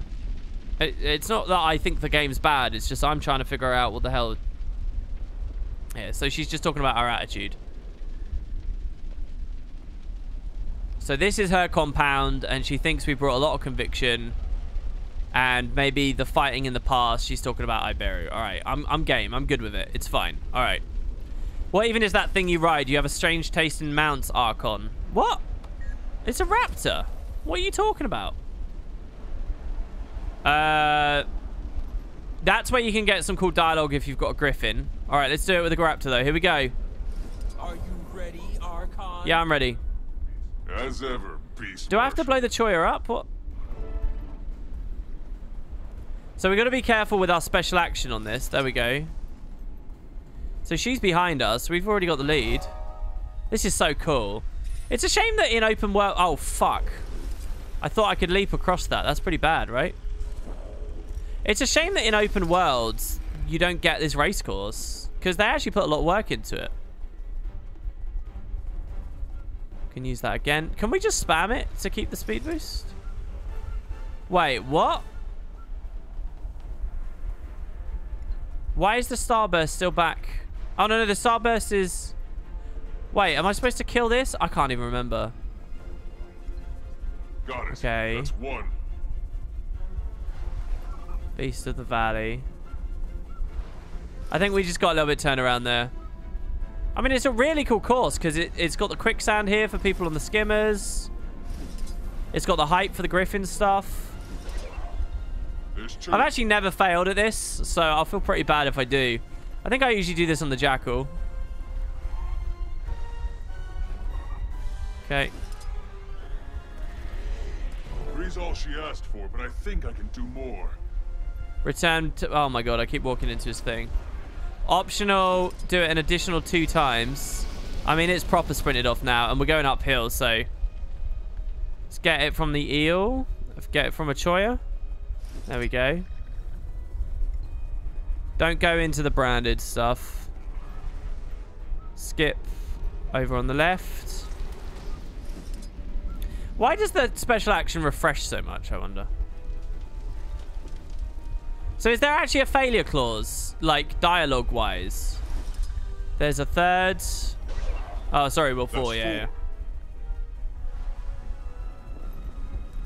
Speaker 1: It's not that I think the game's bad. It's just I'm trying to figure out what the hell... Yeah, so she's just talking about our attitude. So this is her compound, and she thinks we brought a lot of conviction. And maybe the fighting in the past, she's talking about Iberu. Alright, I'm game. I'm good with it. It's fine. Alright. What even is that thing you ride? You have a strange taste in mounts, Archon. What? It's a raptor. What are you talking about? That's where you can get some cool dialogue if you've got a griffin. Alright, let's do it with a raptor, though. Here we go.
Speaker 17: Are you ready, Archon?
Speaker 1: Yeah, I'm ready.
Speaker 12: As ever, beast.
Speaker 1: Do I have to blow the Choya up? What? So we've got to be careful with our special action on this. There we go. So she's behind us. We've already got the lead. This is so cool. It's a shame that in open world... Oh, fuck. I thought I could leap across that. That's pretty bad, right? It's a shame that in open worlds, you don't get this race course. Because they actually put a lot of work into it. Can use that again. Can we just spam it to keep the speed boost? Wait, what? Why is the starburst still back? Oh, no, the starburst is... Wait, am I supposed to kill this? I can't even remember.
Speaker 12: Got it.
Speaker 1: Okay.
Speaker 12: That's one.
Speaker 1: Beast of the Valley. I think we just got a little bit turned around there. I mean, it's a really cool course because it's got the quicksand here for people on the skimmers. It's got the hype for the griffin stuff. I've actually never failed at this, so I'll feel pretty bad if I do. I think I usually do this on the Jackal. Okay.
Speaker 12: Three's all she asked for, but I think I can do more.
Speaker 1: Return to... Oh my god, I keep walking into his thing. Optional, do it an additional 2 times. I mean, it's proper sprinted off now, and we're going uphill, so... Let's get it from the eel. Let's get it from a Choya. There we go. Don't go into the branded stuff. Skip over on the left. Why does the special action refresh so much, I wonder? So is there actually a failure clause, like dialogue-wise? There's a third. Oh, sorry, well, four, yeah.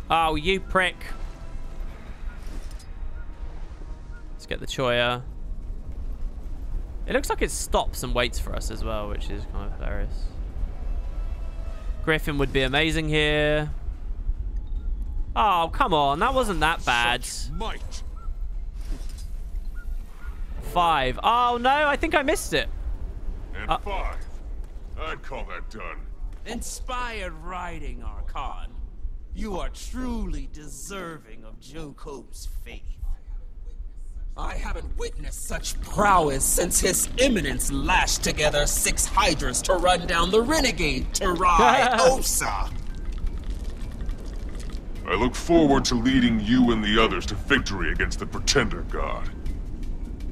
Speaker 1: Oh, you prick. Let's get the Choya. It looks like it stops and waits for us as well, which is kind of hilarious. Griffin would be amazing here. Oh, come on. That wasn't that bad.
Speaker 12: Might.
Speaker 1: 5. Oh, no. I think I missed it.
Speaker 12: And 5. I'd call that done.
Speaker 17: Inspired writing, Archon. You are truly deserving of Joko's faith. I haven't witnessed such prowess since His Eminence lashed together 6 Hydras to run down the renegade Terai Osa.
Speaker 12: I look forward to leading you and the others to victory against the Pretender God.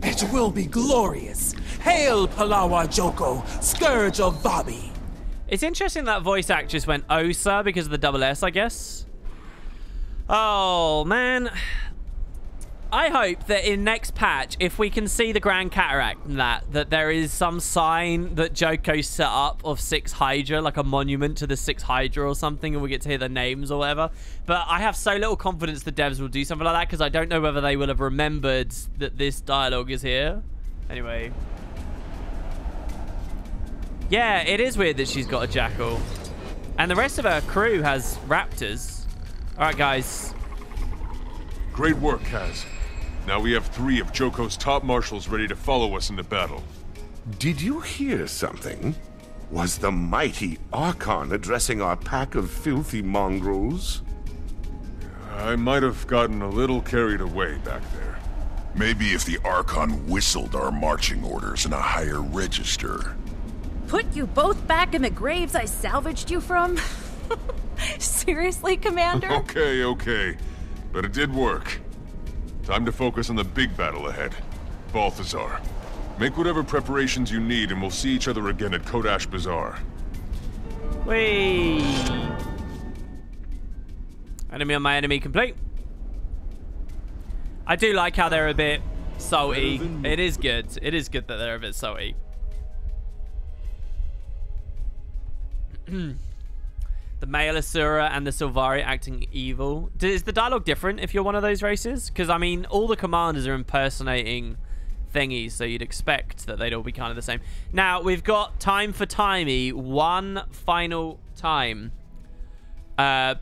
Speaker 17: It will be glorious. Hail Palawa Joko, Scourge of Vabi.
Speaker 1: It's interesting that voice actress went Osa because of the double S, I guess. Oh, man. I hope that in next patch, if we can see the Grand Cataract and that there is some sign that Joko set up of 6 Hydra, like a monument to the 6 Hydra or something, and we get to hear their names or whatever. But I have so little confidence the devs will do something like that because I don't know whether they will have remembered that this dialogue is here. Anyway. Yeah, it is weird that she's got a jackal. And the rest of her crew has raptors. All right, guys.
Speaker 12: Great work, Kaz. Now we have 3 of Joko's top marshals ready to follow us into battle.
Speaker 18: Did you hear something? Was the mighty Archon addressing our pack of filthy mongrels?
Speaker 12: I might have gotten a little carried away back there.
Speaker 18: Maybe if the Archon whistled our marching orders in a higher register.
Speaker 13: Put you both back in the graves I salvaged you from? Seriously, Commander?
Speaker 12: Okay. But it did work. Time to focus on the big battle ahead. Balthazar. Make whatever preparations you need and we'll see each other again at Kodash Bazaar.
Speaker 1: Whee! Enemy on my enemy complete. I do like how they're a bit salty. It is good. It is good that they're a bit salty. The male Asura and the Sylvari acting evil. Is the dialogue different if you're one of those races? Because, I mean, all the commanders are impersonating thingies, so you'd expect that they'd all be kind of the same. Now, we've got time for Timey. One final time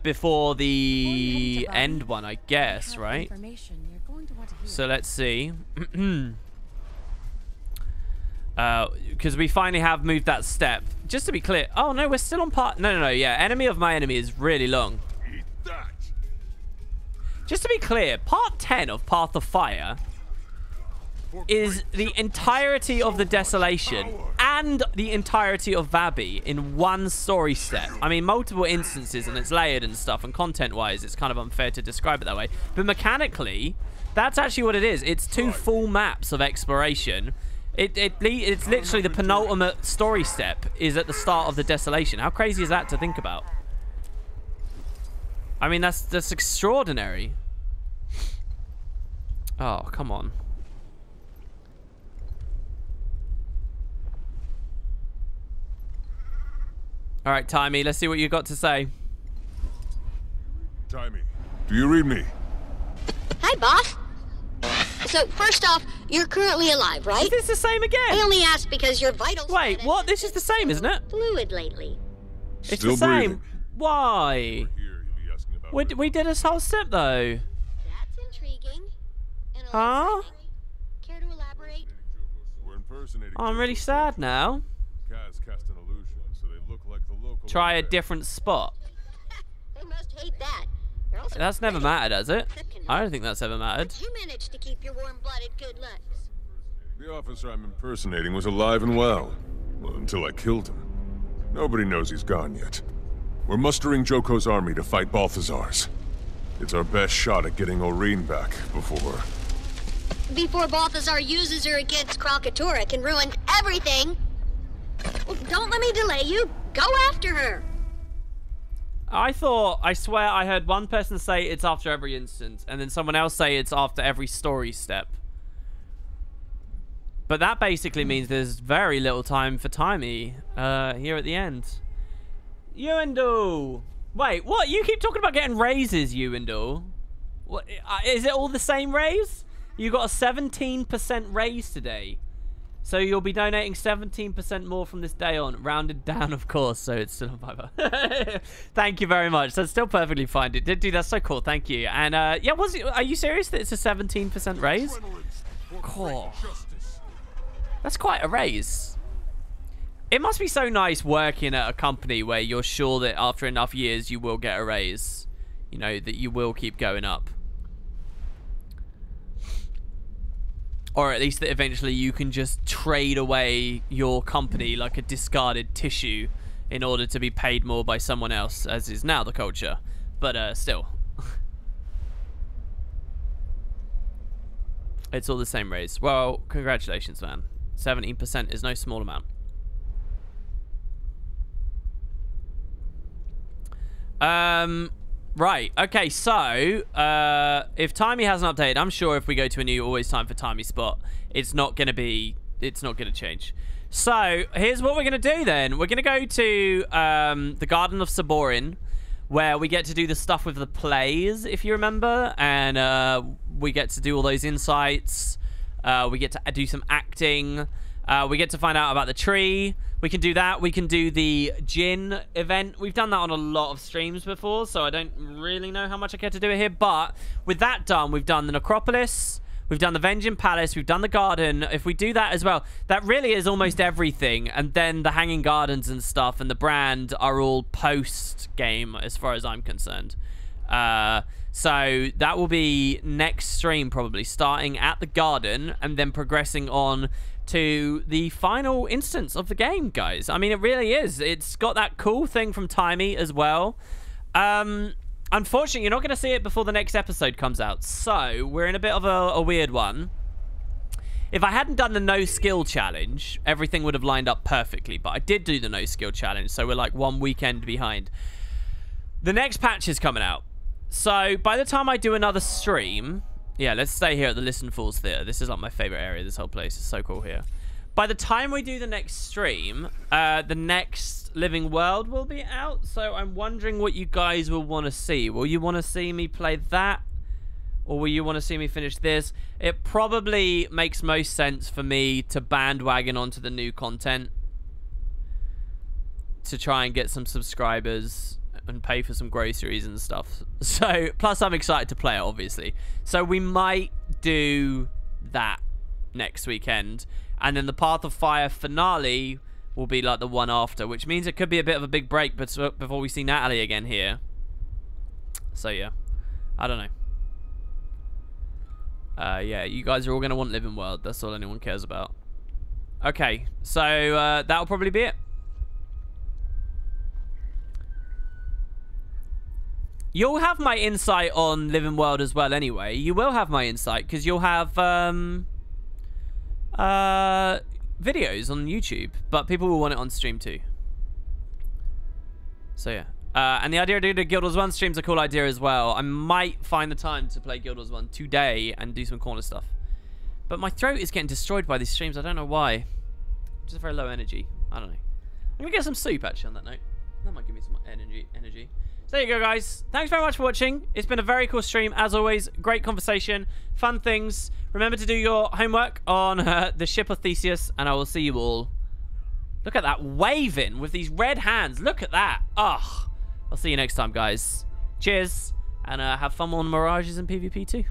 Speaker 1: before the end one, I guess, right? So let's see. Because we finally have moved that step. Just to be clear. Oh, no, we're still on part... No, yeah. Enemy of my enemy is really long.
Speaker 12: Eat that.
Speaker 1: Just to be clear, part 10 of Path of Fire is the entirety of the Desolation and the entirety of Vabi in one story step. I mean, multiple instances, and it's layered and stuff, and content-wise, it's kind of unfair to describe it that way. But mechanically, that's actually what it is. It's 2 full maps of exploration. It's literally the penultimate story step is at the start of the Desolation. How crazy is that to think about? I mean, that's extraordinary. Oh, come on. All right, Timey, let's see what you got to say.
Speaker 12: Timey, do you read me?
Speaker 19: Hi, boss. So, first off, you're currently alive, right?
Speaker 1: Is this the same again?
Speaker 19: I only asked because your vitals...
Speaker 1: Wait, what? This is the same, isn't it?
Speaker 19: ...fluid lately.
Speaker 1: It's the same. Why? We did this whole step, though.
Speaker 19: That's intriguing.
Speaker 1: Huh?
Speaker 19: Care to elaborate?
Speaker 12: We're impersonating...
Speaker 1: I'm really sad now.
Speaker 12: Kaz cast an illusion, so they look like the local...
Speaker 1: Try a different spot.
Speaker 19: They must hate that.
Speaker 1: That's never mattered, has it? I don't think that's ever mattered.
Speaker 19: You managed to keep your warm-blooded good looks.
Speaker 12: The officer I'm impersonating was alive and well until I killed him. Nobody knows he's gone yet. We're mustering Joko's army to fight Balthazar's. It's our best shot at getting Aurene back before...
Speaker 19: Before Balthazar uses her against Kralkatura can ruin everything! Don't let me delay you. Go after her.
Speaker 1: I swear I heard one person say it's after every instance, and then someone else say it's after every story step. But that basically means there's very little time for Timey here at the end. Yuendel! Wait, what? You keep talking about getting raises, Yuendel. What, is it all the same raise? You got a 17% raise today. So you'll be donating 17% more from this day on. Rounded down, of course, so it's still a $5. Thank you very much. That's still perfectly fine, dude. That's so cool. Thank you. And, yeah, are you serious that it's a 17% raise? Cool. That's quite a raise. It must be so nice working at a company where you're sure that after enough years you will get a raise. You know, that you will keep going up. Or at least that eventually you can just trade away your company like a discarded tissue in order to be paid more by someone else, as is now the culture. But still. It's all the same raise. Well, congratulations, man. 17% is no small amount. Right, okay, so if Timey hasn't updated, I'm sure if we go to a new always time for Timey spot, it's not gonna change. So here's what we're gonna do then. We're gonna go to the Garden of Saborin, where we get to do the stuff with the plays, if you remember, and we get to do all those insights. We get to do some acting. We get to find out about the tree. We can do that. We can do the Jinn event. We've done that on a lot of streams before, so I don't really know how much I care to do it here. But with that done, we've done the Necropolis. We've done the Vengeance Palace. We've done the Garden. If we do that as well, that really is almost everything. And then the Hanging Gardens and stuff and the brand are all post-game as far as I'm concerned. So that will be next stream probably, starting at the Garden and then progressing on to the final instance of the game, guys. I mean, it really is. It's got that cool thing from Timey as well. Unfortunately, you're not going to see it before the next episode comes out. So we're in a bit of a weird one. If I hadn't done the no skill challenge, everything would have lined up perfectly. But I did do the no skill challenge, so we're like one weekend behind. The next patch is coming out. So by the time I do another stream... Yeah, let's stay here at the Listen Fools Theatre. This is like my favorite area. This whole place is so cool here. By the time we do the next stream, the next Living World will be out. So I'm wondering what you guys will want to see. Will you want to see me play that? Or will you want to see me finish this? It probably makes most sense for me to bandwagon onto the new content. To try and get some subscribers and pay for some groceries and stuff. So, plus I'm excited to play it, obviously. So we might do that next weekend. And then the Path of Fire finale will be like the one after, which means it could be a bit of a big break before we see Natalie again here. So yeah, I don't know. Yeah, you guys are all going to want Living World. That's all anyone cares about. Okay, so that'll probably be it. You'll have my insight on Living World as well anyway. You will have my insight because you'll have videos on YouTube, but people will want it on stream too. So yeah. And the idea of doing the Guild Wars 1 stream's a cool idea as well. I might find the time to play Guild Wars 1 today and do some corner stuff. But my throat is getting destroyed by these streams. I don't know why. Just very low energy. I don't know. I'm going to get some soup actually on that note. That might give me some energy. So there you go, guys. Thanks very much for watching. It's been a very cool stream, as always. Great conversation, fun things. Remember to do your homework on the ship of Theseus, and I will see you all. Look at that waving with these red hands. Look at that. Ugh. I'll see you next time, guys. Cheers, and have fun on Mirages and PvP too.